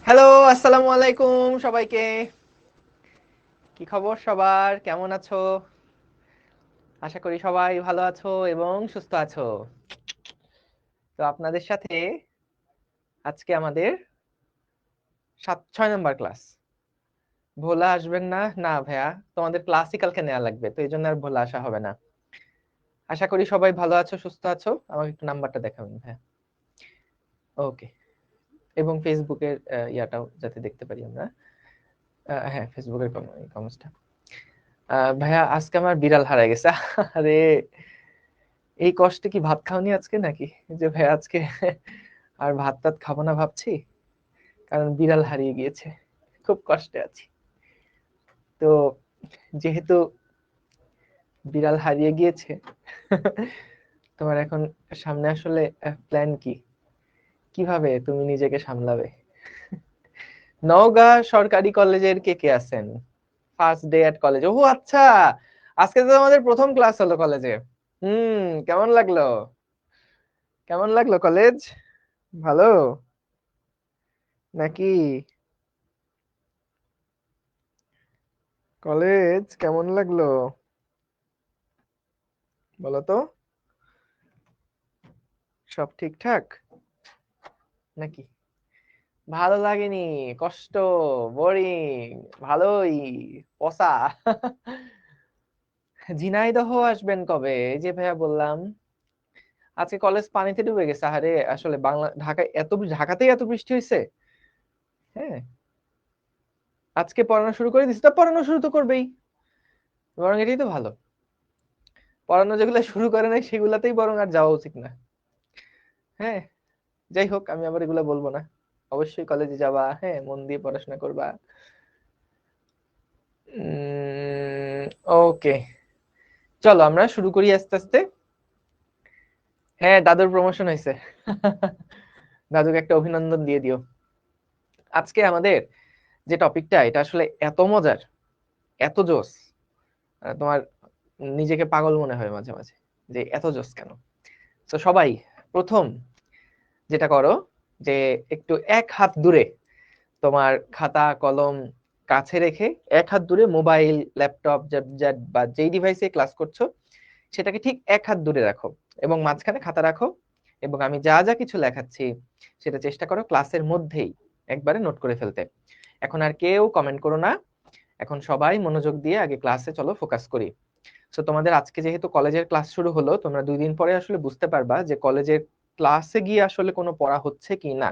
Hello, আসসালামু আলাইকুম সবাইকে। কি খবর সবার? কেমন আছো? আশা করি সবাই ভালো আছো এবং সুস্থ আছো। তো আপনাদের সাথে আজকে আমাদের 6 নম্বর ক্লাস। ভোলা আসবেন না? না ভাইয়া, তোমাদের ক্লাসই কালকে নেওয়া লাগবে, তো এই জন্য আর ভোলা আসা হবে না। আশা করি সবাই ভালো আছো, সুস্থ আছো। আমাকে একটু নাম্বারটা দেখাবেন ভাইয়া। ওকে। এবং ফেসবুকের ইয়াটাও যাতে দেখতে পারি আমরা। হ্যাঁ, ফেসবুকের কমেন্টসটা। ভাইয়া, আজকে আমার বিড়াল হারায় গেছে। আরে, এই কষ্টে কি ভাত খাওনি আজকে নাকি? যে ভাই আজকে আর ভাত টাত খাবো না ভাবছি, কারণ বিড়াল হারিয়ে গিয়েছে। খুব কষ্টে আছি। তো যেহেতু বিড়াল হারিয়ে গিয়েছে, তোমার এখন সামনে আসলে প্ল্যান কি? কিভাবে তুমি নিজেকে সামলাবে? নওগাঁ সরকারি কলেজের কে কে আছেন? First day at college. ও আচ্ছা, আজকে তো আমাদের প্রথম ক্লাস হলো কলেজে। কেমন লাগলো? কেমন লাগলো কলেজ? ভালো নাকি? কলেজ কেমন লাগলো বলো তো? সব ঠিকঠাক নাকি? ভালো লাগেনি? কষ্ট? বোরিং? ভালোই? পসা? ঝিনাইদহ আসবেন কবে? এই যে ভাইয়া বললাম, আজকে কলেজ পানিতে ডুবে গেছে। আরে আসলে বাংলা ঢাকায় ঢাকাতেই এত বৃষ্টি হয়েছে। হ্যাঁ, আজকে পড়ানো শুরু করে দিচ্ছে, তো পড়ানো শুরু তো করবেই। বরং এটাই তো ভালো। পড়ানো যেগুলো শুরু করে নাই সেগুলাতেই বরং আর যাওয়া উচিত না। হ্যাঁ, যাই হোক, আমি আবার এগুলা বলবো না। অবশ্যই কলেজে যাবা, হ্যাঁ, মন দিয়ে পড়াশোনা করবা। ওকে, চলো আমরা শুরু করি আস্তে আস্তে। হ্যাঁ, দাদুর প্রমোশন হয়েছে। দাদুকে একটা অভিনন্দন দিয়ে দিও। আজকে আমাদের যে টপিকটা, এটা আসলে এত মজার, এত জোস, তোমার নিজেকে পাগল মনে হয় মাঝে মাঝে যে এত জোস কেন। তো সবাই প্রথম যেটা করো, যে একটু এক হাত দূরে তোমার খাতা কলম কাছে রেখে, এক হাত দূরে মোবাইল, ল্যাপটপ বা যেই ডিভাইসে ক্লাস করছো সেটাকে ঠিক এক হাত দূরে রাখো, এবং মাঝখানে খাতা রাখো। এবং আমি যা যা কিছু লেখাচ্ছি সেটা চেষ্টা করো ক্লাসের মধ্যেই একবারে নোট করে ফেলতে। এখন আর কেউ কমেন্ট করো না। এখন সবাই মনোযোগ দিয়ে আগে ক্লাসে চলো ফোকাস করি। তো তোমাদের আজকে যেহেতু কলেজের ক্লাস শুরু হলো, তোমরা 2 দিন পরে আসলে বুঝতে পারবা যে কলেজের ক্লাসে গিয়ে আসলে কোনো পড়া হচ্ছে কি না।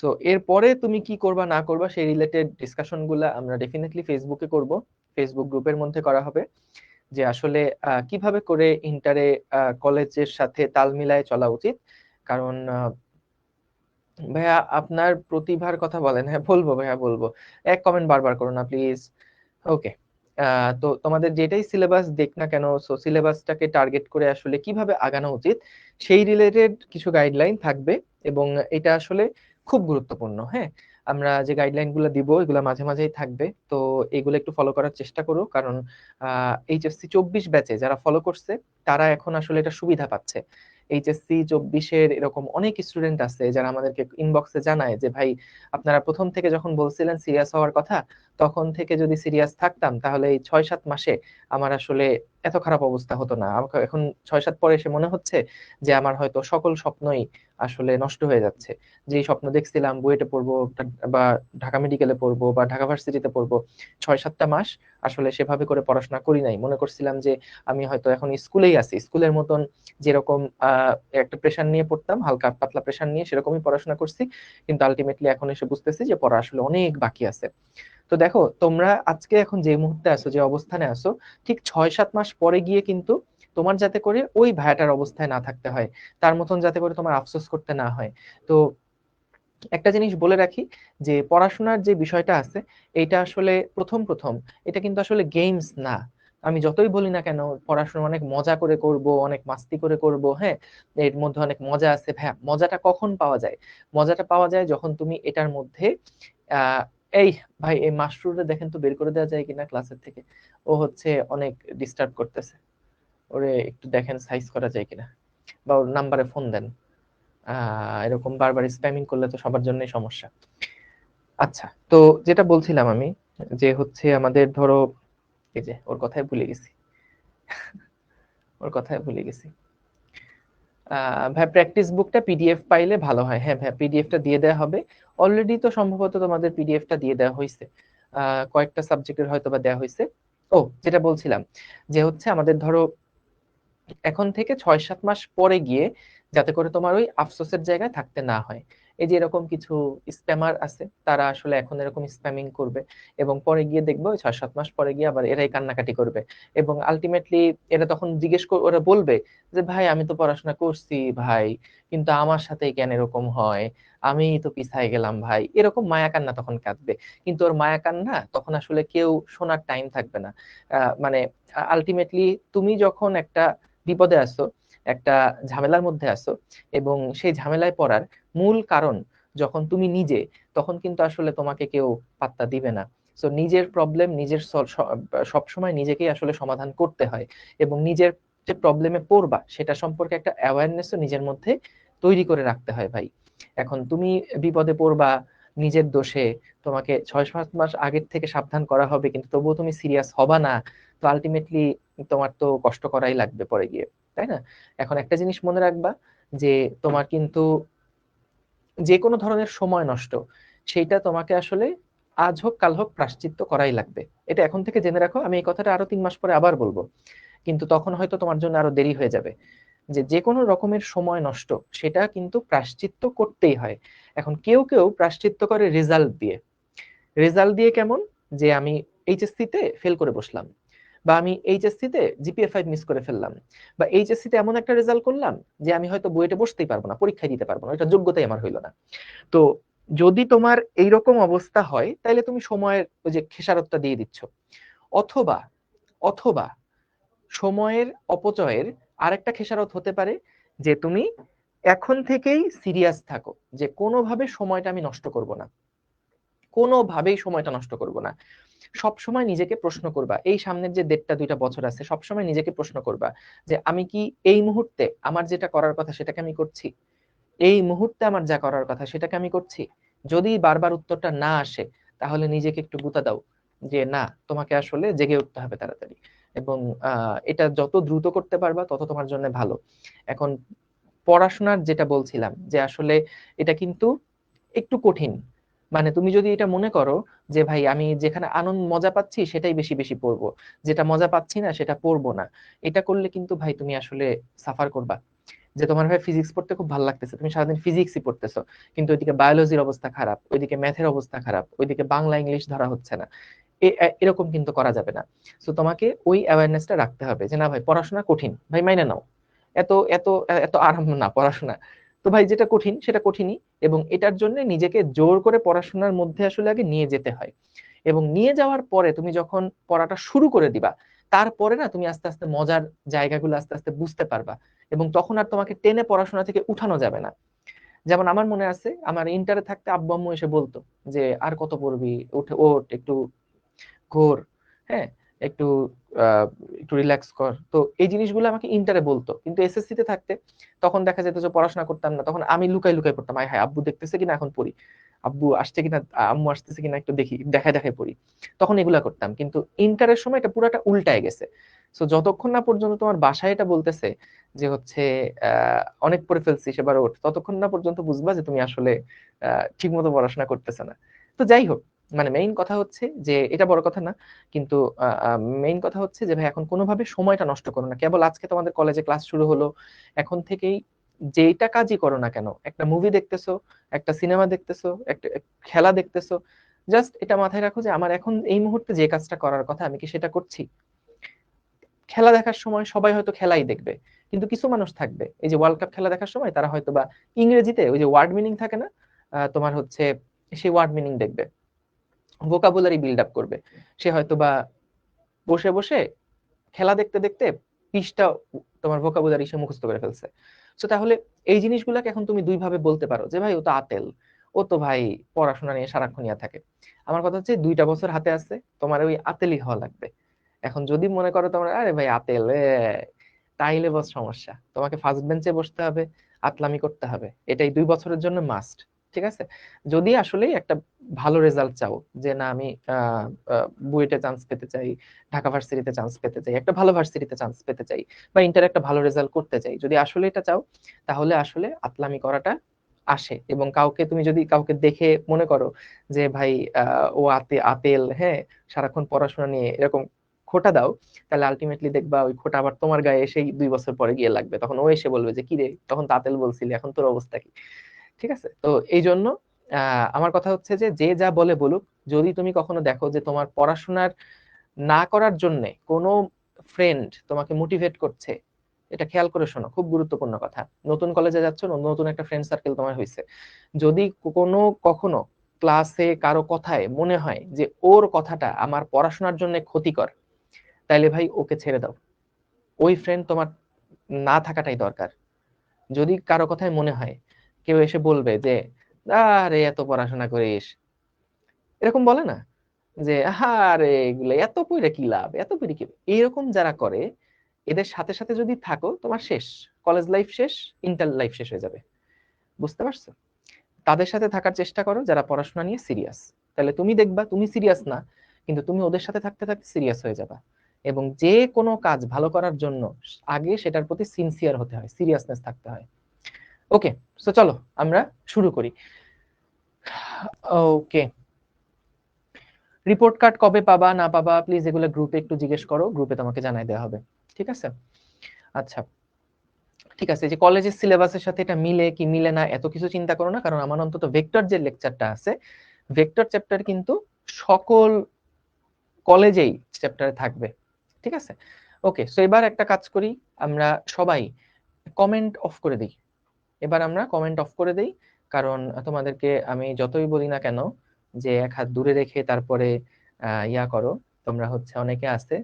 তো এরপরে তুমি কি করবা না করবা সেই রিলেটেড ডিসকাশন গুলা আমরা ডেফিনেটলি ফেসবুকে করব। ফেসবুক গ্রুপের মধ্যে করা হবে, যে আসলে কিভাবে করে ইন্টারে কলেজের সাথে তাল মিলায় চলা উচিত। কারণ ভাইয়া আপনার প্রতিভার কথা বলেন। হ্যাঁ বলবো ভাইয়া, বলবো। এক কমেন্ট বারবার করো না প্লিজ। ওকে। তো তোমাদের যেটাই সিলেবাস দেখ না কেন, সো সিলেবাসটাকে টার্গেট করে আসলে কিভাবে আগানো উচিত সেই রিলেটেড কিছু গাইডলাইন থাকবে। এবং এটা আসলে খুব গুরুত্বপূর্ণ। হ্যাঁ, আমরা যে গাইডলাইন গুলো দিব এগুলো মাঝে মাঝেই থাকবে, তো এগুলো একটু ফলো করার চেষ্টা করো। কারণ HSC 24 ব্যাচে যারা ফলো করছে তারা এখন আসলে এটা সুবিধা পাচ্ছে। HSC 24-এর এরকম অনেক স্টুডেন্ট আছে যারা আমাদেরকে ইনবক্সে জানায় যে ভাই, আপনারা প্রথম থেকে যখন বলছিলেন সিরিয়াস হওয়ার কথা, তখন থেকে যদি সিরিয়াস থাকতাম তাহলে এই 6-7 মাসে আমার আসলে এত খারাপ অবস্থা হতো না। আমাকে এখন 6-7 পরে এসে মনে হচ্ছে যে আমার হয়তো সকল স্বপ্নই আসলে নষ্ট হয়ে যাচ্ছে। যে স্বপ্ন দেখছিলাম বুয়েটে পড়বো, বা ঢাকা মেডিকেলে পড়বো, বা ঢাকা ভার্সিটিতে পড়বো, 6-7টা মাস আসলে সেভাবে করে পড়াশোনা করি নাই। মনে করছিলাম যে আমি হয়তো এখন স্কুলেই আছি, স্কুলের মতন যেরকম একটা প্রেশার নিয়ে পড়তাম, হালকা পাতলা প্রেশার নিয়ে সেরকমই পড়াশোনা করছি। কিন্তু আলটিমেটলি এখন এসে বুঝতেছি যে পড়া আসলে অনেক বাকি আছে। তো দেখো, তোমরা আজকে এখন যে মুহূর্তে আছো, যে অবস্থানে আছো, ঠিক 6-7 মাস পরে গিয়ে কিন্তু তোমার যাতে করে ওই ভাইয়াটার অবস্থায় না থাকতে হয়, তার মতন যাতে করে তোমার আফসোস করতে না হয়। তো একটা জিনিস বলে রাখি, যে পড়াশোনার যে বিষয়টা আছে, এটা আসলে প্রথম প্রথম এটা কিন্তু আসলে গেমস না। আমি যতই বলি না কেন পড়াশোনা অনেক মজা করে করব, অনেক মাস্তি করে করব, হ্যাঁ, এর মধ্যে অনেক মজা আছে। হ্যাঁ, মজাটা কখন পাওয়া যায়? মজাটা পাওয়া যায় যখন তুমি এটার মধ্যে আহ এই ভাই, এই মাশরুরে দেখেন তো বের করে দেওয়া যায় কিনা ক্লাসের থেকে। ও হচ্ছে অনেক ডিস্টার্ব করতেছে। ওরে একটু দেখেন সাইজ করা যায় কিনা, বা ওর নাম্বারে ফোন দেন। এরকম বারবার স্প্যামিং করলে তো সবার জন্যই সমস্যা। আচ্ছা, তো যেটা বলছিলাম আমি, যে হচ্ছে আমাদের ধরো, এই যে ওর কথাই ভুলে গেছি, ওর কথাই ভুলে গেছি। ভাই প্র্যাকটিস বুকটা পিডিএফ পাইলে ভালো হয়। হ্যাঁ ভাই, পিডিএফটা দিয়ে দেওয়া হবে। অলরেডি তো সম্ভবত তোমাদের পিডিএফটা দিয়ে দেওয়া হয়েছে, কয়েকটা সাবজেক্টের হয়তো বা দেওয়া হয়েছে। ও, যেটা বলছিলাম, যে হচ্ছে আমাদের ধরো এখন থেকে 6-7 মাস পরে গিয়ে যাতে করে তোমার ওই আফসোসের জায়গায় থাকতে না হয়। এই যে এরকম কিছু স্প্যামার আছে, তারা আসলে এখন এরকম স্প্যামিং করবে, এবং পরে গিয়ে দেখবে ওই 6-7 মাস পরে গিয়ে আবার এরাই কান্নাকাটি করবে। এবং আলটিমেটলি এরা তখন ওরা বলবে যে ভাই আমি তো পড়াশোনা করছি ভাই, কিন্তু আমার সাথেই কেন এরকম হয়, আমি তো পিছায় গেলাম ভাই, এরকম মায়া কান্না তখন কাঁদবে। কিন্তু ওর মায়া কান্না তখন আসলে কেউ শোনার টাইম থাকবে না। মানে আলটিমেটলি তুমি যখন একটা বিপদে আছো, একটা ঝামেলার মধ্যে আছো, এবং সেই ঝামেলায় পড়ার মূল কারণ যখন তুমি নিজে, তখন কিন্তু আসলে তোমাকে কেউ পাত্তা দিবে না। সো নিজের প্রবলেম নিজের সব সময় নিজেকেই আসলে সমাধান করতে হয়, এবং নিজের যে প্রবলেমে পড়বা সেটা সম্পর্কে একটা অ্যাওয়ারনেসও নিজের মধ্যে তৈরি করে রাখতে হয় ভাই। এখন তুমি বিপদে পড়বা নিজের দোষে, তোমাকে 6-7 মাস আগের থেকে সাবধান করা হবে, কিন্তু তবুও তুমি সিরিয়াস হবা না, তো আলটিমেটলি তোমার তো কষ্ট করাই লাগবে পরে গিয়ে, তাই না? এখন একটা জিনিস মনে রাখবা, যে তোমার কিন্তু যে কোনো ধরনের সময় নষ্ট, সেইটা তোমাকে আসলে আজ হোক কাল হোক প্রায়শ্চিত্ত করাই লাগবে। এটা এখন থেকে জেনে রাখো, আমি এই কথাটা আরো 3 মাস পরে আবার বলবো, কিন্তু তখন হয়তো তোমার জন্য আরো দেরি হয়ে যাবে। যে যে কোনো রকমের সময় নষ্ট, সেটা কিন্তু প্রায়শ্চিত্ত করতেই হয়। এখন কেউ কেউ প্রায়শ্চিত্ত করে রেজাল্ট দিয়ে। রেজাল্ট দিয়ে কেমন? যে আমি এইচএসসি তে ফেল করে বসলাম, বা আমি এইচএসসি তে জিপিএ 5 মিস করে ফেললাম, বা এইচএসসি তে এমন একটা রেজাল্ট করলাম যে আমি হয়তো বুয়েটে বসতেই পারবো না, পরীক্ষায় দিতে পারবো না, এটা যোগ্যতাই আমার হইলো না। তো যদি তোমার এইরকম অবস্থা হয়, তাহলে তুমি সময়ের ওই যে খেসারতটা দিয়ে দিচ্ছ। অথবা অথবা সময়ের অপচয়ের আরেকটা খেসারত হতে পারে, যে তুমি এখন থেকেই সিরিয়াস থাকো, যে কোনোভাবে সময়টা আমি নষ্ট করব না, কোনোভাবেই সময়টা নষ্ট করব না। সব সময় নিজেকে প্রশ্ন করবা, এই সামনের যে 1.5-2 বছর আছে, সব সময় নিজেকে প্রশ্ন করবা যে আমি কি এই মুহূর্তে আমার যেটা করার কথা সেটাকে আমি করছি, এই মুহূর্তে আমার যা করার কথা সেটাকে আমি করছি। যদি বারবার উত্তরটা না আসে, তাহলে নিজেকে একটু গুঁতা দাও, যে না, তোমাকে আসলে জেগে উঠতে হবে তাড়াতাড়ি। এবং এটা যত দ্রুত করতে পারবা তত তোমার জন্য ভালো। এখন পড়াশোনার যেটা বলছিলাম, যে আসলে এটা কিন্তু একটু কঠিন। মানে তুমি যদি এটা মনে করো যে ভাই আমি যেখানে আনন্দ মজা পাচ্ছি সেটাই বেশি বেশি পড়বো, যেটা মজা পাচ্ছি না সেটা পড়বো না, এটা করলে কিন্তু ভাই তুমি আসলে সাফার করবা। যে তোমার ভাই ফিজিক্স পড়তে খুব ভালো লাগতেছে, তুমি সারাদিন ফিজিক্সই পড়তেছো, কিন্তু ওইদিকে বায়োলজির অবস্থা খারাপ, ওইদিকে ম্যাথের অবস্থা খারাপ, ওইদিকে বাংলা ইংলিশ ধরা হচ্ছে না। এরকম কিন্তু করা যাবে না। তো তোমাকে ওই অ্যাওয়ারনেসটা রাখতে হবে যে না ভাই, পড়াশোনা কঠিন ভাই, মাইনে নাও, এত এত এত আরাম না পড়াশোনা। তো ভাই যেটা কঠিন সেটা কঠিনই, এবং এটার জন্য নিজেকে জোর করে পড়াশোনার মধ্যে আসলে আগে নিয়ে যেতে হয়। এবং নিয়ে যাওয়ার পরে তুমি যখন পড়াটা শুরু করে দিবা, তারপরে না তুমি আস্তে আস্তে মজার জায়গাগুলো আস্তে আস্তে বুঝতে পারবা, এবং তখন আর তোমাকে টেনে পড়াশোনা থেকে উঠানো যাবে না। যেমন আমার মনে আছে, আমার ইন্টারে থাকতে আব্বু আম্মু এসে বলতো যে আর কত পড়বি, উঠে ওঠ একটু, ঘোর, হ্যাঁ, একটু আহ, একটু রিল্যাক্স কর। তো এই জিনিসগুলো আমাকে ইন্টারে বলতো, কিন্তু এসএসসি তে থাকতে তখন দেখা যেত যে পড়াশোনা করতাম না, তখন আমি লুকাই লুকাই পড়তাম, আয় হায় আব্বু দেখতেছে কিনা এখন পড়ি, আব্বু আসছে কিনা, আম্মু আসতেছে কিনা একটু দেখি, দেখায় দেখায় পড়ি, তখন এগুলা করতাম। কিন্তু ইন্টারের সময় এটা পুরাটা উল্টায় গেছে। তো যতক্ষণ না পর্যন্ত তোমার বাসায় এটা বলতেছে যে হচ্ছে অনেক পড়ে ফেলছিস এবার ওঠ, ততক্ষণ না পর্যন্ত বুঝবা যে তুমি আসলে ঠিক মতো পড়াশোনা করতেছে না। তো যাই হোক, মানে মেইন কথা হচ্ছে যে এটা বড় কথা না, কিন্তু মেইন কথা হচ্ছে যে ভাই এখন কোনোভাবে সময়টা নষ্ট করো না। কেবল আজকে তোমাদের কলেজে ক্লাস শুরু হলো, এখন থেকেই যেইটা কাজই করো না কেন, একটা মুভি দেখতেছো, একটা সিনেমা দেখতেছো, একটা খেলা দেখতেছো, জাস্ট এটা মাথায় রাখো যে আমার এখন এই মুহূর্তে যে কাজটা করার কথা আমি কি সেটা করছি। খেলা দেখার সময় সবাই হয়তো খেলাই দেখবে, কিন্তু কিছু মানুষ থাকবে এই যে ওয়ার্ল্ড কাপ খেলা দেখার সময় তারা হয়তো বা ইংরেজিতে ওই যে ওয়ার্ড মিনিং থাকে না, তোমার হচ্ছে সেই ওয়ার্ড মিনিং দেখবে, ভোকাবুলারি বিল্ড আপ করবে। সে হয়তো বা বসে বসে খেলা দেখতে দেখতে পৃষ্ঠা তোমার ভোকাবুলারি সে মুখস্থ করে ফেলছে। তো তাহলে এই জিনিসগুলোকে এখন তুমি দুই ভাবে বলতে পারো, যে ভাই ও তো আতেল, ও তো ভাই পড়াশোনা নিয়ে সারাক্ষণ ইয়া থাকে। আমার কথা হচ্ছে 2টা বছর হাতে আছে, তোমার ওই আতেলই হওয়া লাগবে। এখন যদি মনে করো তোমরা আরে ভাই আতেল তাইলে বস সমস্যা, তোমাকে ফার্স্ট বেঞ্চে বসতে হবে, আতলামি করতে হবে, এটাই 2 বছরের জন্য মাস্ট। ঠিক আছে? যদি আসলেই একটা ভালো রেজাল্ট চাও, যে না আমি বুয়েটে চান্স পেতে চাই, ঢাকা ভার্সিটিতে চান্স পেতে চাই, একটা ভালো ভার্সিটিতে চান্স পেতে চাই, বা ইন্টার একটা ভালো রেজাল্ট করতে চাই, যদি আসলে এটা চাও, তাহলে আসলে আতলামি করাটা আসে। এবং তুমি যদি কাউকে দেখে মনে করো যে ভাই ও আতেল, হ্যাঁ, সারাক্ষণ পড়াশোনা নিয়ে এরকম খোটা দাও, তাহলে আলটিমেটলি দেখবা ওই খোটা আবার তোমার গায়ে এসেই 2 বছর পরে গিয়ে লাগবে। তখন ও এসে বলবে যে কি রে, তখন তো আতেল বলছিলি, এখন তোর অবস্থা কি? ঠিক আছে? তো এই জন্য আমার কথা হচ্ছে যে যে যা বলে বলুক, যদি তুমি কখনো দেখো যে তোমার পড়াশোনার না করার জন্য কোনো ফ্রেন্ড তোমাকে মোটিভেট করছে, এটা খেয়াল করে শোনো, খুব গুরুত্বপূর্ণ কথা। নতুন কলেজে যাচ্ছ, নতুন একটা ফ্রেন্ড সার্কেল তোমার হয়েছে, যদি কখনো ক্লাসে কারো কথায় মনে হয় যে ওর কথাটা আমার পড়াশোনার জন্য ক্ষতিকর, তাইলে ভাই ওকে ছেড়ে দাও। ওই ফ্রেন্ড তোমার না থাকাটাই দরকার। যদি কারো কথায় মনে হয়, কেউ এসে বলবে যে আরে এত পড়াশোনা করিস, এরকম বলে না যে আরে এগুলো এত পড়ে কি লাভ, এত পড়ে কি, এরকম যারা করে, এদের সাথে সাথে যদি থাকো, তোমার শেষ, কলেজ লাইফ শেষ, ইন্টার লাইফ শেষ হয়ে যাবে। বুঝতে পারছো? তাদের সাথে থাকার চেষ্টা করো যারা পড়াশোনা নিয়ে সিরিয়াস। তাহলে তুমি দেখবা তুমি সিরিয়াস না, কিন্তু তুমি ওদের সাথে থাকতে থাকতে সিরিয়াস হয়ে যাবা। এবং যে কোনো কাজ ভালো করার জন্য আগে সেটার প্রতি সিনসিয়ার হতে হয়, সিরিয়াসনেস থাকতে হয়। ওকে, তো চলো আমরা শুরু করি। ওকে, রিপোর্ট কার্ড কবে পাবা না পাবা প্লিজ এগুলো গ্রুপে একটু জিজ্ঞেস করো, গ্রুপে তোমাকে জানাই দেওয়া হবে। ঠিক আছে? আচ্ছা, ঠিক আছে। যে কলেজের সিলেবাসের সাথে এটা মিলে কি মিলে না এত কিছু চিন্তা করো না, কারণ আমার অন্তত ভেক্টর যে লেকচারটা আছে, ভেক্টর চ্যাপ্টার কিন্তু সকল কলেজেই চ্যাপ্টারে থাকবে। ঠিক আছে? ওকে, সো এবার একটা কাজ করি, আমরা সবাই কমেন্ট অফ করে দিই। এবার আমরা কমেন্ট অফ করে দেই, কারণ তোমাদেরকে আমি যতই বলি না কেন যে এক হাত দূরে রেখে তারপরে ইয়া করো, তোমরা হচ্ছে অনেকে আছে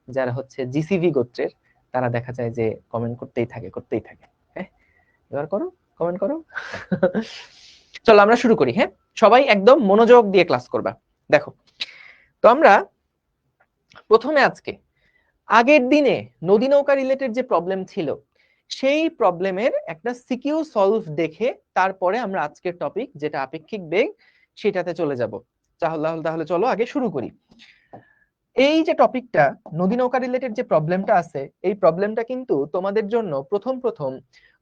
যারা হচ্ছে জিসিভি গোত্রের, তারা দেখা যায় যে কমেন্ট করতেই থাকে করতেই থাকে। হ্যাঁ, এবার করো, কমেন্ট করো। চলো আমরা শুরু করি। হ্যাঁ, সবাই একদম মনোযোগ দিয়ে ক্লাস করবা। দেখো, তো আমরা প্রথমে আজকে আগের দিনে নদী নৌকা রিলেটেড যে প্রবলেম ছিল, সেই প্রবলেমের একটা সিকিউ সলভ দেখে তারপরে আমরা আজকের টপিক যেটা আপেক্ষিক বেগ সেটাতে চলে যাব। তাহলে চলো আগে শুরু করি। এই যে টপিকটা নদী নৌকা রিলেটেড যে প্রবলেমটা আছে, এই প্রবলেমটা কিন্তু তোমাদের জন্য প্রথম প্রথম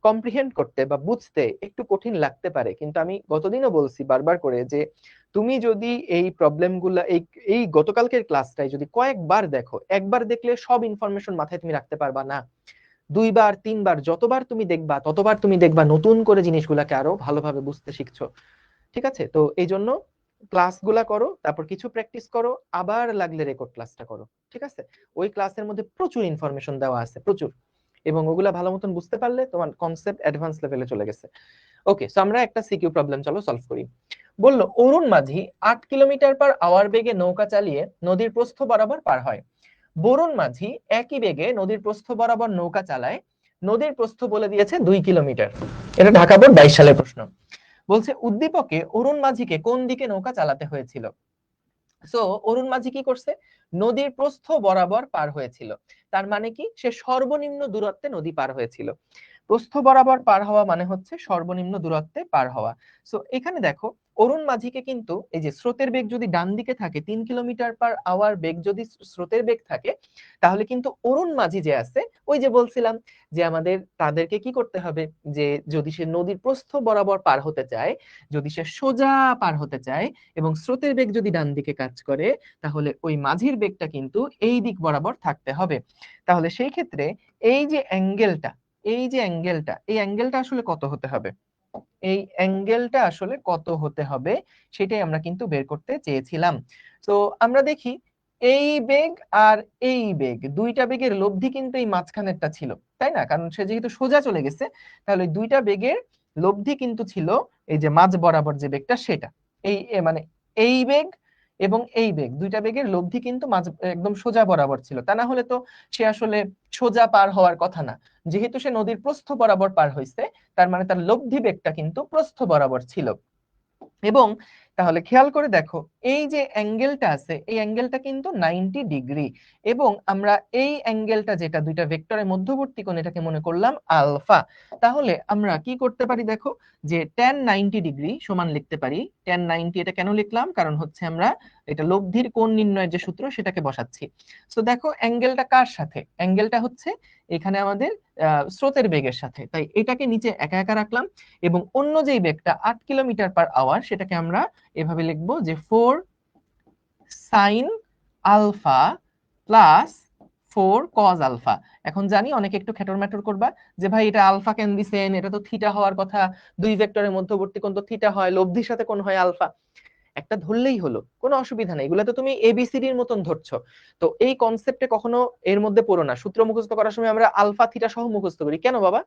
কম্প্রিহেন্ড করতে বা বুঝতে একটু কঠিন লাগতে পারে, কিন্তু আমি গতদিনও বলছি বারবার করে যে তুমি যদি এই প্রবলেমগুলা এই গতকালকের ক্লাসটাই যদি কয়েকবার দেখো, একবার দেখলে সব ইনফরমেশন মাথায় তুমি রাখতে পারবা না, 2বার 3বার যতবার তুমি দেখবা ততবার তুমি দেখবা নতুন করে জিনিসগুলাকে আরো ভালোভাবে বুঝতে শিখছো। ঠিক আছে? তো এই জন্য ক্লাসগুলা করো, তারপর কিছু প্র্যাকটিস করো, আবার লাগলে রেকর্ড ক্লাসটা করো। ঠিক আছে? ওই ক্লাসের মধ্যে প্রচুর ইনফরমেশন দেওয়া আছে, প্রচুর, এবং ওগুলা ভালো মতন বুঝতে পারলে তোমার কনসেপ্ট অ্যাডভান্স লেভেলে চলে গেছে। ওকে, সো আমরা একটা সিকিউ প্রবলেম চলো সলভ করি। বললো অরুণ মাঝি 8 কিলোমিটার/আওয়ার বেগে নৌকা চালিয়ে নদীর প্রস্থ বরাবর পার হয়। বরুণ মাঝি একই বেগে নদীর প্রস্থ বরাবর নৌকা চালায়, নদীর প্রস্থ বলে দিয়েছে 2 কিলোমিটার। এটা ঢাকা বোর্ড 22 সালের প্রশ্ন। বলছে উদ্দীপকে অরুণ মাঝিকে কোন দিকে নৌকা চালাতে হয়েছিল। সো অরুণ মাঝি কি করছে, নদীর প্রস্থ বরাবর পার হয়েছিল, তার মানে কি সে সর্বনিম্ন দূরত্বে নদী পার হয়েছিল। প্রস্থ বরাবর পার হওয়া মানে হচ্ছে সর্বনিম্ন দূরত্বে পার হওয়া। সো এখানে দেখো অরুণ মাঝিকে কিন্তু এই যে স্রোতের বেগ যদি ডান দিকে থাকে, 3 কিলোমিটার/আওয়ার বেগ যদি স্রোতের বেগ থাকে, তাহলে কিন্তু অরুণ মাঝি যে আছে, ওই যে বলছিলাম যে আমাদের তাদেরকে কি করতে হবে, যে যদি সে নদীর প্রস্থ বরাবর পার হতে চায়, যদি সে সোজা পার হতে চায় এবং স্রোতের বেগ যদি ডান দিকে কাজ করে, তাহলে ওই মাঝির বেগটা কিন্তু এই দিক বরাবর থাকতে হবে। তাহলে সেই ক্ষেত্রে এই যে অ্যাঙ্গেলটা, এই অ্যাঙ্গেলটা আসলে কত হতে হবে, এই অ্যাঙ্গেলটা আসলে কত হতে হবে সেটাই আমরা কিন্তু বের করতে চেয়েছিলাম। তো আমরা দেখি এই বেগ আর এই বেগ, দুইটা বেগের লব্ধি কিন্তু এই মাঝখানেরটা ছিল, তাই না? কারণ সে যেহেতু সোজা চলে গেছে, তাহলে দুইটা বেগের লব্ধি কিন্তু ছিল এই যে মাঝ বরাবর যে বেগটা সেটা, মানে এই বেগ এবং এই বেগ, দুইটা বেগের লব্ধি কিন্তু মাঝ একদম সোজা বরাবর ছিল, তা না হলে তো সে আসলে সোজা পার হওয়ার কথা না। যেহেতু সে নদীর প্রস্থ বরাবর পার হয়েছে, তার মানে তার লব্ধি বেগটা কিন্তু প্রস্থ বরাবর ছিল। এবং তাহলে খেয়াল করে দেখো, এই যে অ্যাঙ্গেলটা আছে এই অ্যাঙ্গেলটা কিন্তু 90 ডিগ্রি, এবং আমরা এই অ্যাঙ্গেলটা যেটা দুইটা ভেক্টরের মধ্যবর্তী কোণ এটাকে মনে করলাম আলফা। তাহলে আমরা কি করতে পারি দেখো, যে tan 90 ডিগ্রি সমান লিখতে পারি tan 90। এটা কেন লিখলাম, কারণ হচ্ছে আমরা এটা লব্ধির কোণ নির্ণয়ের যে সূত্র সেটাকে বসাচ্ছি। সো দেখো অ্যাঙ্গেলটা কার সাথে, অ্যাঙ্গেলটা হচ্ছে এখানে আমাদের স্রোতের বেগের সাথে, তাই এটাকে নিচে একা একা রাখলাম। এবং অন্য যেই বেগটা 8 কিলোমিটার পার আওয়ার সেটাকে আমরা এভাবে লিখবো যে 4 sine alpha plus 4 cos alpha. এখন জানি অনেকে একটু খেটর ম্যাটর করবা যে ভাই এটা আলফা কেন দিছেন, এটা তো থিটা হওয়ার কথা, দুই ভেক্টরের মধ্যবর্তী কোণ তো থিটা হয়, লব্ধির সাথে কোণ হয় আলফা। একটা ধরলেই হলো, কোনো অসুবিধা নেই, এগুলো তো তুমি এবিসিডির মতন ধরছো। তো এই কনসেপ্টে কখনো এর মধ্যে পড়ো না। সূত্র মুখস্থ করার সময় আমরা আলফা থিটা সহ মুখস্থ করি, কেন বাবা?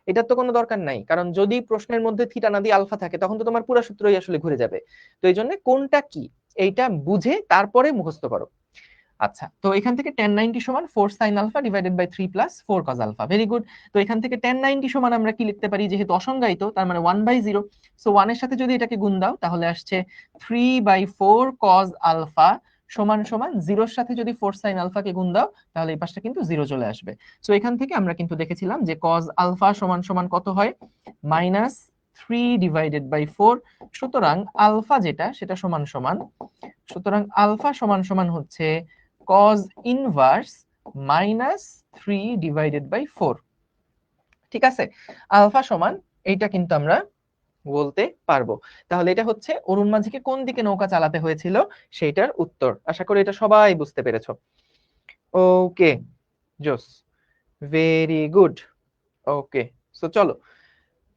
এটার তো কোনো দরকার নাই, কারণ যদি প্রশ্নের মধ্যে থিটা না দিয়ে আলফা থাকে তখন তো তোমার পুরো সূত্রই আসলে ঘুরে যাবে। তো এই জন্য কোনটা কি এইটা বুঝে তারপরে মুখস্থ করো। আচ্ছা, তো এখান থেকে tan 90 সমান 4 sin alpha divided by 3 plus 4 cos alpha. Very good. তো এখান থেকে tan 90 সমান আমরা কি লিখতে পারি, যেহেতু অসংজ্ঞায়িত তার মানে 1/0। সো 1 এর সাথে যদি এটাকে গুণ দাও তাহলে আসছে 3/4 cos আলফা সমান সমান 0 এর সাথে যদি 4 sin আলফা কে গুণ দাও তাহলে এই পাশটা কিন্তু 0 চলে আসবে। সো এখান থেকে আমরা কিন্তু দেখেছিলাম যে cos আলফা সমান সমান কত হয়, -3/4। সুতরাং আলফা যেটা সেটা সমান সমান, সুতরাং আলফা সমান সমান হচ্ছে cos ইনভার্স -3/4। ঠিক আছে, আলফা সমান এইটা কিন্তু আমরা বলতে পারবো। তাহলে এটা হচ্ছে অরুণ মাঝিকে কোন দিকে নৌকা চালাতে হয়েছিল সেইটার উত্তর। আশা করি এটা সবাই বুঝতে পেরেছো। ওকে, জোস, ভেরি গুড। ওকে, সো চলো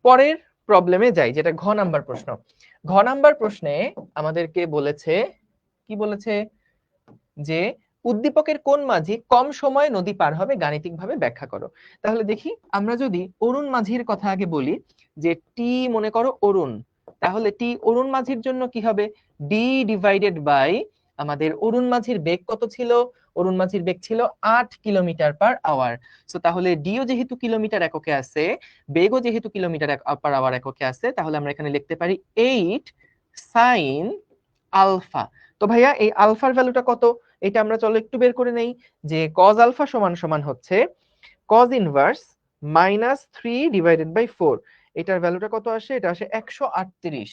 পরের প্রবলেমে যাই, যেটা ঘ নাম্বার প্রশ্ন। ঘ নাম্বার প্রশ্নে আমাদেরকে বলেছে, কি বলেছে, যে উদ্দীপকের কোন মাঝি কম সময়ে নদী পার হবে গাণিতিকভাবে ব্যাখ্যা করো। তাহলে দেখি, আমরা যদি অরুণ মাঝির কথা আগে বলি, যে টি মনে করো অরুণ, তাহলে টি অরুণ মাঝির জন্য কি হবে, ডি ডিভাইডেড বাই আমাদের অরুণ মাঝির বেগ কত ছিল, অরুণ মাঝির বেগ ছিল 8 কিলোমিটার পার আওয়ার। সো তাহলে ডিও যেহেতু কিলোমিটার এককে আছে, বেগও যেহেতু কিলোমিটার পার আওয়ার এককে আছে, তাহলে আমরা এখানে লিখতে পারি 8 সাইন আলফা। তো ভাইয়া এই আলফার ভ্যালুটা কত, এটা আমরা চলো একটু বের করে নেই। যে cos আলফা সমান সমান হচ্ছে cos ইনভার্স -3/4। এটার ভ্যালুটা কত আসে, এটা আসে 138।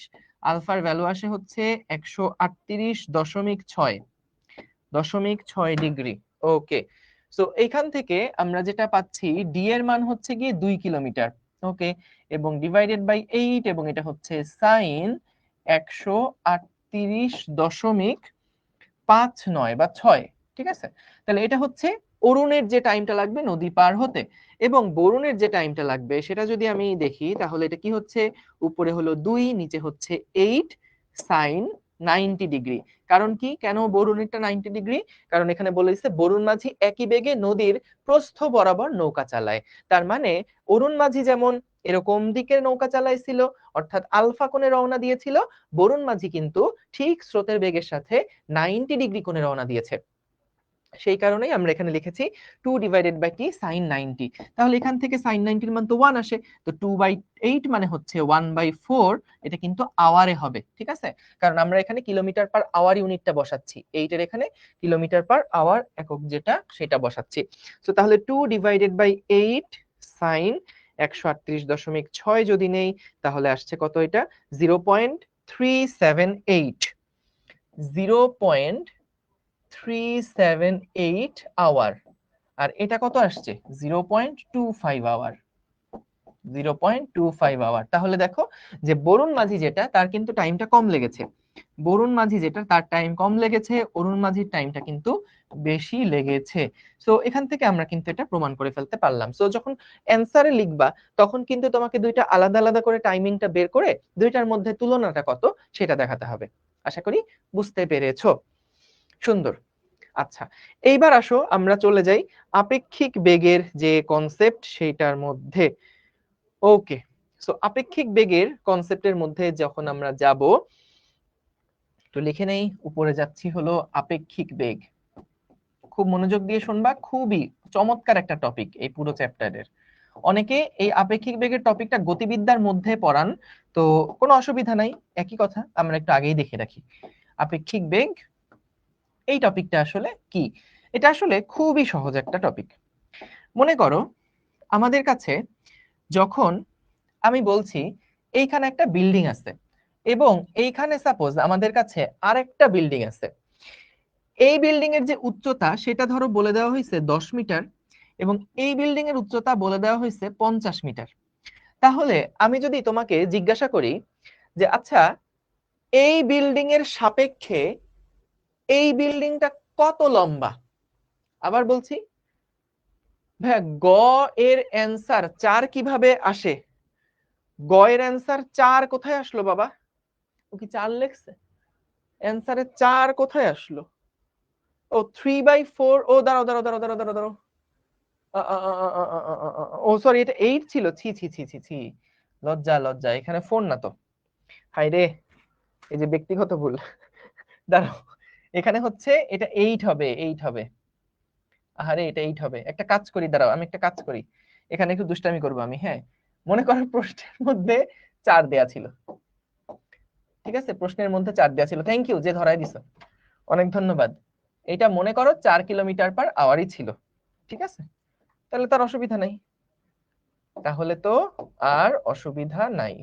আলফার ভ্যালু আসে হচ্ছে 138.6 ডিগ্রি। ওকে, সো এইখান থেকে আমরা যেটা পাচ্ছি ডি এর মান হচ্ছে গিয়ে 2 কিলোমিটার। ওকে, এবং ডিভাইডেড বাই 8, এবং এটা হচ্ছে সাইন 138.59 বা 6। ঠিক আছে, তাহলে এটা হচ্ছে অরুণের যে টাইমটা লাগবে নদী পার হতে, এবং বরুণের যে টাইমটা লাগবে সেটা যদি আমি দেখি তাহলে এটা কি হচ্ছে, উপরে হলো 2, নিচে হচ্ছে 8 সাইন 90 ডিগ্রি। কারণ কি, কেন বরুণেরটা 90 ডিগ্রি, কারণ এখানে বলেছে বরুণ মাঝি একই বেগে নদীর প্রস্থ বরাবর নৌকা চালায়। তার মানে অরুণ মাঝি যেমন এরকম দিকের নৌকা চালাইছিল, অর্থাৎ আলফা কোণে রওনা দিয়েছিল, বরুণ মাঝি কিন্তু ঠিক স্রোতের বেগের সাথে 90 ডিগ্রি কোণে রওনা দিয়েছে। সেই কারণেই আমরা এখানে লিখেছি 2/t sin 90। তাহলে এখান থেকে sin 90 এর মান তো 1 আসে, তো 2/8 মানে হচ্ছে 1/4। এটা কিন্তু আওয়ারে হবে, ঠিক আছে, কারণ আমরা এখানে কিলোমিটার পার আওয়ার ইউনিটটা বসাচ্ছি, 8 এর এখানে কিলোমিটার পার আওয়ার একক যেটা সেটা বসাচ্ছি। তো তাহলে 2/8 sin 138.6 যদি নেই তাহলে আসছে কত, এটা 0.378, 0.378 আওয়ার। আর এটা কত আসছে, 0.25 আওয়ার, 0.25 আওয়ার। তাহলে দেখো যে বরুণ মাঝি যেটা তার কিন্তু টাইমটা কম লেগেছে, বরুণ মাঝি যেটা তার টাইম কম লেগেছে, অরুণ মাঝির টাইমটা কিন্তু বেশি লেগেছে। সো এখান থেকে আমরা কিন্তু এটা প্রমাণ করে ফেলতে পারলাম। সো যখন অ্যানসারে লিখবা তখন কিন্তু তোমাকে দুইটা আলাদা আলাদা করে টাইমিংটা বের করে দুইটার মধ্যে তুলনাটা কত সেটা দেখাতে হবে। আশা করি বুঝতে পেরেছো। সুন্দর। আচ্ছা, এইবার আসো আমরা চলে যাই আপেক্ষিক বেগের যে কনসেপ্ট সেইটার মধ্যে। ওকে, সো আপেক্ষিক বেগের কনসেপ্টের মধ্যে যখন আমরা যাব, তো লিখে নেই, উপরে যাচ্ছি হলো আপেক্ষিক বেগ। খুব মনোযোগ দিয়ে শুনবা, খুবই চমৎকার একটা টপিক এই পুরো চ্যাপ্টারের। অনেকে এই আপেক্ষিক বেগের টপিকটা গতিবিদ্যার মধ্যে পড়ান, তো কোনো অসুবিধা নাই, একই কথা। আমরা একটু আগেই দেখে রাখি আপেক্ষিক বেগ এই টপিকটা আসলে কি। এটা আসলে খুবই সহজ একটা টপিক। মনে করো আমাদের কাছে যখন আমি বলছি এইখানে একটা বিল্ডিং আছে এবং এইখানে সাপোজ আমাদের কাছে আরেকটা বিল্ডিং আছে, এই বিল্ডিং এর যে উচ্চতা সেটা ধরো বলে দেওয়া হয়েছে 10 মিটার এবং এই বিল্ডিং এর উচ্চতা বলে দেওয়া হয়েছে 50 মিটার। তাহলে আমি যদি তোমাকে জিজ্ঞাসা করি যে আচ্ছা এই বিল্ডিং এর সাপেক্ষে এই বিল্ডিংটা কত লম্বা, আবার বলছি ভাই গ এর অ্যান্সার 4 কিভাবে আসে? গ এর অ্যান্সার 4 কোথায় আসলো বাবা? ও কি 4 লিখছে? অ্যান্সারে 4 কোথায় আসলো? ও 3/4। ও দাঁড়াও দাঁড়াও দাঁড়াও দাঁড়াও দাঁড়াও দাঁড়াও, ও সরি এটা 8 ছিল। ছি ছি ছি ছি ছি, লজ্জা লজ্জা, এখানে ফোন না তো। হাই রে, এই যে ব্যক্তিগত ভুল। দাঁড়াও, এখানে হচ্ছে এটা 8 হবে, 8 হবে। আরে এটা 8 হবে। একটা কাজ করি, দাঁড়াও আমি একটা কাজ করি, এখানে একটু দুষ্টামি করবো আমি। হ্যাঁ, মনে করো প্রশ্নের মধ্যে 4 দেয়া ছিল, ঠিক আছে, প্রশ্নের মধ্যে 4 দেয়া ছিল। থ্যাংক ইউ যে ধরাই দিছো, অনেক ধন্যবাদ। এটা মনে করো 4 কিলোমিটার পার আওয়ারই ছিল, ঠিক আছে, তাহলে তার অসুবিধা নাই, তাহলে তো আর অসুবিধা নাই,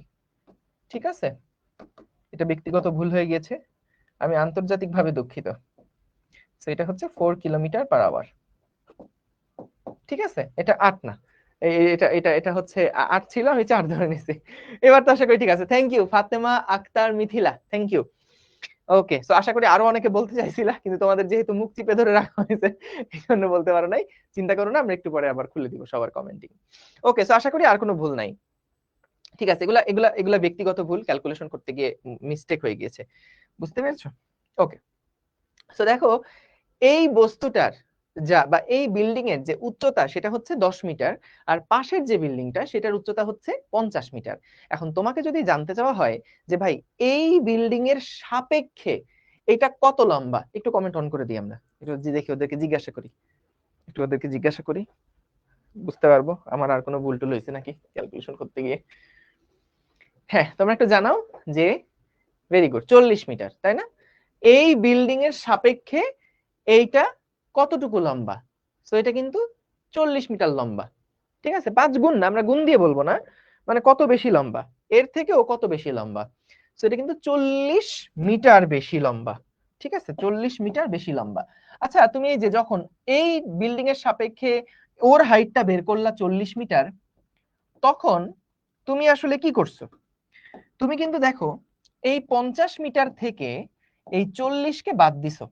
ঠিক আছে। এটা ব্যক্তিগত ভুল হয়ে গিয়েছে, আমি আন্তর্জাতিকভাবে দুঃখিত। তো এটা হচ্ছে 4 কিলোমিটার পার আওয়ার, ঠিক আছে, এটা 8 না, এটা এটা এটা হচ্ছে 8 ছিল, আমি 4 ধরে নিছি। এবার তো আশা করি ঠিক আছে। Thank you Fatema Akter Mithila, thank you. Okay, so আশা করি আরো অনেকে বলতে চাইছিলা, কিন্তু তোমাদের যেহেতু মুখ চিপে ধরে রাখা হয়েছে এই জন্য বলতে পারো নাই। চিন্তা করো না, আমরা একটু পরে আবার খুলে দিব সবার কমেন্টিং। ওকে, সো আশা করি আর কোনো ভুল নাই, ঠিক আছে। এগুলা এগুলা এগুলা ব্যক্তিগত ভুল, ক্যালকুলেশন করতে গিয়ে মিস্টেক হয়ে গিয়েছে, বুঝতে পেরেছো? ওকে, সো দেখো এই বস্তুটার যা বা এই বিল্ডিং এর যে উচ্চতা সেটা হচ্ছে 10 মিটার, আর পাশের যে বিল্ডিংটা সেটার উচ্চতা হচ্ছে 50 মিটার। এখন তোমাকে যদি জানতে চাওয়া হয় যে ভাই এই বিল্ডিং এর সাপেক্ষে এটা কত লম্বা, একটু কমেন্ট অন করে দিই, আমরা একটু দেখি, ওদেরকে জিজ্ঞাসা করি, একটু ওদেরকে জিজ্ঞাসা করি, বুঝতে পারবো আমার আর কোনো ভুল টুল হয়েছে নাকি ক্যালকুলেশন করতে গিয়ে। হ্যাঁ, তোমরা একটু জানাও যে ভেরি গুড, 40 মিটার, তাই না? এই বিল্ডিং এর সাপেক্ষে এইটা কতটুকু লম্বা? সো এটা কিন্তু 40 মিটার লম্বা, ঠিক আছে। 5 গুণ না, আমরা গুণ দিয়ে বলবো না, মানে কত বেশি লম্বা, এর থেকেও কত বেশি লম্বা। সো এটা কিন্তু 40 মিটার বেশি লম্বা, ঠিক আছে, 40 মিটার বেশি লম্বা। আচ্ছা তুমি এই যে যখন এই বিল্ডিং এর সাপেক্ষে ওর হাইটটা বের করলা 40 মিটার, তখন তুমি আসলে কি করছো? তুমি কিন্তু দেখো এই 50 মিটার থেকে এই 40 কে বাদ দিছো,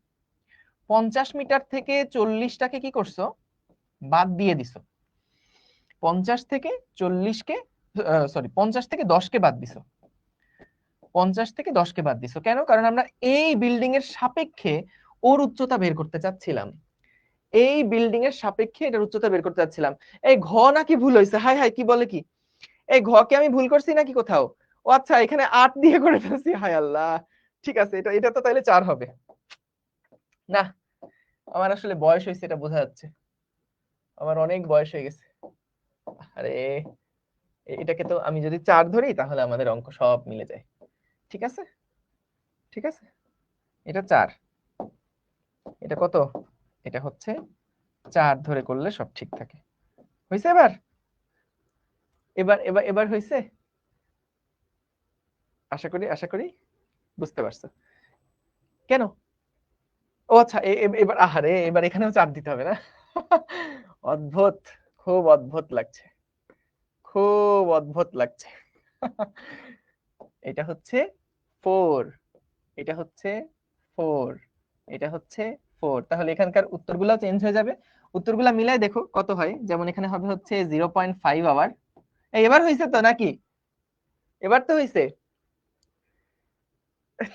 50 মিটার থেকে 40টাকে কি করছো? বাদ দিয়ে দিছো। 50 থেকে 40কে, সরি 50 থেকে 10কে বাদ দিছো, 50 থেকে 10কে বাদ দিছো কেন? কারণ আমরা এই বিল্ডিং এর সাপেক্ষে ওর উচ্চতা বের করতে চাচ্ছিলাম, এই বিল্ডিং এর সাপেক্ষে এটার উচ্চতা বের করতে চাচ্ছিলাম। এই ঘ নাকি ভুল হয়েছে? হাই হাই, কি বলে কি, এই ঘ কে আমি ভুল করছি নাকি কোথাও? ও আচ্ছা, এখানে 8 দিয়ে করে ফেলছি, হায় আল্লাহ। ঠিক আছে, এটা এটা তো তাহলে 4 হবে না। আমার আসলে বয়স হয়েছে, এটা বোঝা যাচ্ছে, আমার অনেক বয়স হয়ে গেছে। আরে এটাকে তো আমি যদি 4 ধরি তাহলে আমাদের অঙ্ক সব মিলে যায়, ঠিক আছে, ঠিক আছে। এটা 4, এটা কত? এটা হচ্ছে 4 ধরে করলে সব ঠিক থাকে। হয়েছে? এবার এবার এবার এবার হয়েছে, আশা করি, আশা করি বুঝতে পারছো কেন। ও আচ্ছা, এবার আহারে, এবার এখানেও 4 দিতে হবে না? অদ্ভুত, খুব অদ্ভুত লাগছে, খুব অদ্ভুত লাগছে। এটা হচ্ছে 4, এটা হচ্ছে 4, এটা হচ্ছে 4, তাহলে এখানকার উত্তরগুলো চেঞ্জ হয়ে যাবে। উত্তরগুলো মিলাই দেখো কত হয়, যেমন এখানে হবে হচ্ছে 0.5 আওয়ার। এবার হয়েছে তো নাকি? এবার তো হয়েছে,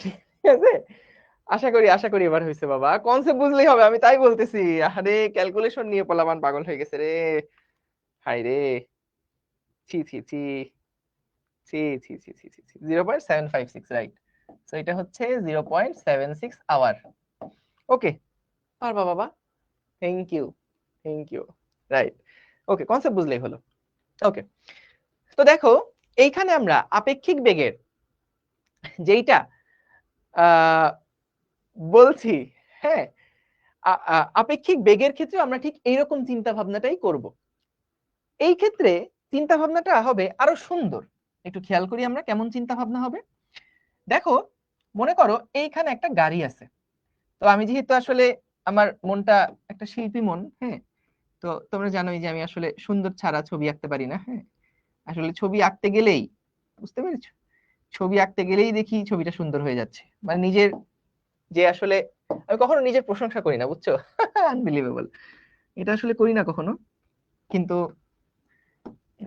ঠিক আছে। আশা করি, আশা করি এবার হয়েছে বাবা, কনসেপ্ট বুঝলেই হবে, আমি তাই বলতেছি। আরে ক্যালকুলেশন নিয়ে পোলাপান পাগল হয়ে গেছে রে, হাই রে, ছি ছি ছি ছি ছি ছি ছি ছি, 0.756, রাইট। সো এটা হচ্ছে 0.76 আওয়ার। ওকে, পারবা বাবা, thank you, thank you, right. Okay, concept বুঝলেই হলো। ওকে, তো দেখো এইখানে আমরা আপেক্ষিক বেগের যেইটা বলছি, হ্যাঁ, আপেক্ষিক বেগের ক্ষেত্রে আমরা ঠিক এইরকম চিন্তা ভাবনাটাই করব। এই ক্ষেত্রে চিন্তা ভাবনাটা হবে আরো সুন্দর। একটু খেয়াল করি আমরা কেমন চিন্তা ভাবনা হবে। দেখো, মনে করো এইখানে একটা গাড়ি আছে। তো আমি যেহেতু আসলে আমার মনটা একটা শিল্পী মন, হ্যাঁ, তো তোমরা জানোই যে আমি আসলে সুন্দর ছাড়া ছবি আঁকতে পারি না। হ্যাঁ, আসলে ছবি আঁকতে গেলেই, বুঝতে পেরেছো, ছবি আঁকতে গেলেই দেখি ছবিটা সুন্দর হয়ে যাচ্ছে। মানে নিজের যে আসলে, আমি কখনো নিজের প্রশংসা করি না, বুঝছো? আনবিলিভেবল, এটা আসলে করি না কখনো, কিন্তু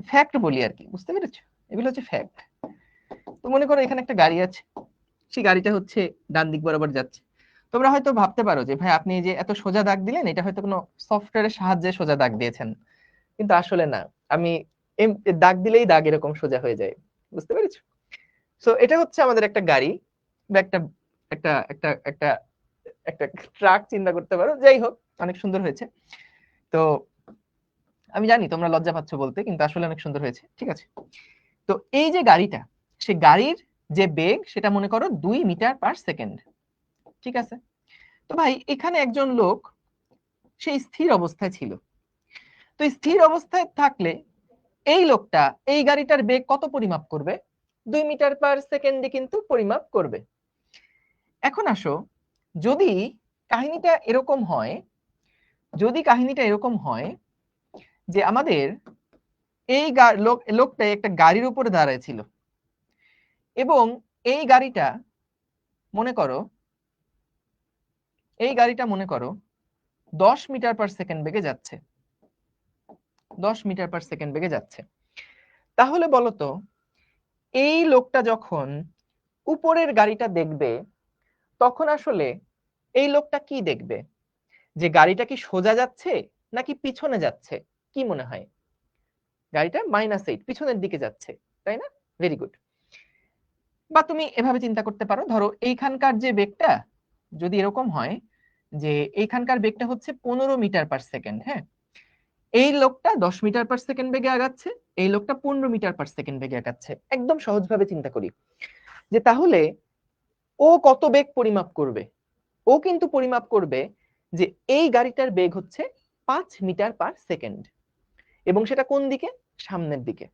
ফ্যাক্ট বলি আর কি, বুঝতে পেরেছো? এগুলো হচ্ছে ফ্যাক্ট। তো মনে করো এখানে একটা গাড়ি আছে, সেই গাড়িটা হচ্ছে ডান দিক বরাবর যাচ্ছে। তোমরা হয়তো ভাবতে পারো যে ভাই আপনি এই যে এত সোজা দাগ দিলেন, এটা হয়তো কোনো সফটওয়্যারের সাহায্যে সোজা দাগ দিয়েছেন, কিন্তু আসলে না। আমি দাগ দিলেই দাগ এরকম সোজা হয়ে যায়, বুঝতে পেরেছো? সো এটা হচ্ছে আমাদের একটা গাড়ি বা একটা একটা একটা একটা একটা ট্রাক চিন্তা করতে পারো। যাই হোক, অনেক সুন্দর হয়েছে। তো আমি জানি তোমরা লজ্জা পাচ্ছ বলতে, কিন্তু আসলে অনেক সুন্দর হয়েছে, ঠিক আছে। তো এই যে গাড়িটা, সে গাড়ির যে বেগ সেটা মনে করো 2 মিটার/সেকেন্ড, ঠিক আছে। তো ভাই এখানে একজন লোক সেই স্থির অবস্থায় ছিল। তো স্থির অবস্থায় থাকলে এই লোকটা এই গাড়িটার বেগ কত পরিমাপ করবে? 2 মিটার/সেকেন্ডে কিন্তু পরিমাপ করবে। এখন আসো, যদি কাহিনীটা এরকম হয়, যদি কাহিনীটা এরকম হয় যে আমাদের এই লোকটা একটা গাড়ির উপরে দাঁড়ায় ছিল, এবং এই গাড়িটা মনে করো, এই গাড়িটা মনে করো 10 মিটার/সেকেন্ড বেগে যাচ্ছে, 10 মিটার/সেকেন্ড বেগে যাচ্ছে। তাহলে বলতো, এই লোকটা যখন উপরের গাড়িটা দেখবে, তখন আসলে এই লোকটা কি দেখবে? যে গাড়িটা কি সোজা যাচ্ছে নাকি পিছনে যাচ্ছে? কি মনে হয়? গাড়িটা -8 পিছনের দিকে যাচ্ছে, তাই না? Very good. বা তুমি এভাবে চিন্তা করতে পারো, ধরো এইখানকার যে বেগটা যদি এরকম হয় যে এইখানকার বেগটা হচ্ছে 15 মিটার/সেকেন্ড, হ্যাঁ, এই লোকটা 10 মিটার/সেকেন্ড বেগে আগাচ্ছে, এই লোকটা 15 মিটার/সেকেন্ড বেগে আগাচ্ছে। একদম সহজভাবে চিন্তা করি যে তাহলে ও কত বেগ পরিমাপ করবে? ও কিন্তু পরিমাপ করবে যে এই গাড়িটার বেগ হচ্ছে 5 মিটার/সেকেন্ড, এবং সেটা কোন দিকে? সামনের দিকে।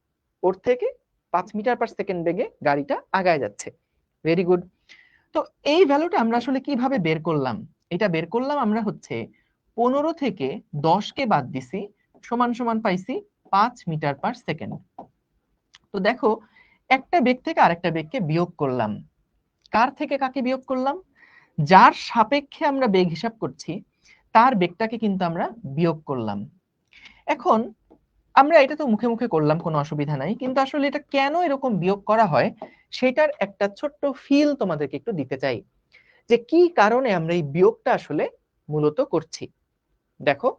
ওর থেকে 5 মিটার/সেকেন্ড বেগে গাড়িটা আগায় যাচ্ছে। Very good. তো এই ভ্যালুটা আমরা আসলে কিভাবে বের করলাম? এটা বের করলাম আমরা হচ্ছে 15 থেকে 10 কে বাদ দিছি, সমান সমান পাইছি 5 মিটার/সেকেন্ড। তো দেখো, একটা বেগ থেকে আরেকটা বেগকে বিয়োগ করলাম। কার থেকে কাকে বিয়োগ করলাম? যার সাপেক্ষে আমরা বেগ হিসাব করছি তার বেগটাকে কিন্তু আমরা বিয়োগ করলাম। এখন আমরা এটা তো মুখে মুখে করলাম, কোনো অসুবিধা নাই, কিন্তু আসলে এটা কেন এরকম বিয়োগ করা হয় সেটার একটা ছোট্ট ফিল তোমাদেরকে একটু দিতে চাই, যে কি কারণে আমরা এই বিয়োগটা আসলে মূলত করছি। দেখো,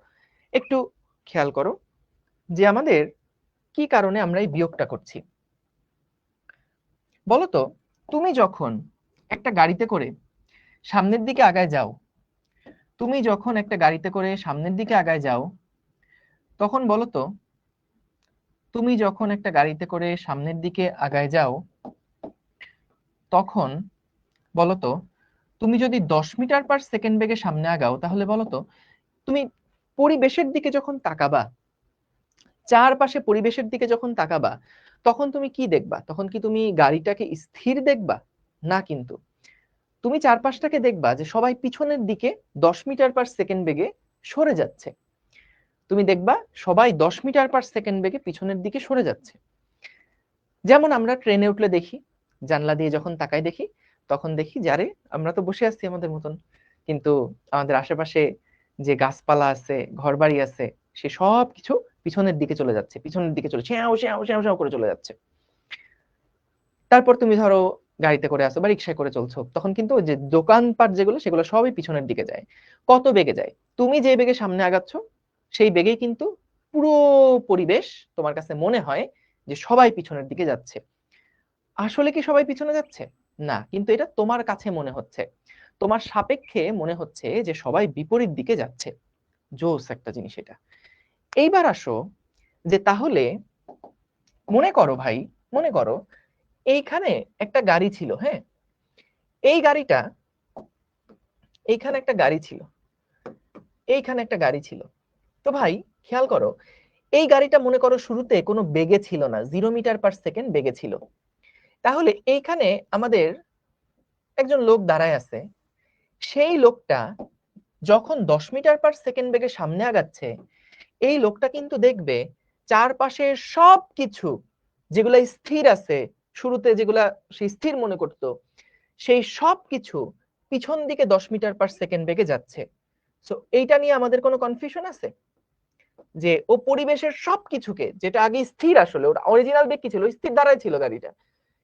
একটু খেয়াল করো যে আমাদের কি কারণে আমরা এই বিয়োগটা করছি। বলতো, তুমি যখন একটা গাড়িতে করে সামনের দিকে আগায় যাও, তুমি যখন একটা গাড়িতে করে সামনের দিকে আগায় যাও, তখন বলতো, তুমি যখন একটা গাড়িতে করে সামনের দিকে আগায় যাও, তখন বলতো, তুমি যদি 10 মিটার/সেকেন্ড বেগে সামনে আগাও, তাহলে বলতো তুমি পরিবেশের দিকে যখন তাকাবা, চারপাশে পরিবেশের দিকে যখন তাকাবা, তখন তুমি কি দেখবা? তখন কি তুমি গাড়িটাকে স্থির দেখবা? না, কিন্তু তুমি চারপাশটাকে দেখবা যে সবাই পিছনের দিকে 10 মিটার/সেকেন্ড বেগে সরে যাচ্ছে। তুমি দেখবা সবাই 10 মিটার/সেকেন্ড বেগে পিছনের দিকে সরে যাচ্ছে। যেমন আমরা ট্রেনে উঠলে দেখি, জানলা দিয়ে যখন তাকাই দেখি, তখন দেখি যে আরে আমরা তো বসে আছি আমাদের মতন, কিন্তু আমাদের আশেপাশে যে গাছপালা আছে, ঘরবাড়ি আছে, সে সব কিছু পিছনের দিকে চলে যাচ্ছে, পিছনের দিকে চলে শ্যাও শ্যাও শ্যাও শ্যাও করে চলে যাচ্ছে। তারপর তুমি ধরো গাড়িতে করে আসো বা রিক্সায় করে চলছো, তখন কিন্তু ওই যে দোকানপাট যেগুলো, সেগুলো সবই পিছনের দিকে যায়। কত বেগে যায়? তুমি যে বেগে সামনে আগাচ্ছ সেই বেগেই কিন্তু পুরো পরিবেশ তোমার কাছে মনে হয় যে সবাই পিছনের দিকে যাচ্ছে। আসলে কি সবাই পিছনে যাচ্ছে? না, কিন্তু এটা তোমার কাছে মনে হচ্ছে, তোমার সাপেক্ষে মনে হচ্ছে যে সবাই বিপরীত দিকে যাচ্ছে। জোস একটা জিনিস এটা। এইবার আসো, যে তাহলে মনে করো ভাই, মনে করো এইখানে একটা গাড়ি ছিল, হ্যাঁ, এই গাড়িটা, এইখানে একটা গাড়ি ছিল, এইখানে একটা গাড়ি ছিল। তো ভাই খেয়াল করো, এই গাড়িটা মনে করো শুরুতে কোনো বেগে ছিল না, 0 মিটার/সেকেন্ড বেগে ছিল। তাহলে এইখানে আমাদের একজন লোক দাঁড়ায় আছে, সেই লোকটা যখন 10 মিটার/সেকেন্ড বেগে সামনে আগাচ্ছে, এই লোকটা কিন্তু দেখবে চারপাশের সবকিছু যেগুলা স্থির আছে, শুরুতে যেগুলা সে স্থির মনে করত, সেই সবকিছু পিছন দিকে 10 মিটার/সেকেন্ড বেগে যাচ্ছে। সো এইটা নিয়ে আমাদের কোনো কনফিউশন আছে যে ও পরিবেশের সবকিছুকে, যেটা আগে স্থির, আসলে ওর অরিজিনাল বেগ কি ছিল, স্থির দাঁড়ায় ছিল গাড়িটা,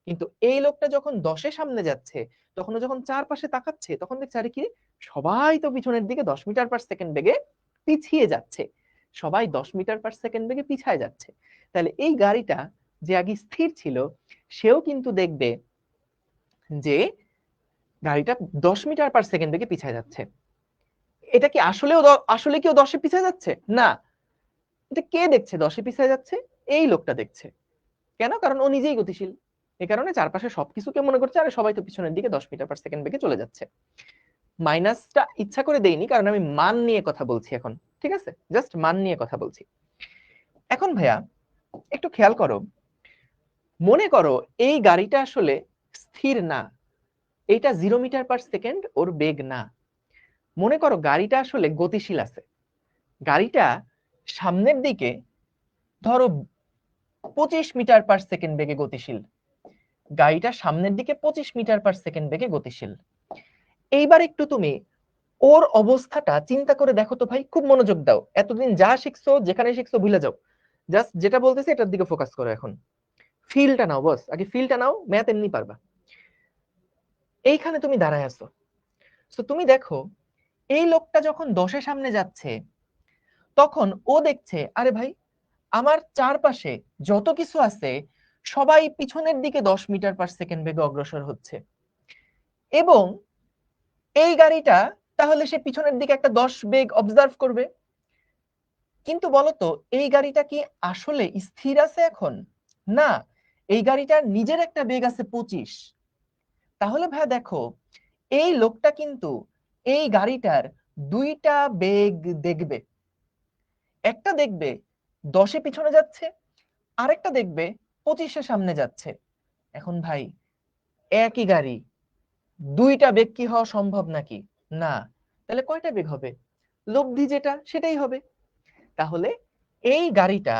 কিন্তু এই লোকটা যখন 10-এ সামনে যাচ্ছে, তখন ও যখন চারপাশে তাকাচ্ছে, তখন দেখছে আরে কি, সবাই তো পিছনের দিকে 10 মিটার/সেকেন্ড বেগে পিছিয়ে যাচ্ছে, সবাই 10 মিটার/সেকেন্ড বেগে পিছায় যাচ্ছে। তাহলে এই গাড়িটা যে আগে স্থির ছিল, সেও কিন্তু দেখবে যে গাড়িটা 10 মিটার/সেকেন্ড বেগে পিছায় যাচ্ছে। এটা কি আসলেও আসলে কি ও 10-এ পিছায় যাচ্ছে না? এটা কে দেখছে 10-এ পিছায় যাচ্ছে? এই লোকটা দেখছে। কেন? কারণ ও নিজেই গতিশীল। এই কারণে চারপাশে সবকিছুকে মনে করছে আরে সবাই তো পিছনের দিকে 10 মিটার/সেকেন্ড বেগে চলে যাচ্ছে। মাইনাসটা ইচ্ছা করে দেইনি, কারণ আমি মান নিয়ে কথা বলছি এখন, ঠিক আছে? জাস্ট মান নিয়ে কথা বলছি। এখন ভাইয়া একটু খেয়াল করো, মনে করো এই গাড়িটা আসলে স্থির না, এইটা 0 মিটার/সেকেন্ড ওর বেগ না। মনে করো গাড়িটা আসলে গতিশীল আছে, গাড়িটা সামনের দিকে ধরো 25 মিটার/সেকেন্ড বেগে গতিশীল, গাড়িটা সামনের দিকে 25 মিটার/সেকেন্ড বেগে গতিশীল। এইবার একটু তুমি ওর অবস্থাটা চিন্তা করে দেখো তো ভাই, খুব মনোযোগ দাও, এতদিন যা শিখছো, যেখানে শিখছো ভুলে যাও, জাস্ট যেটা বলতেছি এটার দিকে ফোকাস করো। এখন ফিলটা নাও বস, আগে ফিলটা নাও, ম্যাথ এমনি পারবা। এইখানে তুমি দাঁড়ায় আছো, তো তুমি দেখো এই লোকটা যখন 10-এ সামনে যাচ্ছে, তখন ও দেখছে আরে ভাই আমার চারপাশে যত কিছু আছে সবাই পিছনের দিকে 10 মিটার/সেকেন্ড বেগে অগ্রসর হচ্ছে, এবং এই গাড়িটা তাহলে সে পিছনের দিকে একটা 10 বেগ অবজার্ভ করবে। কিন্তু বলতো এই গাড়িটা কি আসলে স্থির আছে এখন? না, এই গাড়িটার নিজের একটা বেগ আছে 25। তাহলে ভাই দেখো, এই লোকটা কিন্তু এই গাড়িটার দুইটা বেগ দেখবে, একটা দেখবে 10-এ পিছনে যাচ্ছে, আরেকটা দেখবে 25-এ সামনে যাচ্ছে। এখন ভাই একই গাড়ি, দুইটা বেগ কি হওয়া সম্ভব নাকি? না। তাহলে কয়টা বেগ হবে? লব্ধি যেটা সেটাই হবে। তাহলে এই গাড়িটা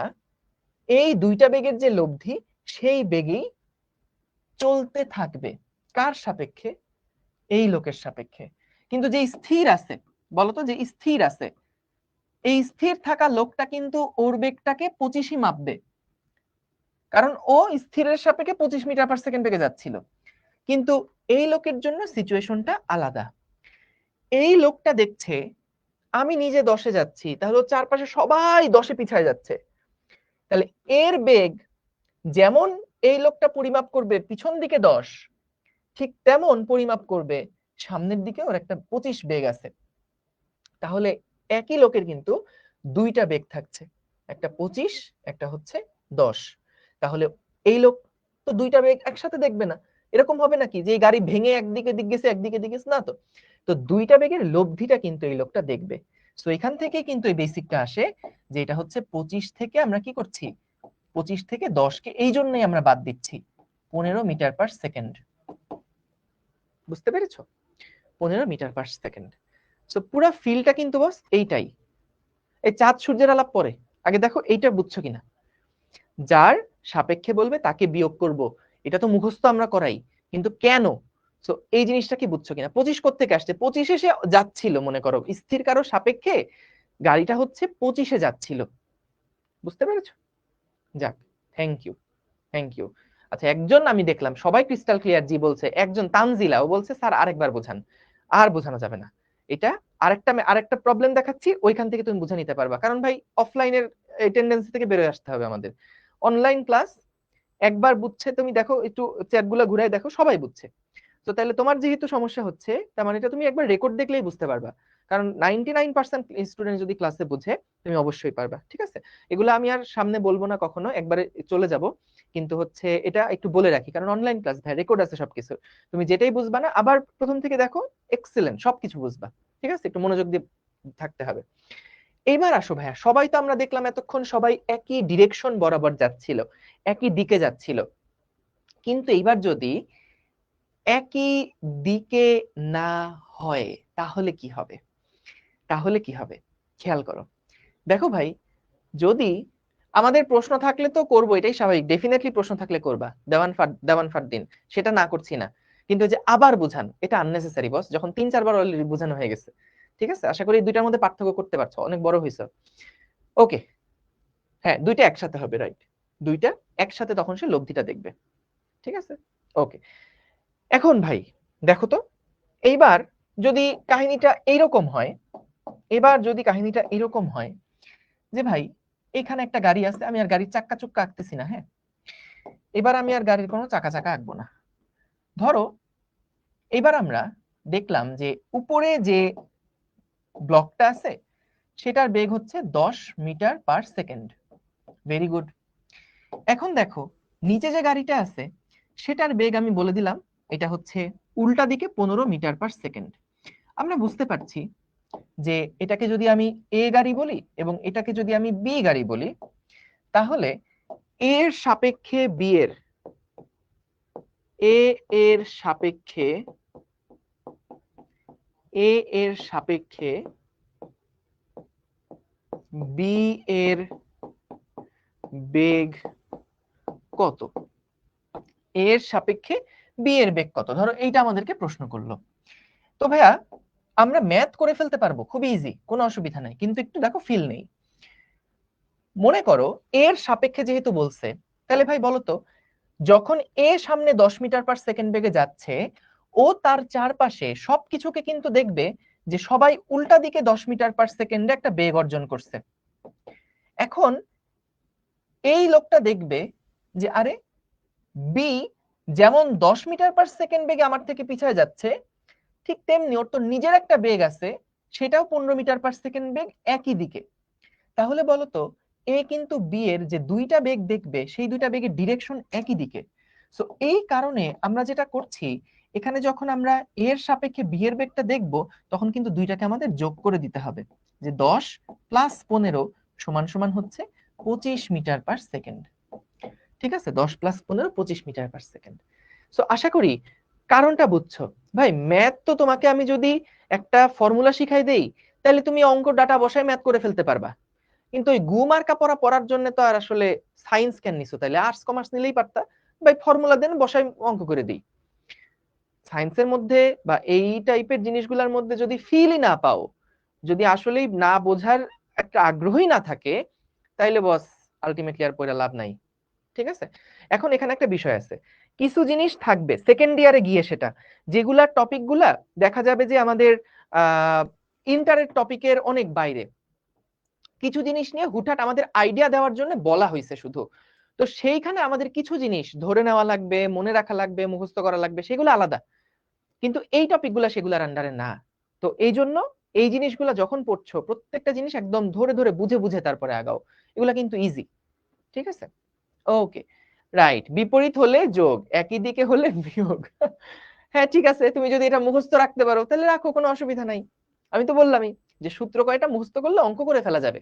এই দুইটা বেগের যে লব্ধি, সেই বেগেই চলতে থাকবে। কার সাপেক্ষে? এই লোকের সাপেক্ষে। কিন্তু যে স্থির আছে, বলতো যে স্থির আছে, এই স্থির থাকা লোকটা কিন্তু ওর বেগটাকে 25-ই মাপবে, কারণ ও স্থিরের সাপেক্ষে 25 মিটার/সেকেন্ড বেগে যাচ্ছিল। কিন্তু এই লোকের জন্য সিচুয়েশনটা আলাদা। এই লোকটা দেখছে আমি নিজে 10-এ যাচ্ছি, তাহলে ওর চারপাশে সবাই 10-এ পিছায় যাচ্ছে, তাহলে এর বেগ যেমন এই লোকটা পরিমাপ করবে পিছন দিকে 10, ঠিক তেমন পরিমাপ করবে সামনের দিকে ওর একটা 25 বেগ আছে। তাহলে একই লোকের কিন্তু দুইটা বেগ থাকছে, একটা 25, একটা হচ্ছে 10। তাহলে এই লোক তো দুইটা বেগ একসাথে দেখবে না, এরকম হবে নাকি যে এই গাড়ি ভেঙে একদিকে দিক গেছে একদিকে দিক গেছে, না তো। তো দুইটা বেগের লব্ধিটা কিন্তু এই লোকটা দেখবে। সো এখান থেকে কিন্তু এই বেসিকটা আসে, যে এটা হচ্ছে 25 থেকে আমরা কি করছি, 25 থেকে 10-কে এই জন্যই আমরা বাদ দিচ্ছি, 15 মিটার/সেকেন্ড। বুঝতে পেরেছো? 15 মিটার/সেকেন্ড। সো পুরো ফিলটা কিন্তু বস এইটাই। এই চাঁদ সূর্যের আলাপ পরে, আগে দেখো এইটা বুঝছো কিনা। যার সাপেক্ষে বলবে তাকে বিয়োগ করব, এটা তো মুখস্থ আমরা করাই, কিন্তু কেন? সো এই জিনিসটা কি বুঝছো কিনা? 25 কোত্থেকে আসছে? 25-এ সে যাচ্ছিল, মনে করো স্থির কারো সাপেক্ষে গাড়িটা হচ্ছে 25-এ যাচ্ছিল। বুঝতে পেরেছো? যাক, থ্যাংক ইউ, থ্যাংক ইউ। আচ্ছা, একজন আমি দেখলাম সবাই ক্রিস্টাল ক্লিয়ার জি বলছে, একজন তানজিলা ও বলছে স্যার আরেকবার বোঝান। আর বোঝানো যাবে না এটা, আরেকটা প্রবলেম দেখাচ্ছি, ওইখান থেকে তুমি বুঝে নিতে পারবা, কারণ ভাই অফলাইনের এই টেন্ডেন্সি থেকে বেরোয় আসতে হবে আমাদের। অনলাইন ক্লাস একবার বুঝছে, তুমি দেখো একটু চ্যাট গুলা ঘুরাই দেখো, সবাই বুঝছে। তো তাহলে তোমার যেহেতু সমস্যা হচ্ছে, তার মানে এটা তুমি একবার রেকর্ড দেখলেই বুঝতে পারবা। কারণ 99% স্টুডেন্ট যদি ক্লাসে বুঝে তুমি অবশ্যই পারবা, ঠিক আছে? এগুলো আমি আর সামনে বলবো না, কখনো একবারে চলে যাব, কিন্তু হচ্ছে এটা একটু বলে রাখি, কারণ অনলাইন ক্লাস ভাই, রেকর্ড আছে সবকিছু, তুমি যেটাই বুঝবা না আবার প্রথম থেকে দেখো, এক্সেলেন্ট সবকিছু বুঝবা, ঠিক আছে? একটু মনোযোগ দিয়ে থাকতে হবে। এইবার আসো ভাইয়া, সবাই তো আমরা দেখলাম এতক্ষণ সবাই একই ডিরেকশন বরাবর যাচ্ছিল, একই দিকে যাচ্ছিল, কিন্তু এইবার যদি একই দিকে না হয় তাহলে কি হবে? তাহলে কি হবে খেয়াল করো। দেখো ভাই, যদি আমাদের প্রশ্ন থাকলে তো করবো, এটাই স্বাভাবিক, ডেফিনেটলি প্রশ্ন থাকলে করবা, দেওয়ান ফারদিন, সেটা না করছি না, কিন্তু যে আবার বুঝান এটা আননেসেসারি বস, যখন 3-4 বার অলরেডি বোঝানো হয়ে গেছে। ঠিক আছে, আশা করি এই দুইটার মধ্যে পার্থক্য করতে পারছো, অনেক বড় হয়েছে। ওকে, হ্যাঁ দুইটা একসাথে হবে, রাইট, দুইটা একসাথে, তখন সে লব্ধিটা দেখবে। ঠিক আছে, ওকে। এখন ভাই দেখো তো, এইবার যদি কাহিনীটা এইরকম হয়, এবার যদি কাহিনীটা এরকম হয় যে ভাই এখানে একটা গাড়ি আছে, আমি আর গাড়ির চাক্কা চুক্কা আঁকতেছি না, হ্যাঁ, এবার আমি আর গাড়ির কোনো চাকা চাকা আঁকবো না। ধরো এবার আমরা দেখলাম যে উপরে যে ব্লকটা আছে সেটার বেগ হচ্ছে 10 metre per second, very good. এখন দেখো নিচে যে গাড়িটা আছে সেটার বেগ আমি বলে দিলাম, এটা হচ্ছে উল্টা দিকে 15 মিটার পার সেকেন্ড। আমরা বুঝতে পারছি যে এটাকে যদি আমি এ গাড়ি বলি এবং এটাকে যদি আমি বি গাড়ি বলি, তাহলে এর সাপেক্ষে বি এর, এ এর সাপেক্ষে, এ এর সাপেক্ষে বি এর বেগ কত, এর সাপেক্ষে বি এর বেগ কত, ধরো এইটা আমাদেরকে প্রশ্ন করলো। তো ভাইয়া আমরা ম্যাথ করে ফেলতে পারবো, খুবই ইজি, কোনো অসুবিধা নাই, কিন্তু একটু দেখো ফিল নেই। মনে করো এর সাপেক্ষে যেহেতু বলছে, তাহলে ভাই বলো তো, যখন এ সামনে 10 মিটার পার সেকেন্ড বেগে যাচ্ছে, ও তার চারপাশে সবকিছুকে কিন্তু দেখবে যে সবাই উল্টা দিকে 10 মিটার পার সেকেন্ডে একটা বেগ অর্জন করছে। এখন এই লোকটা দেখবে যে আরে বি যেমন 10 মিটার পার সেকেন্ড বেগে আমার থেকে পিছায় যাচ্ছে, ঠিক তেমনি ওর তো নিজের একটা বেগ আছে, সেটাও 15 মিটার পার সেকেন্ড বেগ একই দিকে। তাহলে বলতো এ কিন্তু বি এর যে দুইটা বেগ দেখবে, সেই দুইটা বেগের ডিরেকশন একই দিকে। সো এই কারণে আমরা যেটা করছি, এখানে যখন আমরা এর সাপেক্ষে বি এর বেগটা দেখব, তখন কিন্তু দুইটাকে আমাদের যোগ করে দিতে হবে, যে 10 প্লাস 15 সমান সমান হচ্ছে 25 মিটার পার সেকেন্ড। ঠিক আছে, 10 plus 15 25 meter per second. So আশা করি কারণটা বুঝছো। ভাই ম্যাথ তো তোমাকে আমি যদি একটা ফর্মুলা শিখাই দেই, তাহলে তুমি অঙ্ক ডাটা বসায় ম্যাথ করে ফেলতে পারবা, কিন্তু ওই গুমার্কা পড়ার জন্য তো আর আসলে সায়েন্স কেন নিছো, তাইলে আর্টস কমার্স নিলেই পারতা, ভাই ফর্মুলা দেন বসাই অঙ্ক করে দিই। সায়েন্সের মধ্যে বা এই টাইপের জিনিসগুলোর মধ্যে যদি ফিলই না পাও, যদি আসলেই না বোঝার একটা আগ্রহই না থাকে, তাইলে বস আলটিমেটলি আর পড়া লাভ নাই। ঠিক আছে, এখন এখানে একটা বিষয় আছে, কিছু জিনিস থাকবে সেকেন্ড ইয়ারে গিয়ে, সেটা যেগুলা টপিক গুলা দেখা যাবে যে আমাদের ইন্টারের টপিকের অনেক বাইরে, কিছু জিনিস নিয়ে হুটহাট আমাদের আইডিয়া দেওয়ার জন্য বলা হয়েছে শুধু, তো সেইখানে আমাদের কিছু জিনিস ধরে নেওয়া লাগবে, মনে রাখা লাগবে, মুখস্থ করা লাগবে, সেগুলো আলাদা, কিন্তু এই টপিকগুলো সেগুলোর আন্ডারে না। তো এই জন্য এই জিনিসগুলো যখন পড়ছো, প্রত্যেকটা জিনিস একদম ধরে ধরে বুঝে বুঝে তারপরে আগাও, এগুলা কিন্তু ইজি। ঠিক আছে, ওকে, রাইট, বিপরীত হলে যোগ, একই দিকে হলে বিয়োগ। হ্যাঁ ঠিক আছে, তুমি যদি এটা মুখস্থ রাখতে পারো তাহলে রাখো, কোনো অসুবিধা নাই। আমি তো বললামই যে সূত্র কয়টা মুখস্থ করলে অঙ্ক করে ফেলা যাবে,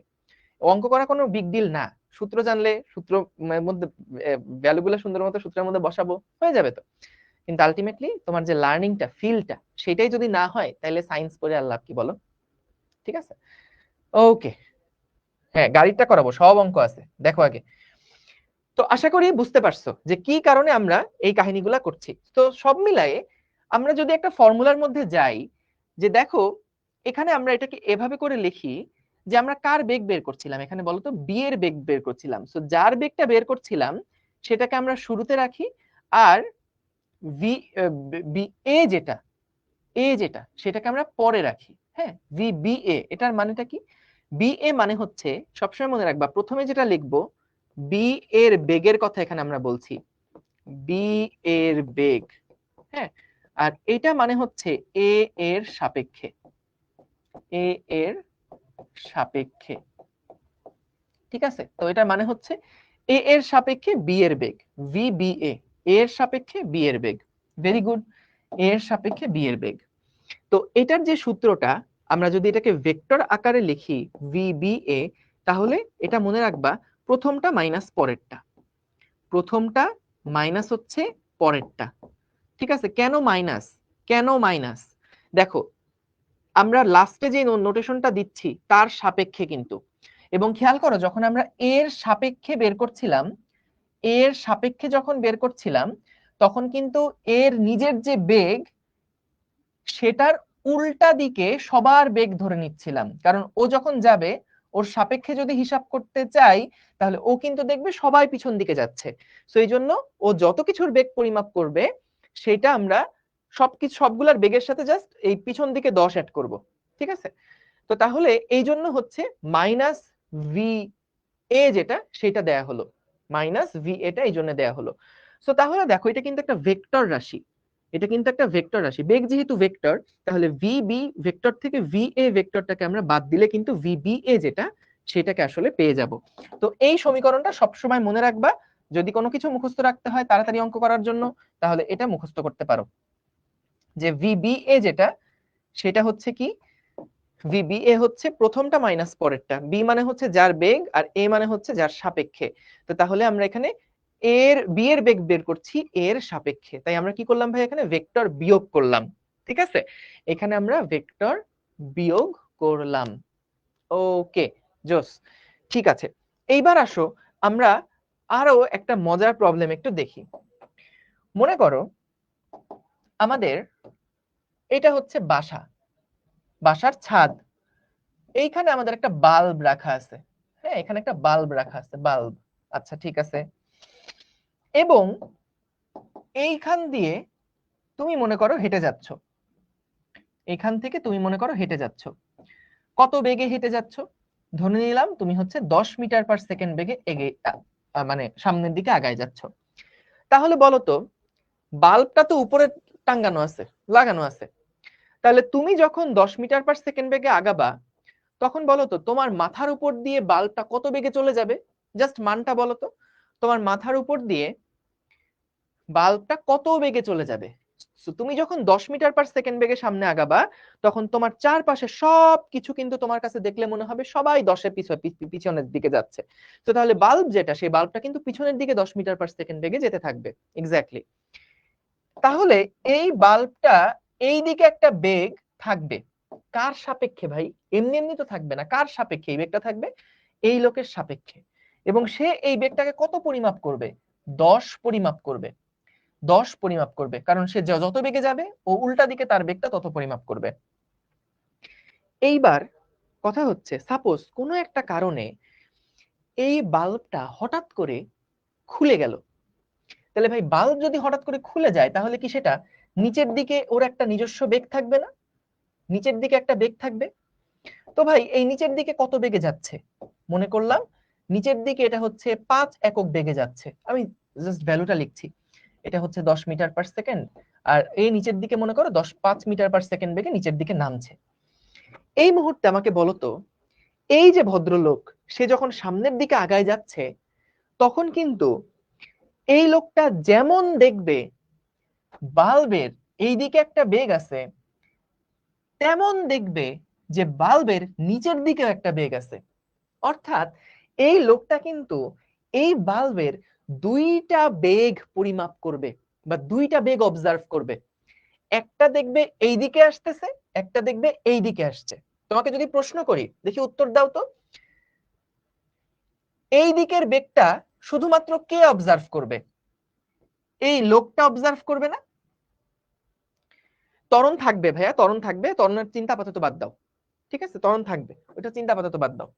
অঙ্ক করা কোনো বিগ ডিল না, সূত্র জানলে সূত্র মধ্যে ভ্যালুগুলো সুন্দর মতো সূত্রের মধ্যে বসাবো, হয়ে যাবে তো। কিন্তু আলটিমেটলি তোমার যে লার্নিংটা, ফিলটা, সেটাই যদি না হয় তাহলে সায়েন্স পড়ে আর লাভ কি বলো? ঠিক আছে, ওকে, হ্যাঁ গাড়িটা করাবো, সব অঙ্ক আছে, দেখো আগে। তো আশা করি বুঝতে পারছো যে কি কারণে আমরা এই কাহিনীগুলা করছি। তো সব মিলায়ে আমরা যদি একটা ফর্মুলার মধ্যে যাই, যে দেখো এখানে আমরা এটাকে এভাবে করে লিখি যে আমরা কার বেগ বের করছিলাম, এখানে বলতো বি এর বেগ বের করছিলাম, সো যার বেগটা বের করছিলাম সেটাকে আমরা শুরুতে রাখি, আর ভি বি এ যেটা, এ যেটা সেটাকে আমরা পরে রাখি। হ্যাঁ, ভি বি এ, এটার মানেটা কি? বি এ মানে হচ্ছে, সবসময় মনে রাখবা, প্রথমে যেটা লিখবো বি এর বেগের কথা এখানে আমরা বলছি, বি এর বেগ। হ্যাঁ, আর এটা মানে হচ্ছে এ এর সাপেক্ষে, এ এর সাপেক্ষে। ঠিক আছে, তো এটা মানে হচ্ছে এ এর সাপেক্ষে বি এর বেগ, ভি বি এ এর সাপেক্ষে বি এর বেগ। ভেরি গুড, এর সাপেক্ষে বি এর বেগ। তো এটার যে সূত্রটা, আমরা যদি এটাকে ভেক্টর আকারে লিখি ভি বি এ, তাহলে এটা মনে রাখবা প্রথমটা মাইনাস পরেরটা, প্রথমটা মাইনাস হচ্ছে পরেরটা। ঠিক আছে, কেন মাইনাস? কেন মাইনাস? দেখো আমরা লাস্টে যে নোটেশনটা দিচ্ছি তার সাপেক্ষে কিন্তু, এবং খেয়াল করো যখন আমরা এর সাপেক্ষে বের করছিলাম, এর সাপেক্ষে যখন বের করছিলাম তখন কিন্তু এর নিজের যে বেগ সেটার উল্টা দিকে সবার বেগ ধরে নিচ্ছিলাম, কারণ ও যখন যাবে ওর সাপেক্ষে যদি হিসাব করতে চাই তাহলে ও কিন্তু দেখবে সবাই পিছন দিকে যাচ্ছে। তো এই জন্য ও যত কিছুর বেগ পরিমাপ করবে সেটা আমরা সবগুলার বেগের সাথে জাস্ট এই পিছন দিকে 10 অ্যাড করব। ঠিক আছে, তো তাহলে এই জন্য হচ্ছে মাইনাস ভি এ যেটা সেটা দেয়া হলো, মাইনাস ভি এটা এই জন্য দেয়া হলো। তো তাহলে দেখো এটা কিন্তু একটা ভেক্টর রাশি, এটা কিন্তু একটা ভেক্টর রাশি, বেগ যেহেতু ভেক্টর তাহলে ভি বি ভেক্টর থেকে ভি এ ভেক্টরটাকে আমরা বাদ দিলে কিন্তু ভি বি এ যেটা সেটাকে আসলে পেয়ে যাব। তো এই সমীকরণটা সবসময় মনে রাখবা, যদি কোনো কিছু মুখস্থ রাখতে হয় তাড়াতাড়ি অঙ্ক করার জন্য তাহলে এটা মুখস্থ করতে পারো, যে ভি বি এ যেটা সেটা হচ্ছে কি, ভি এ হচ্ছে প্রথমটা মাইনাস পরেরটা, বি মানে হচ্ছে যার বেগ আর এ মানে হচ্ছে যার সাপেক্ষে। তো তাহলে আমরা এখানে এর বি এর বেগ বের করছি এর সাপেক্ষে, তাই আমরা কি করলাম ভাই এখানে ভেক্টর বিয়োগ করলাম। ঠিক আছে, এখানে আমরা ভেক্টর বিয়োগ করলাম। ওকে, জোস। ঠিক আছে, এইবার আসো আমরা আরো একটা মজার প্রবলেম একটু দেখি। মনে করো আমাদের এটা হচ্ছে বাসা, বাসার ছাদ, এইখানে আমাদের একটা বাল্ব রাখা আছে। হ্যাঁ, এখানে একটা বাল্ব রাখা আছে, বাল্ব। আচ্ছা ঠিক আছে, এবং এইখান দিয়ে তুমি মনে করো হেঁটে যাচ্ছ, এখান থেকে তুমি মনে করো হেঁটে যাচ্ছ, কত বেগে হেঁটে যাচ্ছ? ধরে নিলাম তুমি হচ্ছে 10 মিটার/সেকেন্ড বেগে মানে সামনের দিকে আগায় যাচ্ছ। তাহলে বলো তো, বাল্বটা তো উপরে টাঙ্গানো আছে, লাগানো আছে, তাহলে তুমি যখন 10 মিটার/সেকেন্ড বেগে আগাবা তখন বলো তো তোমার মাথার উপর দিয়ে বাল্বটা কত বেগে চলে যাবে? জাস্ট মানটা বলো তো, তোমার মাথার উপর দিয়ে বাল্বটা কত বেগে চলে যাবে? তুমি যখন 10 মিটার/সেকেন্ড বেগে সামনে আগাবা তখন তোমার চারপাশে সবকিছু কিন্তু তোমার কাছে দেখলে মনে হবে সবাই 10-এর পিছনের দিকে যাচ্ছে। তো তাহলে বাল্ব যেটা, সেই বাল্বটা কিন্তু পিছনের দিকে 10 মিটার/সেকেন্ড বেগে যেতে থাকবে। এক্স্যাক্টলি। তাহলে এই বাল্বটা এই দিকে একটা বেগ থাকবে, কার সাপেক্ষে ভাই? এমনি এমনি তো থাকবে না, কার সাপেক্ষে এই বেগটা থাকবে? এই লোকের সাপেক্ষে। এবং সে এই বেগটাকে কত পরিমাপ করবে? 10 পরিমাপ করবে, 10 পরিমাপ করবে, কারণ সে যত বেগে যাবে ও উল্টা দিকে তার বেগটা তত পরিমাপ করবে। এইবার কথা হচ্ছে সাপোজ কোনো একটা কারণে এই বাল্বটা হঠাৎ করে খুলে গেল, তাহলে ভাই বাল্ব যদি হঠাৎ করে খুলে যায় তাহলে কি সেটা নিচের দিকে ওর একটা নিজস্ব বেগ থাকবে না? নিচের দিকে একটা বেগ থাকবে। তো ভাই এই নিচের দিকে কত বেগে যাচ্ছে? মনে করলাম নিচের দিকে এটা হচ্ছে 5 একক বেগে যাচ্ছে, আমি জাস্ট ভ্যালুটা লিখছি, এটা হচ্ছে 10 মিটার/সেকেন্ড, আর এই নিচের দিকে মনে করো 5 মিটার/সেকেন্ড বেগে নিচের দিকে নামছে। এই মুহূর্তে আমাকে বলো তো, এই যে ভদ্রলোক সে যখন সামনের দিকে আগায় যাচ্ছে তখন কিন্তু এই লোকটা যেমন দেখবে বাল্বের এই দিকে একটা বেগ আছে, তেমন দেখবে যে বাল্বের নিচের দিকেও একটা বেগ আছে। অর্থাৎ এই লোকটা কিন্তু এই বাল্বের দুইটা বেগ পরিমাপ করবে বা দুইটা বেগ অবজার্ভ করবে, একটা দেখবে এই দিকে আসতেছে, একটা দেখবে এই দিকে আসছে। তোমাকে যদি প্রশ্ন করি, দেখি উত্তর দাও তো, এই দিকের বেগটা শুধুমাত্র কে অবজার্ভ করবে? এই লোকটা অবজার্ভ করবে না? ত্বরণ থাকবে ভাইয়া, ত্বরণ থাকবে, ত্বরণের চিন্তা আপাতত বাদ দাও। ঠিক আছে, ত্বরণ থাকবে, ওটা চিন্তা আপাতত বাদ দাও।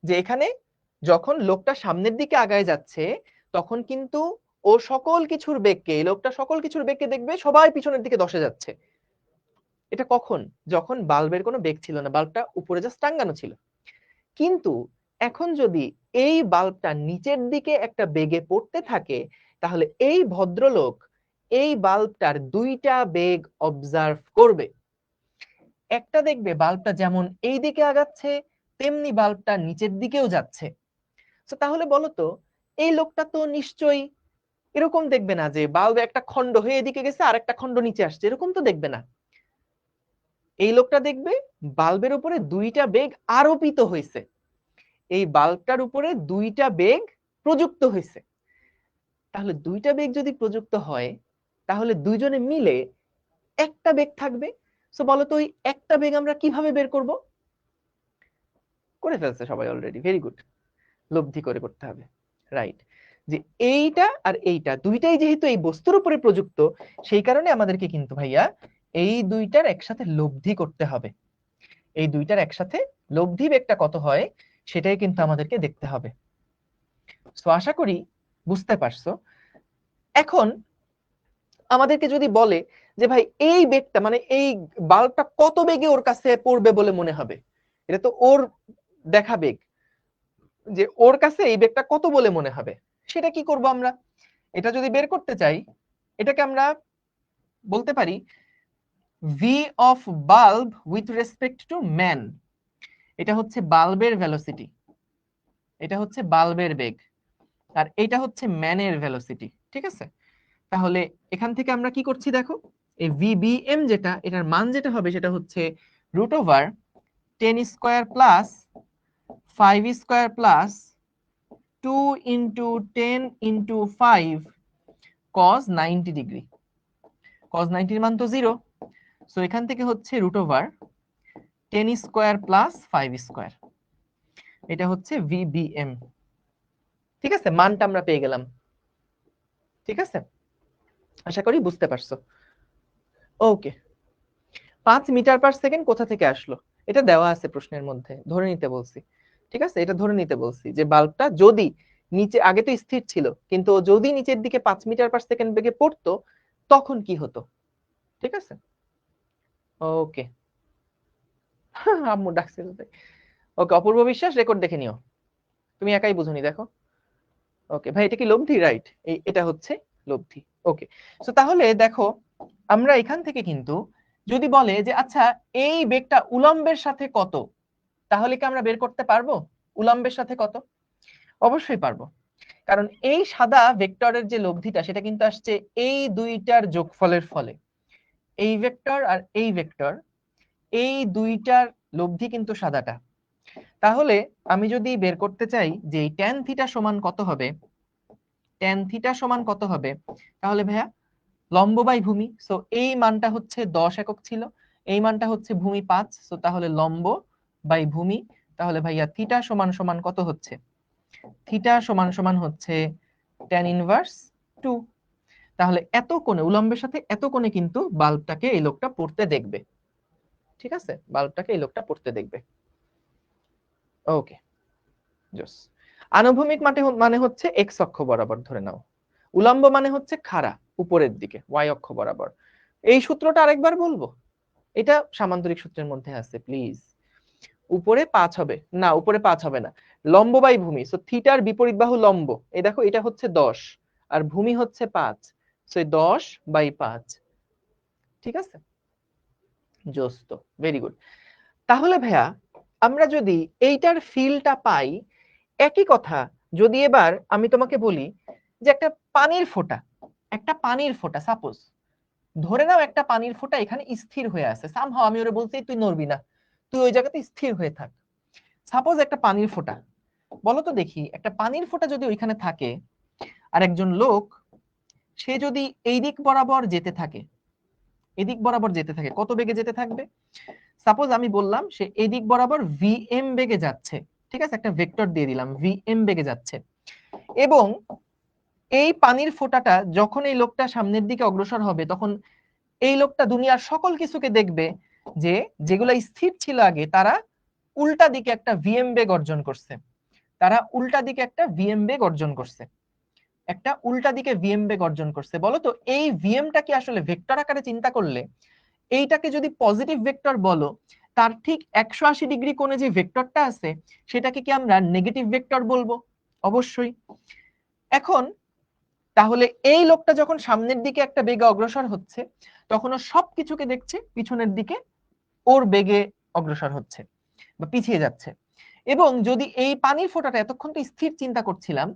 যে এখানে যখন লোকটা সামনের দিকে আগায় যাচ্ছে তখন কিন্তু ও সকল কিছুর বেগকে, এই লোকটা সকল কিছুর বেগকে দেখবে সবাই পিছনের দিকে 10-এ যাচ্ছে। এটা কখন? যখন বাল্বের কোনো বেগ ছিল না, বাল্বটা উপরে জাস্ট টাঙ্গানো ছিল। কিন্তু এখন যদি এই বাল্বটা নিচের দিকে একটা বেগে পড়তে থাকে তাহলে এই ভদ্রলোক এই বাল্বটার দুইটা বেগ অবজার্ভ করবে। একটা দেখবে বাল্বটা যেমন এই দিকে আগাচ্ছে তেমনি বাল্বটা নিচের দিকেও যাচ্ছে। তো তাহলে বলো তো এই লোকটা তো নিশ্চয়ই এরকম দেখবে না যে বাল্ব একটা খণ্ড হয়ে এদিকে গেছে আর একটা খণ্ড নিচে আসছে, এরকম তো দেখবে না। এই লোকটা দেখবে বাল্বের উপরে দুইটা বেগ আরোপিত হয়েছে, এই বাল্বটার উপরে দুইটা বেগ প্রযুক্ত হয়েছে। তাহলে দুইটা বেগ যদি প্রযুক্ত হয় তাহলে দুইজনে মিলে একটা বেগ থাকবে। সো বলো তো ওই একটা বেগ আমরা কিভাবে বের করব? করে ফেলছে সবাই অলরেডি, ভেরি গুড। লব্ধি করে করতে হবে, রাইট। যে এইটা আর এইটা দুইটাই যেহেতু এই বস্তুর উপরে প্রযুক্ত, সেই কারণে আমাদেরকে কিন্তু ভাইয়া এই দুইটার একসাথে লব্ধি করতে হবে। এই দুইটার একসাথে লব্ধি বেগটা কত হয় সেটাই কিন্তু আমাদেরকে দেখতে হবে। সো আশা করি বুঝতে পারছো। এখন আমাদেরকে যদি বলে যে ভাই এই বেগটা মানে এই বাল্বটা কত বেগে ওর কাছে পড়বে বলে মনে হবে, এটা তো ওর দেখা বেগ, যে ওর কাছে এই বেগটা কত বলে মনে হবে, সেটা কি করব আমরা? এটা যদি বের করতে চাই, এটাকে আমরা বলতে পারি V of bulb with respect to man. এটা হচ্ছে বাল্বের ভেলোসিটি, এটা হচ্ছে বাল্বের বেগ, আর এটা হচ্ছে ম্যানের ভেলোসিটি। ঠিক আছে, তাহলে এখান থেকে আমরা কি করছি দেখো, এই ভিবিএম যেটা, এটার মান যেটা হবে সেটা হচ্ছে root over 10 square plus 5 square plus 2 into 10 into 5 cos 90 degree. cos 90 এর মান তো 0, সো এখান থেকে হচ্ছে root over 10 square plus 5 square, এটা হচ্ছে ভিবিএম। ঠিক আছে, মানটা আমরা পেয়ে গেলাম। ঠিক আছে, আশা করি বুঝতে পারছো। ওকে, 5 মিটার পার সেকেন্ড কোথা থেকে আসলো? এটা দেওয়া আছে প্রশ্নের মধ্যে, ধরে নিতে বলছি। ঠিক আছে, এটা ধরে নিতে বলছি যে বাল্বটা যদি নিচে, আগে তো স্থির ছিল, কিন্তু যদি নিচের দিকে 5 মিটার পার সেকেন্ড বেগে পড়তো তখন কি হতো। ঠিক আছে, ওকে। আম্মু ডাকছে। ওকে, অপূর্ব বিশ্বাস রেকর্ড দেখে নিও, তুমি একাই বুঝুনি দেখো। ওকে ভাই, এটা কি লব্ধি? রাইট, এটা হচ্ছে লব্ধি। ওকে, সো তাহলে দেখো আমরা এখান থেকে কিন্তু যদি বলে যে আচ্ছা এই বেগটা উলম্বের সাথে কত, তাহলে কি আমরা বের করতে পারবো উলম্বের সাথে কত? অবশ্যই পারবো, কারণ এই সাদা ভেক্টরের যে লব্ধিটা সেটা কিন্তু আসছে এই দুইটার যোগফলের ফলে। এই ভেক্টর আর এই ভেক্টর, এই দুইটার লব্ধি কিন্তু সাদাটা। তাহলে আমি যদি বের করতে চাই যে ট্যান থিটা সমান কত হবে, ট্যান থিটা সমান কত হবে, তাহলে ভাইয়া লম্ব বাই ভূমি। সো এই মানটা হচ্ছে 10 একক ছিল, এই মানটা হচ্ছে ভূমি 5, সো তাহলে লম্ব বাই ভূমি। তাহলে ভাইয়া থিটা সমান সমান কত হচ্ছে? থিটা সমান সমান হচ্ছে ট্যান ইনভার্স 2। তাহলে এত কোণে, উলম্বের সাথে এত কোণে কিন্তু বাল্বটাকে এই লোকটা পড়তে দেখবে। ঠিক আছে, বাল্বটাকে এই লোকটা পড়তে দেখবে। ওকে, জোস। আনুভূমিক মানে হচ্ছে এক্স অক্ষ বরাবর ধরে নাও, উলম্ব মানে হচ্ছে খাড়া উপরের দিকে ওয়াই অক্ষ বরাবর। এই সূত্রটা আরেকবার বলবো, এটা সামান্তরিক সূত্রের মধ্যে আছে, প্লিজ। উপরে 5 হবে না, উপরে 5 হবে না, লম্ব বাই ভূমি। সো থিটার বিপরীত বাহু লম্ব, এই দেখো এটা হচ্ছে 10 আর ভূমি হচ্ছে 5, সো 10 বাই 5। ঠিক আছে, জোস তো, ভেরি গুড। তাহলে ভাইয়া আমরা যদি এইটার ফিলটা পাই, একই কথা যদি এবার আমি তোমাকে বলি যে একটা পানির ফোঁটা, একটা পানির ফোঁটা সাপোজ, ধরে নাও একটা পানির ফোঁটা এখানে স্থির হয়ে আছে, সামহাও আমি ওরে বলছি তুই নড়বি না, তুই ওই জায়গাতে স্থির হয়ে থাক। সাপোজ একটা পানির ফোঁটা, বলো তো দেখি একটা পানির ফোঁটা যদি ওইখানে থাকে আর একজন লোক সে যদি এই দিক বরাবর যেতে থাকে, এদিক বরাবর যেতে থাকে, কত বেগে যেতে থাকবে? সাপোজ আমি বললাম সে এদিক বরাবর ভিএম বেগে যাচ্ছে। ঠিক আছে, একটা ভেক্টর দিয়ে দিলাম, ভিএম বেগে যাচ্ছে। এবং এই পানির ফোঁটাটা যখন এই লোকটা সামনের দিকে অগ্রসর হবে তখন এই লোকটা দুনিয়ার সকল কিছুকে দেখবে যে যেগুলা স্থির ছিল আগে তারা উল্টা দিকে একটা ভিএম বেগ অর্জন করছে, তারা উল্টা দিকে একটা ভিএম বেগ অর্জন করছে, একটা উল্টা দিকে ভিএম বেগ অর্জন করছে। বলো তো এই ভিএমটা কি আসলে ভেক্টর আকারে চিন্তা করলে এইটাকে যদি পজিটিভ ভেক্টর বলো, তার ঠিক 180 ডিগ্রি কোণে যে ভেক্টরটা আছে সেটাকে কি আমরা নেগেটিভ ভেক্টর বলবো? অবশ্যই। এখন তাহলে এই লোকটা যখন সামনের দিকে একটা বেগে অগ্রসর হচ্ছে তখন ও সবকিছুকে দেখছে পিছনের দিকে ওর বেগে অগ্রসর হচ্ছে বা পিছিয়ে যাচ্ছে। এবং যদি এই পানির ফোঁটাটা এতক্ষণ তো স্থির চিন্তা করছিলাম,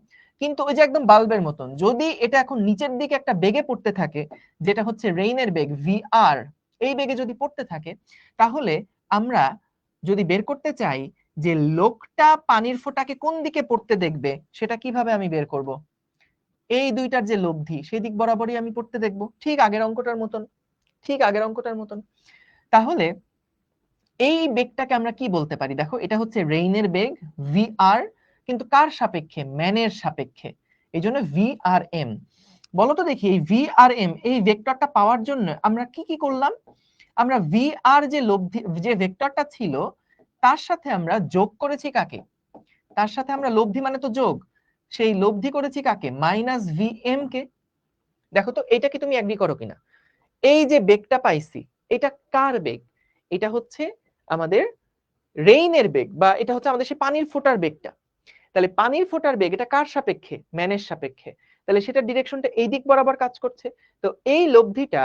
কিন্তু ওই যে একদম বাল্বের মতন, যদি এটা এখন নিচের দিকে একটা বেগে পড়তে থাকে, যেটা হচ্ছে রেইনের বেগ ভিআর, এই বেগে যদি পড়তে থাকে, তাহলে আমরা যদি বের করতে চাই যে লোকটা পানির ফোঁটাকে কোন দিকে পড়তে দেখবে, সেটা কিভাবে আমি বের করব? এই দুইটার যে লব্ধি, সেই দিক বরাবরই আমি পড়তে দেখব, ঠিক আগের অঙ্কটার মতন, ঠিক আগের অঙ্কটার মতন। তাহলে এই বেগটাকে আমরা কি বলতে পারি? দেখো, এটা হচ্ছে রেইনের বেগ ভিআর, কিন্তু কার সাপেক্ষে? ম্যানের সাপেক্ষে, এই জন্য ভিআরএম। বলো তো দেখি, এই ভিআরএম এই ভেক্টরটা পাওয়ার জন্য আমরা কি কি করলাম? আমরা ভিআর যে লব্ধি, যে ভেক্টরটা ছিল, তার সাথে আমরা যোগ করেছি কাকে? তার সাথে আমরা লব্ধি মানে তো যোগ, সেই লব্ধি করেছি কাকে? মাইনাস ভিএম কে। দেখো তো এটা কি তুমি এগ্রি করো কিনা? এই যে বেগটা পাইছি, এটা কার বেগ? এটা হচ্ছে আমাদের রেইনের বেগ, বা এটা হচ্ছে আমাদের সেই পানির ফোঁটার বেগটা। তাহলে পানির ফোঁটার বেগ এটা কার সাপেক্ষে? ম্যানের সাপেক্ষে। তাহলে সেটার ডিরেকশনটা এই দিক বরাবর কাজ করছে। তো এই লব্ধিটা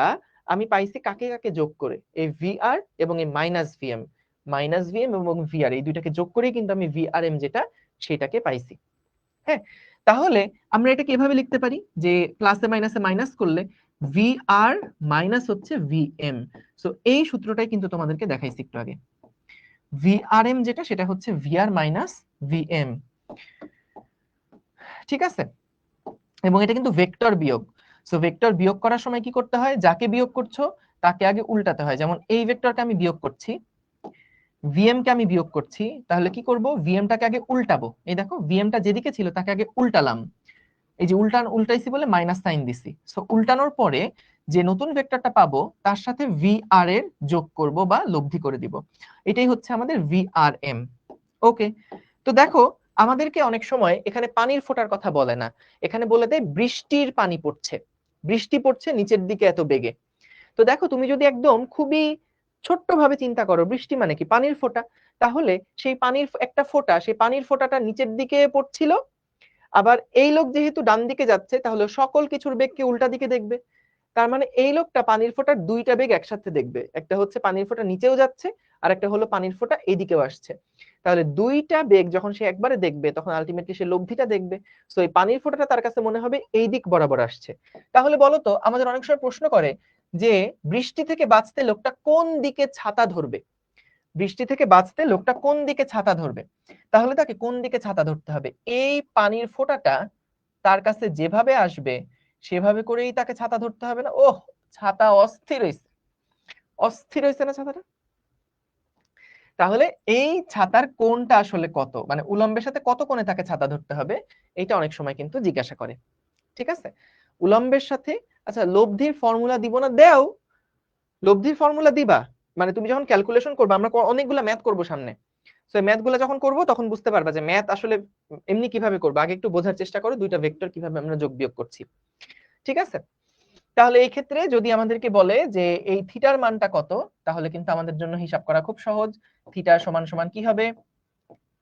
আমি পাইছি কাকে কাকে যোগ করে? এই ভিআর এবং এই মাইনাস ভিএম এবং ভিআর, এই দুইটাকে যোগ করেই কিন্তু আমি ভিআরএম যেটা, সেটাকে পাইছি। হ্যাঁ, তাহলে আমরা এটাকে এভাবে লিখতে পারি যে প্লাসে মাইনাসে মাইনাস করলে ভিআর মাইনাস হচ্ছে ভিএম। সো এই সূত্রটাই কিন্তু তোমাদেরকে দেখাইছি একটু আগে। ভিআরএম যেটা, সেটা হচ্ছে ভিআর মাইনাস ভিএম। ঠিক আছে, এবং এটা কিন্তু ভেক্টর বিয়োগ। সো ভেক্টর বিয়োগ করার সময় কি করতে হয়? যাকে বিয়োগ করছো তাকে আগে উল্টাতে হয়। যেমন এই ভেক্টরকে আমি বিয়োগ করছি, ভিএম কে আমি বিয়োগ করছি, তাহলে কি করব? ভিএমটাকে আগে উল্টাবো। এই দেখো, ভিএমটা যেদিকে ছিল তাকে আগে উল্টালাম, এই যে উল্টাইছি বলে মাইনাস সাইন দিছি। সো উল্টানোর পরে যে নতুন ভেক্টরটা পাবো তার সাথে ভিআর এর যোগ করব বা লব্ধি করে দিব, এটাই হচ্ছে আমাদের ভিআরএম। ওকে, তো দেখো, আমাদেরকে অনেক সময় এখানে পানির ফোঁটার কথা বলে না, এখানে বলে দেয় বৃষ্টির পানি পড়ছে, বৃষ্টি পড়ছে নিচের দিকে এত বেগে। তো দেখো, তুমি যদি একদম খুবই ছোট্ট ভাবে চিন্তা করো, বৃষ্টি মানে কি? পানির ফোঁটা। তাহলে সেই পানির একটা ফোঁটা, সেই পানির ফোঁটাটা নিচের দিকে পড়ছিল, আবার এই লোক যেহেতু ডান দিকে যাচ্ছে, তাহলে সকল কিছুর বেগকে উল্টা দিকে দেখবে। তার মানে এই লোকটা পানির ফোঁটার দুইটা বেগ একসাথে দেখবে, একটা হচ্ছে পানির ফোঁটা নিচেও যাচ্ছে, আর একটা হলো পানির ফোঁটা এইদিকেও আসছে। তাহলে দুইটা বেগ যখন সে একবারে দেখবে, তখন আলটিমেটলি সে লব্ধিটা দেখবে। সো এই পানির ফোঁটাটা তার কাছে মনে হবে এই দিক বরাবর আসছে। তাহলে বলো তো, আমাদের অনেক সময় প্রশ্ন করে যে বৃষ্টি থেকে বাঁচতে লোকটা কোন দিকে ছাতা ধরবে? বৃষ্টি থেকে বাঁচতে লোকটা কোন দিকে ছাতা ধরবে? তাহলে তাকে কোন দিকে ছাতা ধরতে হবে? এই পানির ফোঁটাটা তার কাছে যেভাবে আসবে সেভাবে করেই তাকে ছাতা ধরতে হবে না? ওহ, ছাতা অস্থির হয়েছে, অস্থির হয়েছে না ছাতাটা? তাহলে এই ছাতার কোণটা আসলে কত, মানে উলম্বের সাথে কত কোণে তাকে ছাতা ধরতে হবে, এটা অনেক সময় কিন্তু জিজ্ঞাসা করে। ঠিক আছে, উলম্বের সাথে। আচ্ছা, লব্ধির ফর্মুলা দিব না? দেও, লব্ধির ফর্মুলা দিবা। মানে তুমি যখন ক্যালকুলেশন করবে, আমরা অনেকগুলা ম্যাথ করব সামনে, তো ম্যাথ গুলা যখন করব তখন বুঝতে পারবা যে ম্যাথ আসলে এমনি কিভাবে করবো। আগে একটু বোঝার চেষ্টা করো দুইটা ভেক্টর কিভাবে আমরা যোগ বিয়োগ করছি। ঠিক আছে, তাহলে এই ক্ষেত্রে যদি আমাদেরকে বলে যে এই থিটার মানটা কত, তাহলে কিন্তু আমাদের জন্য হিসাব করা খুব সহজ। থিটা সমান সমান কি হবে?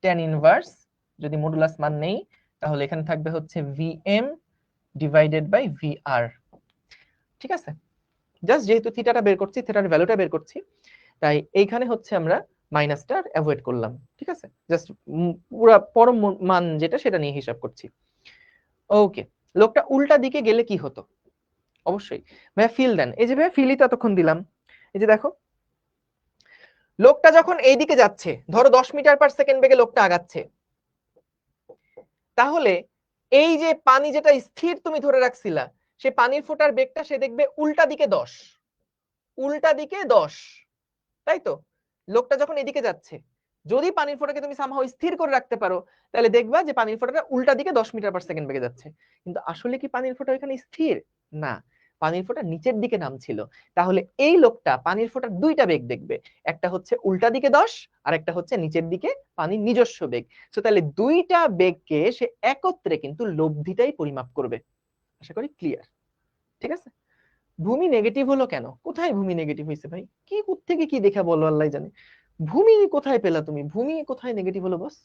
tan ইনভার্স, যদি মডুলাস মান নেই তাহলে এখানে থাকবে হচ্ছে vm ডিভাইডেড বাই vr। ঠিক আছে, জাস্ট যেহেতু থিটাটা বের করছি, থিটার ভ্যালুটা বের করছি, তাই এইখানে হচ্ছে আমরা মাইনাসটা অ্যাভয়েড করলাম। ঠিক আছে, জাস্ট পুরা পরম মান যেটা সেটা নিয়ে হিসাব করছি। ওকে, লোকটা উল্টা দিকে গেলে কি হতো? অবশ্যই ভাইয়া ফিল দেন। এই যে ভাইয়া ফিলই তো এতক্ষণ দিলাম। এই যে দেখো, লোকটা যখন এইদিকে যাচ্ছে, ধরো 10 মিটার/সেকেন্ড বেগে লোকটা আগাচ্ছে, তাহলে এই যে পানি যেটা স্থির তুমি ধরে রাখছিলা, সে পানির ফোঁটার বেগটা সে দেখবে উল্টা দিকে 10, উল্টা দিকে 10, তাই তো? লোকটা যখন এদিকে যাচ্ছে, যদি পানির ফোঁটাকে তুমি সামহাও স্থির করে রাখতে পারো, তাহলে দেখবা যে পানির ফোঁটাটা উল্টা দিকে 10 মিটার/সেকেন্ড বেগে যাচ্ছে। কিন্তু আসলে কি পানির ফোঁটা এখানে স্থির? না, পানির ফোঁটা নিচের দিকে নামছিল। তাহলে এই লোকটা পানির ফোঁটার দুইটা বেগ দেখবে, একটা হচ্ছে উল্টা দিকে 10, আর একটা হচ্ছে নিচের দিকে পানির নিজস্ব বেগ। তো তাহলে দুইটা বেগকে সে একত্রে কিন্তু লব্ধিটাই পরিমাপ করবে। আশা করি ক্লিয়ার। ঠিক আছে, ভূমি নেগেটিভ হলো কেন? কোথায় ভূমি নেগেটিভ হয়েছে ভাই? কি থেকে কি দেখা বলো, আল্লাহ জানে। ভূমি কোথায় পেলা তুমি? ভূমি কোথায় নেগেটিভ হলো বস?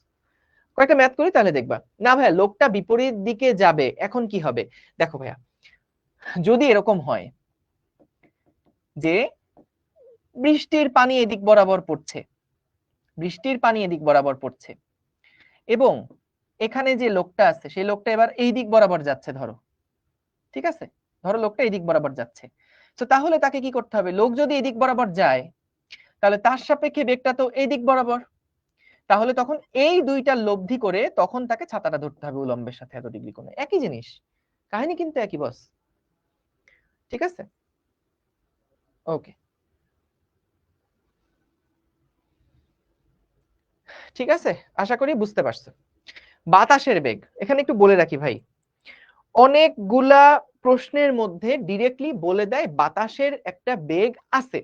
কয়েকটা ম্যাথ করি তাহলে দেখবা। না ভাইয়া, লোকটা বিপরীত দিকে যাবে, এখন কি হবে? দেখো ভাইয়া, যদি এরকম হয় যে বৃষ্টির পানি এদিক বরাবর পড়ছে, বৃষ্টির পানি এদিক বরাবর পড়ছে, এবং এখানে যে লোকটা আছে সেই লোকটা এবার এই দিক বরাবর যাচ্ছে ধরো, ঠিক আছে, ধরো লোকটা এই দিক বরাবর যাচ্ছে। তো তাহলে তাকে কি করতে হবে, লোক যদি এদিক বরাবর যায় তাহলে তার সাপেক্ষে বেগটা তো এই দিক বরাবর, তাহলে তখন এই দুইটা লব্ধি করে তখন তাকে ছাতাটা ধরতে হবে উলম্বের সাথে এত ডিগ্রি কোণে। একই জিনিস, কাহিনী কিন্তু একই বস, ঠিক আছে। ওকে, ঠিক আছে, আশা করি বুঝতে পারছো। বাতাসের বেগ এখানে একটু বলে রাখি ভাই, অনেকগুলা প্রশ্নের মধ্যে ডিরেক্টলি বলে দেয় বাতাসের একটা বেগ আছে,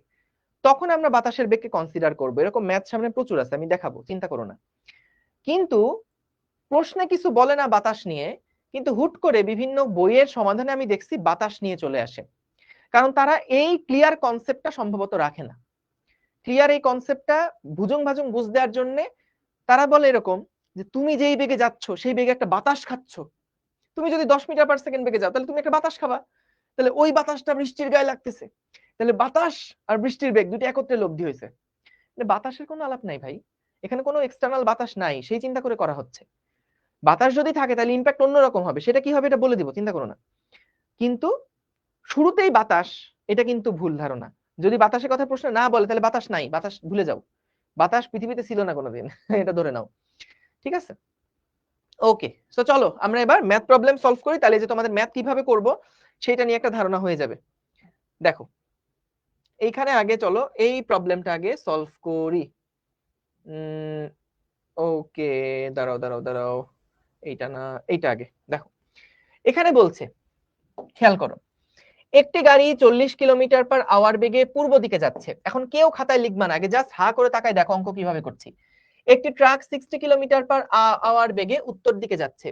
তখন আমরা বাতাসের বেগকে কনসিডার করবো। এরকম ম্যাথ সামনে প্রচুর আছে, আমি দেখাবো, চিন্তা করো না। কিন্তু প্রশ্নে কিছু বলে না বাতাস নিয়ে, কিন্তু হুট করে বিভিন্ন বইয়ের সমাধানে আমি দেখছি বাতাস নিয়ে চলে আসে, কারণ তারা এই ক্লিয়ার কনসেপ্টটা সম্ভবত রাখে না। ক্লিয়ার এই কনসেপ্টটা ভুজুং ভাজুং বুঝ দেওয়ার জন্য তারা বলে এরকম যে তুমি যেই বেগে যাচ্ছ সেই বেগে একটা বাতাস খাচ্ছ, তুমি যদি 10 মিটার পার সেকেন্ড বেগে যাও তাহলে তুমি একটা বাতাস খাবা, তাহলে ওই বাতাসটা বৃষ্টির গায়ে লাগতেছে, তাহলে বাতাস আর বৃষ্টির বেগ দুটো একত্রে লব্ধি হয়েছে। বাতাসের কোনো আলাপ নাই ভাই, এখানে কোনো এক্সটার্নাল বাতাস নাই, সেই চিন্তা করে করা হচ্ছে। বাতাস যদি থাকে তাহলে ইম্প্যাক্ট অন্যরকম হবে, সেটা কি হবে এটা বলে দিব, চিন্তা করো না। কিন্তু শুরুতেই বাতাস, এটা কিন্তু ভুল ধারণা। যদি বাতাসের কথা প্রশ্ন না বলে তাহলে বাতাস নাই, বাতাস ভুলে যাও, বাতাস পৃথিবীতে ছিল না কোনোদিন এটা ধরে নাও, ঠিক আছে। ওকে, সো চলো আমরা এবার ম্যাথ প্রবলেম সলভ করি, তাহলে যে তোমাদের ম্যাথ কিভাবে করব সেটা নিয়ে একটা ধারণা হয়ে যাবে। দেখো এইখানে আগে চলো এই প্রবলেমটা আগে সলভ করি। ওকে, দাঁড়াও দাঁড়াও দাঁড়াও, এইটা না, এইটা আগে দেখো। এখানে বলছে, খেয়াল করো, একটি গাড়ি 40 কিলোমিটার পার আওয়ার বেগে পূর্ব দিকে যাচ্ছে। এখন কেউ খাতায় লিখবা না, আগে জাস্ট হা করে তাকায় দেখো অঙ্ক কিভাবে করছি। একটি ট্রাক 60 কিলোমিটার পার আওয়ার বেগে উত্তর দিকে যাচ্ছে,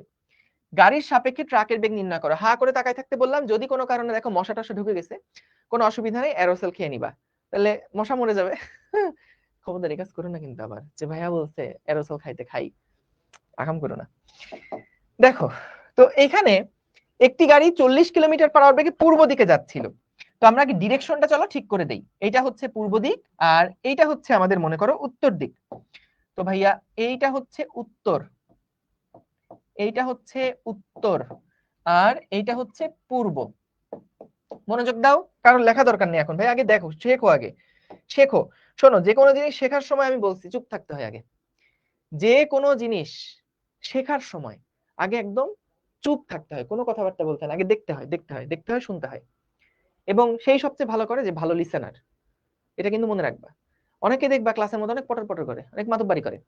গাড়ির সাপেক্ষে ট্রাকের বেগ নির্ণয় করো। হা করে তাকায় থাকতে বললাম, যদি কোনো কারণে দেখো মশা টশা ঢুকে গেছে, কোনো অসুবিধা নেই, অ্যারোসেল খেয়ে নিবা, তাহলে মশা মরে যাবে খবরদারি কাজ করো না কিন্তু, আবার যে ভাইয়া বলছে অ্যারোসেল খাইতে, খাই, আকাম করো না। দেখো তো এখানে একটি গাড়ি 40 কিলোমিটার পার আওয়ার বেগে পূর্ব দিকে যাচ্ছিল, তো আমরা কি ডিরেকশনটা চলো ঠিক করে দেই। এইটা হচ্ছে পূর্ব দিক আর এইটা হচ্ছে আমাদের মনে করো উত্তর দিক। তো ভাইয়া এইটা হচ্ছে উত্তর, এইটা হচ্ছে উত্তর, আর এইটা হচ্ছে পূর্ব। মনোযোগ দাও, কারণ লেখা দরকার নেই এখন ভাই, আগে দেখো, শেখো, আগে শেখো। শোনো, যে কোনো জিনিস শেখার সময় আমি বলছি চুপ থাকতে হয় আগে, যে কোনো জিনিস শেখার সময় আগে একদম চুপ থাকতে হয়, কোনো কথাবার্তা বলতে হয় না, আগে দেখতে হয়, দেখতে হয়, দেখতে হয়, শুনতে হয়। এবং সেই সবচেয়ে ভালো করে যে ভালো লিসেনার, এটা কিন্তু মনে রাখবা। অনেকে দেখবা ক্লাসের মধ্যে অনেক পটর পটর করে, অনেক মাতব্বারি করে,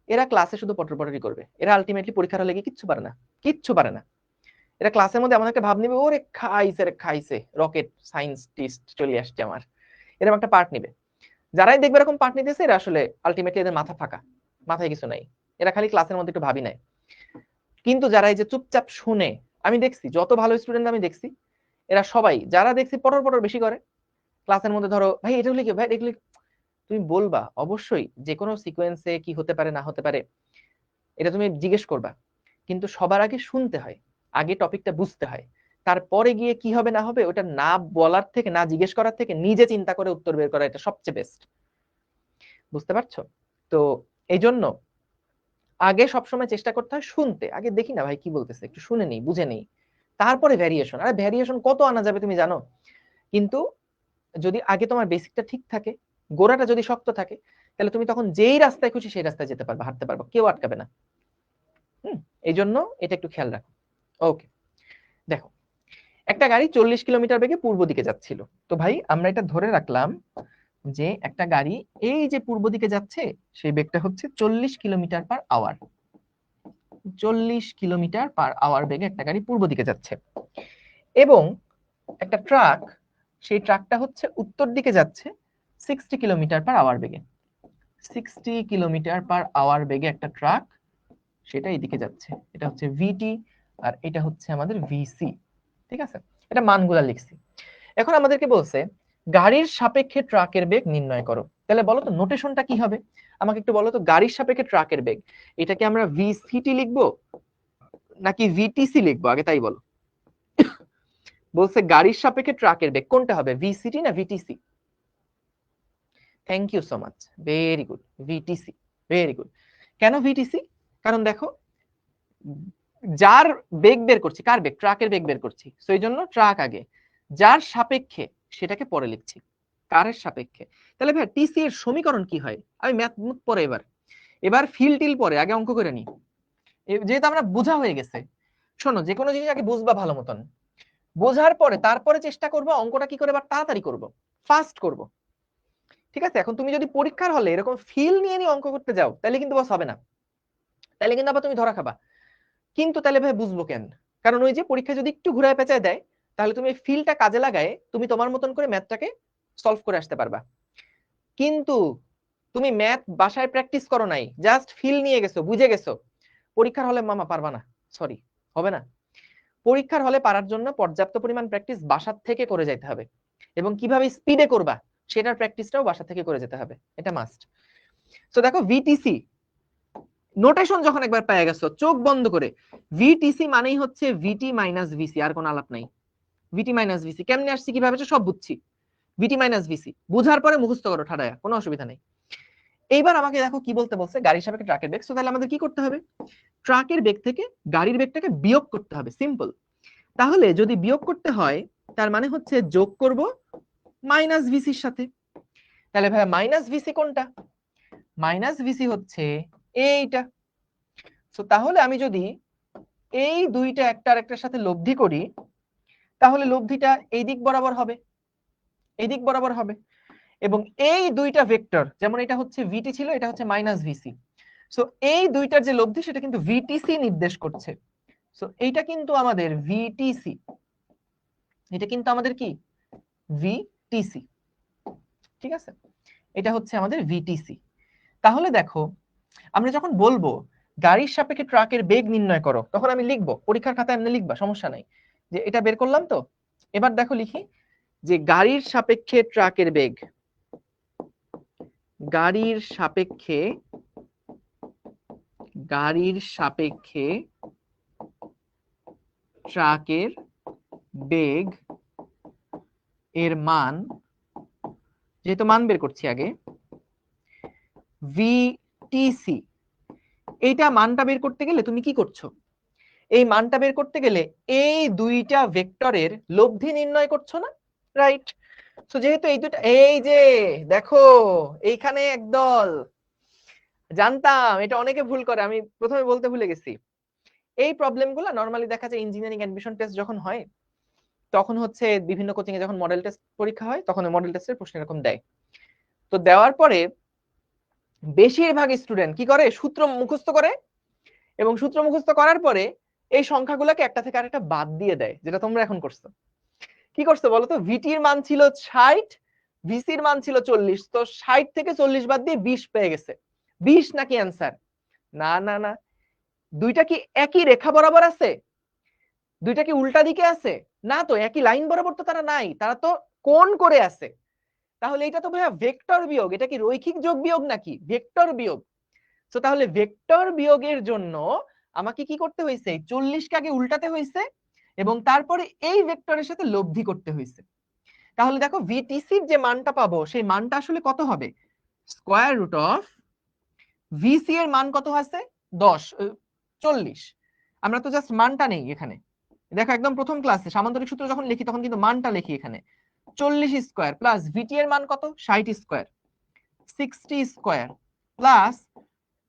এরা ক্লাসে শুধু পটর পটরই করবে, এরা আলটিমেটলি পরীক্ষার হলে গিয়ে কিচ্ছু পারে না, কিচ্ছু পারে না। এরা ক্লাসের মধ্যে এমন একটা ভাব নিবে, ওরে খাইছে রে খাইছে, রকেট সায়েন্টিস্ট চলে আসছে আমার, এরকম একটা পার্ট নিবে। যারাই দেখবে এরকম পার্ট নিতেছে এরা আসলে আলটিমেটলি এদের মাথা ফাঁকা, মাথায় কিছু নাই, এরা খালি ক্লাসের মধ্যে একটু ভাবি নাই। কিন্তু যারা এই যে চুপচাপ শুনে, আমি দেখছি যত ভালো স্টুডেন্ট আমি দেখছি, এরা সবাই যারা দেখছি পটর পটর বেশি করে ক্লাসের মধ্যে, ধরো ভাই এটা লিখে, ভাই এটা লিখে, তুমি বলবা অবশ্যই যে কোনো সিকোয়েন্সে কি হতে পারে না হতে পারে এটা তুমি জিজ্ঞেস করবা, কিন্তু সবার আগে শুনতে হয়, আগে টপিকটা বুঝতে হয়, তারপরে গিয়ে কি হবে না হবে ওটা না বলার থেকে, না জিজ্ঞেস করার থেকে নিজে চিন্তা করে উত্তর বের করা, এটা সবচেয়ে বেস্ট। বুঝতে পারছো? তো এই জন্য আগে সবসময় চেষ্টা করতে হয় শুনতে, আগে দেখি না ভাই কি বলতেছে, একটু শুনে নেই, বুঝে নেই, তারপরে ভ্যারিয়েশন। আরে ভ্যারিয়েশন কত আনা যাবে তুমি জানো, কিন্তু যদি আগে তোমার বেসিকটা ঠিক থাকে, গোড়াটা যদি শক্ত থাকে, তাহলে তুমি তখন যেই রাস্তায় খুশি সেই রাস্তায় যেতে পারবে, হাঁটতে পারবে, কেউ আটকাবে না। এই জন্য এটা একটু খেয়াল রাখো। ওকে, দেখো একটা গাড়ি 40 কিলোমিটার বেগে পূর্ব দিকে যাচ্ছিল, তো ভাই আমরা এটা ধরে রাখলাম যে একটা গাড়ি এই যে পূর্ব দিকে যাচ্ছে সেই বেগটা হচ্ছে 40 kilometre per hour, 40 kilometre per hour বেগে একটা গাড়ি পূর্ব দিকে যাচ্ছে, এবং একটা ট্রাক, সেই ট্রাকটা হচ্ছে উত্তর দিকে যাচ্ছে 60 কিলোমিটার পার আওয়ার বেগে, 60 কিলোমিটার পার আওয়ার বেগে একটা ট্রাক সেটা এইদিকে যাচ্ছে, এটা হচ্ছে ভিটি আর এটা হচ্ছে আমাদের ভিসি, ঠিক আছে, এটা মানগুলা লিখছি। এখন আমাদেরকে বলছে গাড়ির সাপেক্ষে ট্রাকের বেগ নির্ণয় করো, তাহলে বলো তো নোটেশনটা কি হবে, আমাকে একটু বলো তো, গাড়ির সাপেক্ষে ট্রাকের বেগ, এটাকে আমরা ভিসিটি লিখবো নাকি ভিটিসি লিখবো, আগে তাই বলো। বলছে গাড়ির সাপেক্ষে ট্রাকের বেগ কোনটা হবে, ভিসিটি না VTC? Thank you so much, very good, VTC, very good. কেন ভিটিসি? কারণ দেখো, যার বেগ বের করছি, কার বেগ? ট্রাকের বেগ বের করছি, তো এই জন্য ট্রাক আগে, যার সাপেক্ষে সেটাকে পরে লিখছি, কারের সাপেক্ষে। তাহলে ভাই টিসি এর সমীকরণ কি হয়? আমি ম্যাথ পরে এবার ফিল টিল পরে আগে অঙ্ক করে নি, যেহেতু আমরা বোঝা হয়ে গেছে। শোনো, যে কোনো জিনিস আগে বুঝবা ভালো মতন, বোঝার পরে তারপরে চেষ্টা করবো অঙ্কটা কি করে বা তাড়াতাড়ি করব, ফাস্ট করব। ঠিক আছে? এখন তুমি যদি পরীক্ষার হলে এরকম ফিল নিয়ে নিয়ে অঙ্ক করতে যাও, তাহলে কিন্তু বস হবে না, তাহলে কিন্তু আবার তুমি ধরা খাবা। কিন্তু তাহলে ভাই বুঝবো কেন? কারণ ওই যে পরীক্ষা যদি একটু ঘুরায় পেঁচায় দেয়, তাহলে তুমি ফিলটা কাজে লাগায় তুমি তোমার মতন করে ম্যাথটাকে সলভ করে আসতে পারবা। কিন্তু তুমি ম্যাথ বাসায় প্র্যাকটিস করো নাই, জাস্ট ফিল নিয়ে গেছো, বুঝে গেছো, পরীক্ষার হলে মামা পারবা না, সরি, হবে না। পরীক্ষার হলে পারার জন্য পর্যাপ্ত পরিমাণ প্র্যাকটিস বাসার থেকে করে যেতে হবে, এবং কিভাবে স্পিডে করবা সেটার প্র্যাকটিসটাও বাসা থেকে করে যেতে হবে, এটা মাস্ট। তো দেখো ভিটিসি নোটেশন যখন একবার পেয়ে গেছো, চোখ বন্ধ করে, ভিটিসি মানেই হচ্ছে ভিটি মাইনাস ভিসি, আর কোনো আলাপ নাই। ভিটি মাইনাস ভিসি কেমনে আসছে কিভাবে সব বুঝছি, ভিটি মাইনাস ভিসি বুঝার পরে মুখস্থ করো ঠাডায়া, কোনো অসুবিধা নেই। এইবার আমাকে দেখো কি বলতে বলছে, গাড়ির সাপেক্ষে ট্রাকের বেগ। তাহলে আমাদের কি করতে হবে? ট্রাকের বেগ থেকে গাড়ির বেগটাকে বিয়োগ করতে হবে, সিম্পল। তাহলে যদি বিয়োগ করতে হয়, তার মানে হচ্ছে যোগ করব মাইনাস ভিসির সাথে। তাহলে ভাই মাইনাস ভিসি কোনটা? মাইনাস ভিসি হচ্ছে এইটা। তো তাহলে আমি যদি এই দুইটা একটা আরেকটার সাথে লব্ধি করি, তাহলে লব্ধিটা এই দিক বরাবর হবে, এই দিক বরাবর হবে। এবং এই দুইটা ভেক্টর, যেমন এটা হচ্ছে ভিটি ছিল, এটা হচ্ছে মাইনাস ভিসি, সো এই দুইটার যে লব্ধি সেটা কিন্তু ভিটিসি নির্দেশ করছে। সো এইটা কিন্তু আমাদের ভিটিসি, এটা কিন্তু আমাদের কি ভিটিসি। ঠিক আছে, এটা হচ্ছে আমাদের ভিটিসি। তাহলে দেখো, আমরা যখন বলবো গাড়ির সাপেক্ষে ট্রাকের বেগ নির্ণয় করো, তখন আমি লিখবো, পরীক্ষার খাতায় এমনি লিখবা, সমস্যা নাই, যে এটা বের করলাম। তো এবার দেখো লিখি, যে গাড়ির সাপেক্ষে ট্রাকের বেগ, গাড়ির সাপেক্ষে, গাড়ির সাপেক্ষে ট্রাকের বেগ এর মান, যেহেতু মান বের করছি আগে, ভিটিসি, এইটা মানটা বের করতে গেলে তুমি কি করছো? এই মানটা বের করতে গেলে এই দুইটা ভেক্টরের লব্ধি নির্ণয় করছো না, রাইট? তো যেহেতু এই দুইটা, এই যে দেখো এইখানে একদল, জানতাম এটা অনেকে ভুল করে, আমি প্রথমে বলতে ভুলে গেছি। এই প্রবলেমগুলো নরমালি দেখা যায় ইঞ্জিনিয়ারিং অ্যাডমিশন টেস্ট যখন হয়, তখন হচ্ছে বিভিন্ন কোচিং এ যখন মডেল টেস্ট পরীক্ষা হয়, তখন মডেল টেস্টের প্রশ্ন এরকম দেয়। তো দেওয়ার পরে বেশিরভাগ স্টুডেন্ট কি করে, সূত্র মুখস্থ করে, এবং সূত্র মুখস্থ করার পরে এই সংখ্যাগুলোকে একটা থেকে আরেকটা বাদ দিয়ে দেয়, যেটা তোমরা এখন করছো। কি করছো বলো তো? ভিটির মান ছিল 60, ভিসির মান ছিল 40, তো 60 থেকে 40 বাদ দিয়ে 20 পেয়ে গেছে। 20 নাকি অ্যান্সার? না না না, দুইটা কি একই রেখা বরাবর আছে? দুইটা কি উল্টা দিকে আছে? না তো, একই লাইন বরাবর তো তারা নাই, তারা তো কোণ করে আছে। তাহলে এটা তো ভাইয়া ভেক্টর বিয়োগ, এটা কি রৈখিক যোগ বিয়োগ নাকি? ভেক্টর বিয়োগ। তো তাহলে ভেক্টর বিয়োগের জন্য আমাকে কি করতে হয়েছে? 40 কে আগে উল্টাতে হয়েছে, এবং তারপরে এই ভেক্টরের সাথে লব্ধি করতে হয়েছে। তাহলে দেখো ভিটিসির যে মানটা পাবো, সেই মানটা আসলে কত হবে? স্কয়ার রুট অফ ভিসি এর মান কত আছে? 40। আমরা তো জাস্ট মানটা নেই এখানে, দেখো একদম প্রথম ক্লাসে সামান্তরিক সূত্র যখন লিখি তখন কিন্তু মানটা লিখি এখানে, 40 স্কয়ার প্লাস ভিটি এর মান কত? 60 square, 60 square plus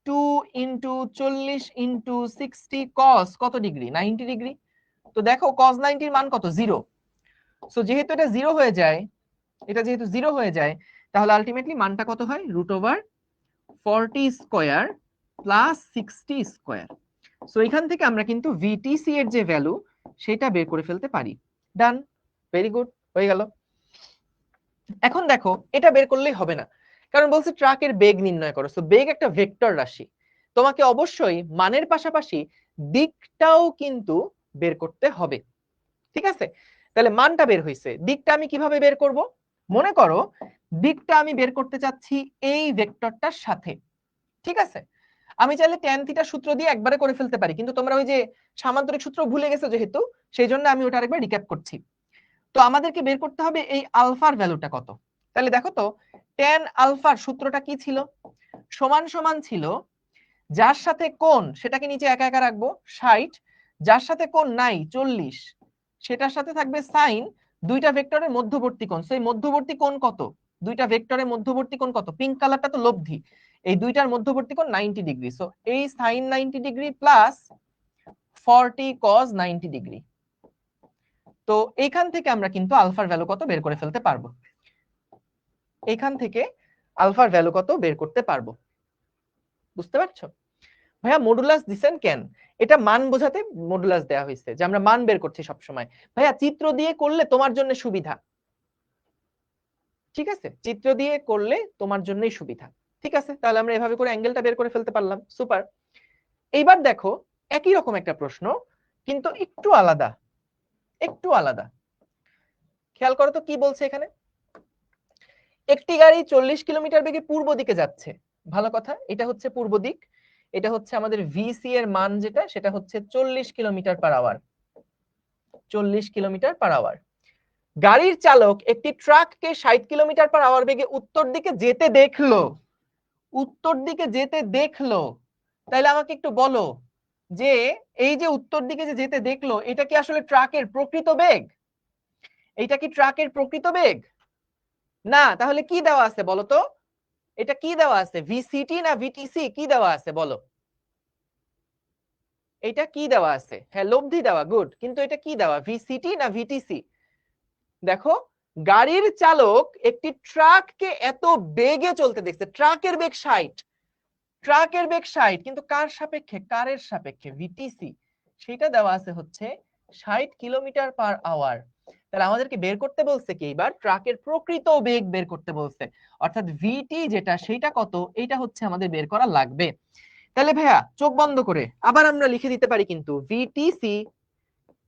2 into 40 into 60 কস কত ডিগ্রি? 90 ডিগ্রি। তো দেখো কস 90 এর মান কত? 0। সো যেহেতু এটা 0 হয়ে যায়, এটা যেহেতু 0 হয়ে যায়, তাহলে আলটিমেটলি মানটা কত হয়? Root over 40 square plus 60 square. So এখান থেকে আমরা কিন্তু ভিটিসি এর যে ভ্যালু সেটা বের করে ফেলতে পারি। ডান, ভেরি গুড, হয়ে গেল। এখন দেখো এটা বের করলেই হবে না, কারণ বলছে ট্রাকের বেগ নির্ণয় করো। সো বেগ একটা ভেক্টর রাশি, তোমাকে অবশ্যই মানের পাশাপাশি দিকটাও কিন্তু বের করতে হবে। ঠিক আছে, তাহলে মানটা বের হয়েছে, দিকটা আমি কিভাবে বের করব? মনে করো দিকটা আমি বের করতে চাচ্ছি এই ভেক্টরটার সাথে। ঠিক আছে, আমি চাইলে ট্যান থিটা সূত্র দিয়ে একবারে করে ফেলতে পারি, কিন্তু তোমরা ওই যে সামান্তরিক সূত্র ভুলে গেছো যেহেতু, সেই জন্য আমি ওটা আরেকবার রিক্যাপ করছি। তো আমাদেরকে বের করতে হবে এই আলফার ভ্যালুটা কত। তাহলে দেখো তো tan আলফার সূত্রটা কি ছিল, সমান সমান ছিল যার সাথে কোণ সেটাকে নিচে একা একা রাখবো 60, যার সাথে কোণ নাই 40 সেটার সাথে থাকবে সাইন, দুইটা ভেক্টরের মধ্যবর্তী কোণ। সেই মধ্যবর্তী কোণ কত, দুইটা ভেক্টরের মধ্যবর্তী কোণ কত, পিঙ্ক কালারটা তো লব্ধি, এই দুইটার মধ্যবর্তী কোণ 90 ডিগ্রি। সো এই sine 90 degree plus 40 cos 90 degree. তো এইখান থেকে আমরা কিন্তু আলফার ভ্যালু কত বের করে ফেলতে পারবো, এইখান থেকে আলফার ভ্যালু কত বের করতে পারবো। বুঝতে পারছো ভাইয়া? মডুলাস দিছেন কেন? এটা মান বোঝাতে মডুলাস দেওয়া হয়েছে, যে আমরা মান বের করছি সব সময়। ভাইয়া চিত্র দিয়ে করলে তোমার জন্য সুবিধা, ঠিক আছে, চিত্র দিয়ে করলে তোমার জন্যই সুবিধা। ঠিক আছে, তাহলে আমরা এভাবে করে অ্যাঙ্গেলটা বের করে ফেলতে পারলাম, সুপার। এইবার দেখো একই রকম একটা প্রশ্ন কিন্তু একটু আলাদা, একটু আলাদা। খেয়াল করো তো কি বলছে এখানে, একটি গাড়ি 40 কিলোমিটার বেগে পূর্ব দিকে যাচ্ছে, ভালো কথা, এটা হচ্ছে পূর্ব দিক, এটা হচ্ছে আমাদের ভিসি এর মান যেটা সেটা হচ্ছে 40 kilometre per hour, 40 kilometre per hour. গাড়ির চালক একটি ট্রাককে 60 কিলোমিটার পার আওয়ার বেগে উত্তর দিকে যেতে দেখলো, উত্তর দিকে যেতে দেখলো। তাহলে আমাকে একটু বলো যে এই যে উত্তর দিকে যে যেতে দেখলো এটা কি আসলে ট্রাকের প্রকৃত বেগ, এটা কি ট্রাকের প্রকৃত বেগ না, তাহলে কি দেওয়া আছে বলো তো, এটা কি দেওয়া আছে, ভিসিটি না ভিটিসি, কি দেওয়া আছে বলো, এটা কি দেওয়া আছে, হ্যাঁ লব্ধি দেওয়া, গুড, কিন্তু এটা কি দেওয়া, ভিসিটি না ভিটিসি? দেখো গাড়ির চালক একটি ট্রাককে এত বেগে চলতে দেখছে, ট্রাকের বেগ 60, ট্রাকের বেগ 60, কিন্তু কার সাপেক্ষে, কারের সাপেক্ষে, ভিটিসি, সেটা দেওয়া আছে হচ্ছে 60 কিলোমিটার পার আওয়ার। তাহলে আমাদেরকে বের করতে বলছে কি, এবার ট্রাকের প্রকৃত বেগ বের করতে বলছে, অর্থাৎ ভিটি যেটা সেটা কত, এটা হচ্ছে আমাদের বের করা লাগবে। তাহলে ভাইয়া চোখ বন্ধ করে আবার আমরা লিখে দিতে পারি কিন্তু ভিটিসি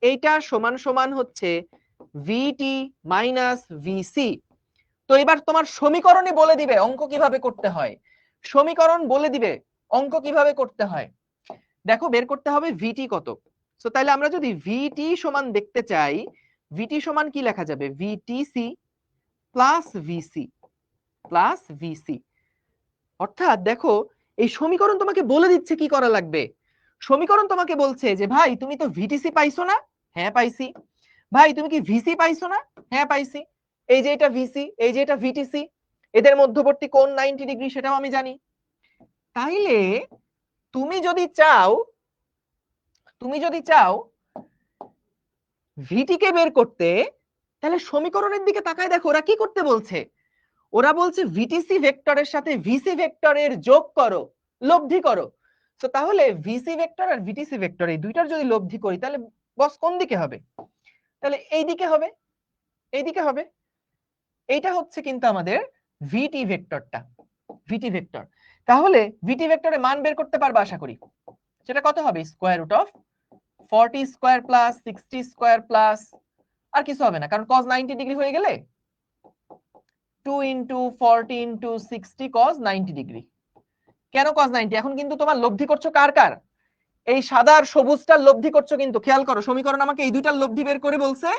এইটা সমান সমান হচ্ছে ভিটি মাইনাস ভিসি। তো এবার তোমার সমীকরণই বলে দিবে অঙ্ক কিভাবে করতে হয়, সমীকরণ বলে দিবে অঙ্ক কিভাবে করতে হয়। দেখো বের করতে হবে ভিটি কত। সো তাহলে আমরা যদি ভিটি সমান দেখতে চাই, ভিটি সমান কি লেখা যাবে, VTC plus VC, plus VC. অর্থাৎ দেখো এই সমীকরণ তোমাকে বলে দিচ্ছে কি করা লাগবে, সমীকরণ তোমাকে বলছে যে ভাই তুমি তো ভিটিসি পাইছো না, হ্যাঁ পাইছি। ভাই তুমি কি ভিসি পাইছো না, হ্যাঁ পাইছি। এই যে এটা ভিসি, এই যে এটা ভিটিসি, এদের মধ্যবর্তী কোণ 90 ডিগ্রি সেটাও আমি জানি। তাইলে তুমি যদি চাও, তুমি যদি চাও ভিটি কে বের করতে, তাহলে সমীকরণের দিকে তাকায় দেখো ওরা কি করতে বলছে, ওরা বলছে ভিটিসি ভেক্টরের সাথে ভিসি ভেক্টরের যোগ করো, লব্ধি করো। তো তাহলে ভিসি ভেক্টর আর ভিটিসি ভেক্টর এই দুইটার যদি লব্ধি করি তাহলে বস কোন দিকে হবে, তাহলে এই দিকে হবে, এই দিকে হবে। এইটা হচ্ছে কিন্তু আমাদের ভিটি ভেক্টরটা, ভিটি ভেক্টর। তাহলে ভিটি ভেক্টরের মান বের করতে পারবে আশা করি, সেটা কত হবে, square root of 40 square plus 60 square plus, আর কিছু হবে না কারণ cos 90 ডিগ্রি হয়ে গেলে 2 ইনটু 40 ইনটু 60 cos 90 ডিগ্রি। কেন cos 90, এখন কিন্তু তোমার লব্ধি করছো কার কার, এই সাদা আর সবুজটার লব্ধি করছো, কিন্তু খেয়াল করো সমীকরণ আমাকে এই দুইটার লব্ধি বের করে বলছে,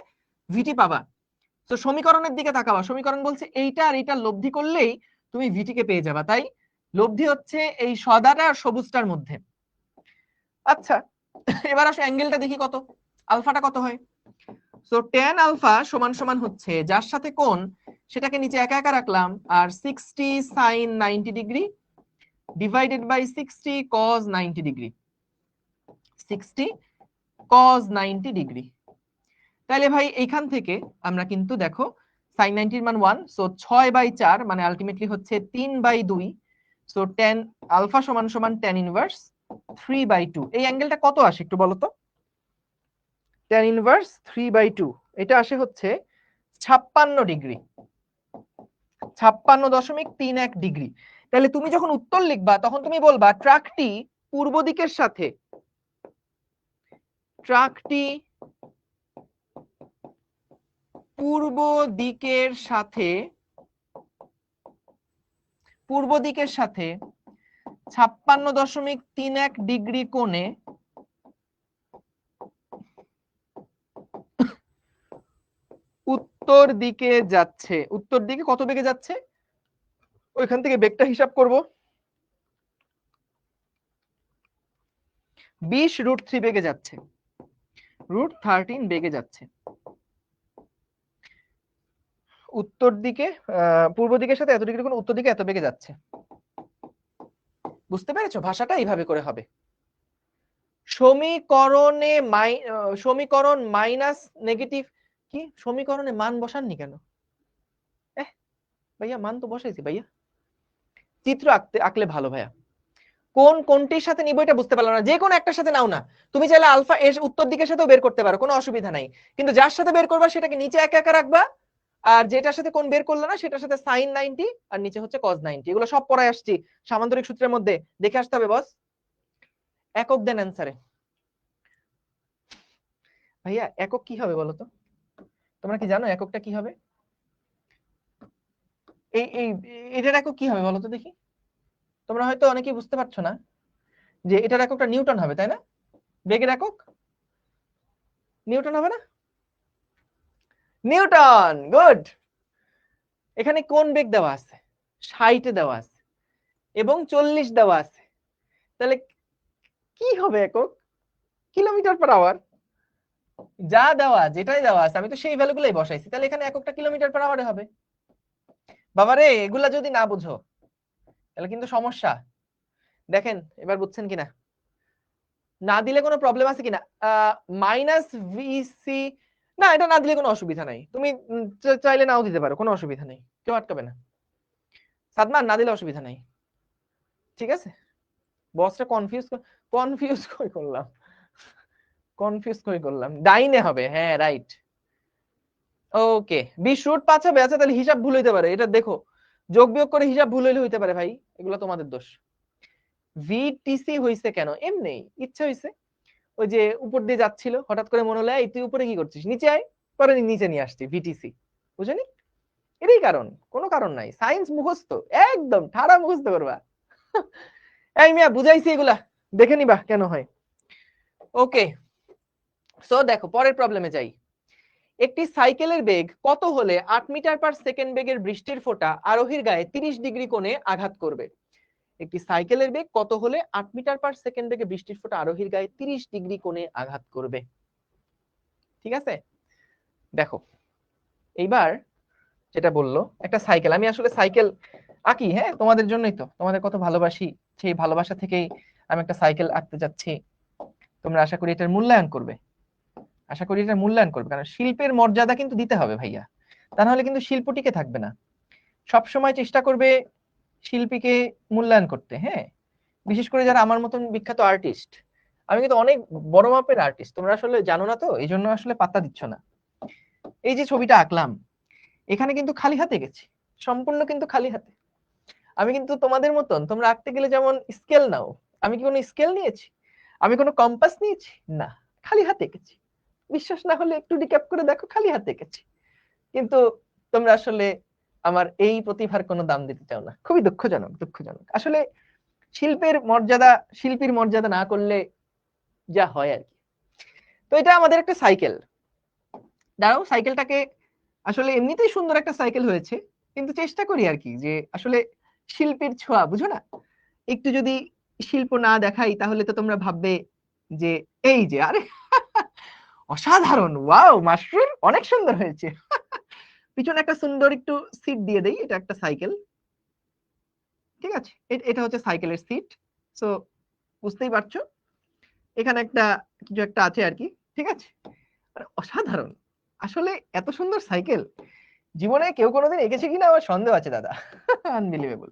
ভিটি পাবা। তো সমীকরণের দিকে তাকাবা, সমীকরণ বলছে এইটা আর এইটার লব্ধি করলেই তুমি ভিটি কে পেয়ে যাবা, তাই লব্ধি হচ্ছে এই সাদাটা আর সবুজটার মধ্যে। আচ্ছা এবার আসো অ্যাঙ্গেলটা দেখি কত, আলফাটা কত হয়। সো tan আলফা সমান সমান হচ্ছে যার সাথে কোণ সেটাকে নিচে একা একা রাখলাম, আর 60 sin 90 degree divided by 60 cos 90 degree, 60 cos 90 degree. তাহলে ভাই এইখান থেকে আমরা কিন্তু দেখো sin 90 এর মান 1, সো 6/4 মানে আলটিমেটলি হচ্ছে 3/2। সো tan আলফা সমান সমান tan ইনভার্স 3/2। এই অ্যাঙ্গেলটা কত আসে একটু বলো তো, tan ইনভার্স 3/2 এটা আসে হচ্ছে 56 ডিগ্রি, 56.31 ডিগ্রি। তাহলে তুমি যখন উত্তর লিখবা তখন তুমি বলবা ট্রাকটি পূর্ব দিকের সাথে, ট্রাকটি পূর্ব দিকের সাথে, পূর্ব দিকের সাথে 56.31 ডিগ্রি কোণে উত্তর দিকে যাচ্ছে, উত্তর দিকে কত বেগে যাচ্ছে ওইখান থেকে বেগটা হিসাব করব। 20√3 বেগে যাচ্ছে, √13 বেগে যাচ্ছে। উত্তর দিকে পূর্ব দিকের সাথে এত ডিগ্রি কোণ, উত্তর দিকে এত বেগে যাচ্ছে। বুঝতে পেরেছো? ভাষাটা এইভাবে করে হবে। সমীকরণ মাইনাস নেগেটিভ কি সমীকরণে মান বসাননি কেন? ভাইয়া মান তো বসাইছি ভাইয়া। চিত্র আঁকলে ভালো ভাইয়া। কোনটির সাথে নিব এটা বুঝতে পারলাম না। যে কোনো একটার সাথে নাও না, তুমি চাইলে আলফা এর উত্তর দিকের সাথেও বের করতে পারো, কোনো অসুবিধা নাই। কিন্তু যার সাথে বের করবা সেটাকে নিচে একা একা রাখবা, আর যেটার সাথে কোন বের করলো না সেটার সাথে sin 90 আর নিচে হচ্ছে cos 90। এগুলো সব পড়ায় আসছি সামান্তরিক সূত্রের মধ্যে, দেখে আসতে হবে বস। একক দেন অ্যান্সারে। ভাইয়া একক কি হবে বলো তো? তোমরা কি জানো এককটা কি হবে? এটার একক কি হবে বলো তো দেখি। তোমরা হয়তো অনেকেই বুঝতে পারছো না যে এটার এককটা নিউটন হবে, তাই না? বেগের একক নিউটন হবে না? Newton, good. এখানে কোন বেগ দেওয়া আছে? 60 দেওয়া আছে এবং 40 দেওয়া আছে, তাহলে কি হবে একক? Kilometre per hour. যা দেওয়া যেটাই দেওয়া আছে আমি তো সেই ভ্যালুগুলোই বসাইছি, তাহলে এখানে এককটা কিলোমিটার পার আওয়ারে হবে। বাবারে এগুলা যদি না বুঝো তাহলে কিন্তু সমস্যা। দেখেন এবার বুঝছেন কিনা, না দিলে কোনো প্রবলেম আছে কিনা? মাইনাস ভিসি, না এটা না দিলে কোনো অসুবিধা নাই, তুমি চাইলে নাও দিতে পারো, কোনো অসুবিধা নেই, কেউ আটকাবে না। সাদমান না দিলে অসুবিধা নাই, ঠিক আছে? বসটা কনফিউজ কই করলাম, ডাইনে হবে, হ্যাঁ রাইট। ওকে 20√5 হবে। আচ্ছা তাহলে হিসাব ভুল হইতে পারে, এটা দেখো যোগ বিয়োগ করে হিসাব ভুল হইলে হইতে পারে ভাই, এগুলো তোমাদের দোষ। ভিটিসি হইছে কেন? এমনি ইচ্ছা হইছে, ওই যে উপর দিয়ে যাচ্ছিল হঠাৎ করে মনে হলো এই তুই উপরে কি করছিস, নিচে আয়, পরে নিচে নিয়ে আসছি ভিটিসি, বুঝলি? এটাই কারণ, কোনো কারণ নাই। সায়েন্স মুখস্থ, একদম ঠাড়া মুখস্থ করবা। এই মিয়া বুঝাইছি, এগুলা দেখে নিবা কেন হয়। ওকে সো দেখো পরের প্রবলেমে যাই। একটি সাইকেলের বেগ কত হলে 8 মিটার পার সেকেন্ড বেগের বৃষ্টির ফোঁটা আরোহীর গায়ে 30 ডিগ্রি কোণে আঘাত করবে? একটি সাইকেলের বেগ কত হলে 8 মিটার পার সেকেন্ড বেগে বৃষ্টির ফোঁটা আরোহীর গায়ে 30 ডিগ্রি কোণে আঘাত করবে? ঠিক আছে, দেখো এইবার যেটা বললো একটা সাইকেল, আমি আসলে সাইকেল আঁকি হ্যাঁ তোমাদের জন্যই তো, তোমাদের কত ভালোবাসি, সেই ভালোবাসা থেকেই আমি একটা সাইকেল আঁকতে যাচ্ছি। তোমরা আশা করি এটার মূল্যায়ন করবে, আশা করি এটার মূল্যায়ন করবে, কারণ শিল্পের মর্যাদা কিন্তু দিতে হবে ভাইয়া, তা নাহলে কিন্তু শিল্প টিকে থাকবে না। সবসময় চেষ্টা করবে শিল্পীকে মূল্যায়ন করতে, হ্যাঁ বিশেষ করে যারা আমার মতন বিখ্যাত আর্টিস্ট। আমি কিন্তু অনেক বড় মাপের আর্টিস্ট, তোমরা আসলে জানো না তো এই জন্য আসলে পাত্তা দিচ্ছ না। এই যে ছবিটা আঁকলাম এখানে কিন্তু খালি হাতে গেছি, সম্পূর্ণ কিন্তু খালি হাতে। আমি কিন্তু তোমাদের মতন, তোমরা আঁকতে গেলে যেমন স্কেল নাও, আমি কি কোনো স্কেল নিয়েছি, আমি কোনো কম্পাস নিয়েছি না, খালি হাতে এঁকেছি। বিশ্বাস না হলে একটু ডিক্যাপ করে দেখো, খালি হাতে এঁকেছি। কিন্তু তোমরা আসলে আমার এই প্রতিভার কোনো দাম দিতে চাও না, খুবই দুঃখজনক, দুঃখজনক আসলে। শিল্পীর মর্যাদা না করলে যা হয় আর কি। তো এটা আমাদের একটা সাইকেল, দাঁড়াও সাইকেলটাকে আসলে এমনিতেই সুন্দর একটা সাইকেল হয়েছে, কিন্তু চেষ্টা করি আর কি যে আসলে শিল্পীর ছোঁয়া, বুঝো না? একটু যদি শিল্প না দেখাই তাহলে তো তোমরা ভাববে যে এই যে আরে অসাধারণ, ওয়াও মাশরুর অনেক সুন্দর হয়েছে। পিছনে একটা সুন্দর একটু সিট দিয়ে দেই, এটা একটা সাইকেল, ঠিক আছে? এটা হচ্ছে সাইকেলের সিট। সো বুঝতেই পারছো এখানে একটা কিছু একটা আছে আর কি, ঠিক আছে? অসাধারণ আসলে, এত সুন্দর সাইকেল জীবনে কেউ কোনোদিন এঁকেছে কিনা আমার সন্দেহ আছে দাদা। আনবিলিভেবল।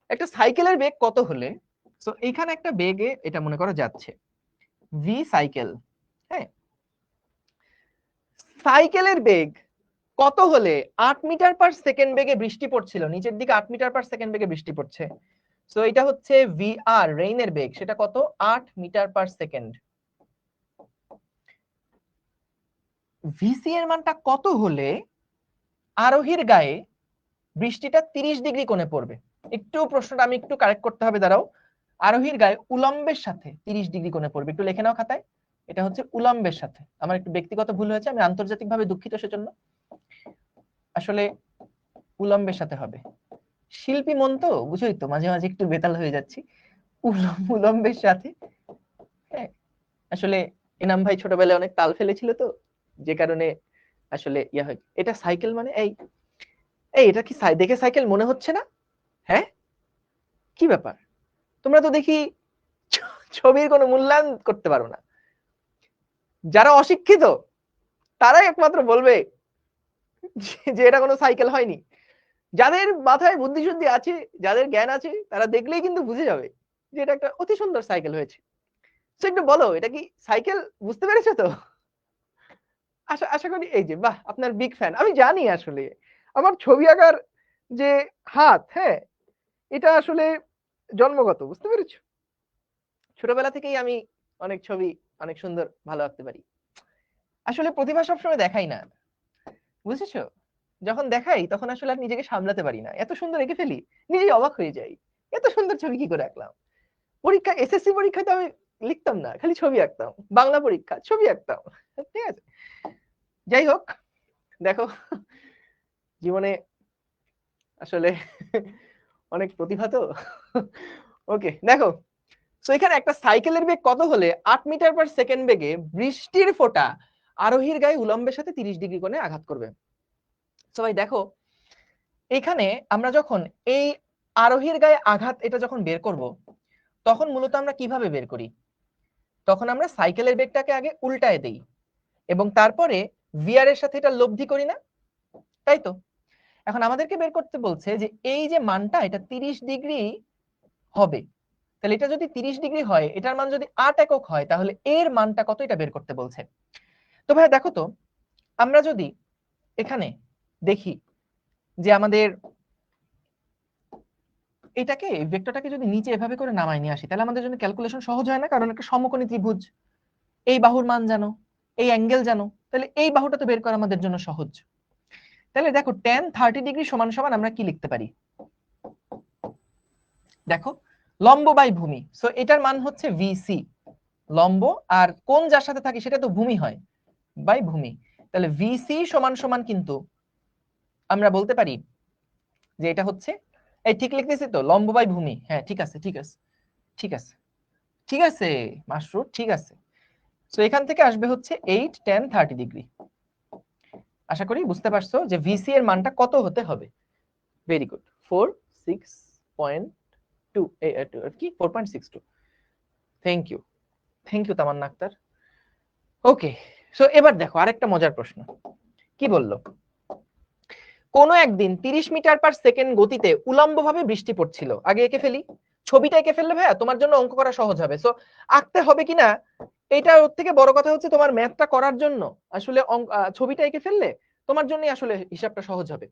একটা সাইকেলের বেগ কত হলে, তো এখানে একটা বেগে এটা মনে করো যাচ্ছে ভি সাইকেল, হ্যাঁ সাইকেলের বেগ কত হলে 8 মিটার পার সেকেন্ড বেগে বৃষ্টি পড়ছিল, নিচের দিকে 8 মিটার পার সেকেন্ড বেগে বৃষ্টি পড়ছে। সো এটা হচ্ছে ভিআর রেইনের বেগ, সেটা কত? 8 মিটার পার সেকেন্ড। ভিসি এর মানটা কত হলে আরোহীর গায়ে বৃষ্টিটা 30 ডিগ্রি কোণে পড়বে? একটু প্রশ্নটা আমি একটু কারেক্ট করতে হবে, দাঁড়াও। আরোহীর গায়ে উলম্বের সাথে 30 ডিগ্রি কোণে পড়বে, একটু লিখে নাও খাতায়। এটা হচ্ছে উলম্বের সাথে, আমার একটু ব্যক্তিগত ভুল হয়েছে, আমি আন্তর্জাতিকভাবে দুঃখিত সেজন্য। আসলে উলম্বের সাথে হবে। শিল্পী মন তো বুঝোই তো, মাঝে মাঝে একটু বেতাল হয়ে যাচ্ছি। উলম্বের সাথে, হ্যাঁ আসলে এনাম ভাই ছোটবেলায় অনেক তাল ফেলেছিল তো, যে কারণে আসলে ইয়া হয়। এটা সাইকেল মানে এই এই এটা কি দেখে সাইকেল মনে হচ্ছে না? হ্যাঁ কি ব্যাপার, তোমরা তো দেখি ছবির কোনো মূল্যায়ন করতে পারো না। যারা অশিক্ষিত তারাই একমাত্র বলবে যে এটা কোনো সাইকেল হয়নি। যাদের মাথায় বুদ্ধি শুদ্ধি আছে, যাদের জ্ঞান আছে, তারা দেখলেই কিন্তু বুঝে যাবে যে এটা একটা অতি সুন্দর সাইকেল হয়েছে। তো একটু বলো এটা কি সাইকেল, বুঝতে পেরেছো তো? আশা আশা করি। এই যে বাহ, আপনার বিগ ফ্যান আমি জানি। আসলে আমার ছবি আঁকার যে হাত, হ্যাঁ এটা আসলে জন্মগত, বুঝতে পেরেছো? ছোটবেলা থেকেই আমি অনেক ছবি অনেক সুন্দর ভালো আঁকতে পারি। আসলে প্রতিভা সবসময় দেখাই না, বুঝেছো? যখন দেখাই তখন আসলে আর নিজেকে সামলাতে পারি না, এত সুন্দর এঁকে ফেলি, নিজেই অবাক হয়ে যাই এত সুন্দর ছবি কি করে আঁকলাম। পরীক্ষা এসএসসি পরীক্ষাতে আমি লিখতাম না, খালি ছবি আঁকতাম। বাংলা পরীক্ষা ছবি আঁকতাম। ঠিক আছে, যাই হোক, দেখো জীবনে আসলে অনেক প্রতিভা তো। ওকে দেখো, সো এখানে একটা সাইকেলের বেগ কত হলে 8 মিটার/সেকেন্ড বেগে বৃষ্টির ফোঁটা আরোহীর গায়ে উলম্বের সাথে 30 ডিগ্রি কোণে আঘাত করবে। সবাই দেখো, এখানে আমরা যখন এই আরোহীর গায়ে আঘাত এটা যখন বের করব, তখন মূলত আমরা কিভাবে বের করি? তখন আমরা সাইকেলের বেগটাকে আগে উল্টায় দেই এবং তারপরে ভিআর এর সাথে এটা লব্ধি করি না, তাই তো? এখন আমাদেরকে বের করতে বলছে যে এই যে মানটা এটা 30 ডিগ্রি হবে, তাহলে এটা যদি 30 ডিগ্রি হয়, এটার মান যদি 8 একক হয়, তাহলে এর মানটা কত এটা বের করতে বলছে। তো ভাই দেখো তো, আমরা যদি এখানে দেখি যে আমাদের এটাকে ভেক্টরটাকে যদি নিচে এভাবে করে নামায় নিয়ে আসি, তাহলে আমাদের জন্য ক্যালকুলেশন সহজ হয় না? কারণ একটা সমকোণী ত্রিভুজ, এই বাহুর মান জানো, এই অ্যাঙ্গেল জানো, তাহলে এই বাহুটা তো বের করা আমাদের জন্য সহজ। তাহলে দেখো tan 30 ডিগ্রি সমান সমান আমরা কি লিখতে পারি? দেখো লম্ব বাই ভূমি, সো এটার মান হচ্ছে ভিসি, লম্ব আর কোণ যার সাথে থাকে সেটা তো ভূমি হয়, বাই ভূমি। তাহলে ভিসি সমান সমান কিন্তু আমরা বলতে পারি যে এটা হচ্ছে, এই ঠিক লিখতেছি তো, লম্ব বাই ভূমি। হ্যাঁ ঠিক আছে ঠিক আছে ঠিক আছে ঠিক আছে মাশরুর, ঠিক আছে। সো এখান থেকে আসবে হচ্ছে 8 tan 30 ডিগ্রি। আশা করি বুঝতে পারছো যে ভিসি এর মানটা কত হতে হবে। ভেরি গুড, 4.62 কি 4.62। Thank you Tamanna Akter. Okay, so এবার দেখো আরেকটা মজার প্রশ্ন। কি বললো? কোন একদিন 30 মিটার/সেকেন্ড গতিতে উলম্বভাবে বৃষ্টি পড়ছিল। আগে এঁকে ফেলি, ছবিটা এঁকে ফেললে ভাইয়া তোমার জন্য অঙ্ক করা সহজ হবে। সো আঁকতে হবে কিনা এটা ওর থেকে বড় কথা হচ্ছে তোমার ম্যাথটা করার জন্য আসলে ছবিটা এঁকে ফেললে তোমার জন্যই আসলে হিসাবটা সহজ হবে।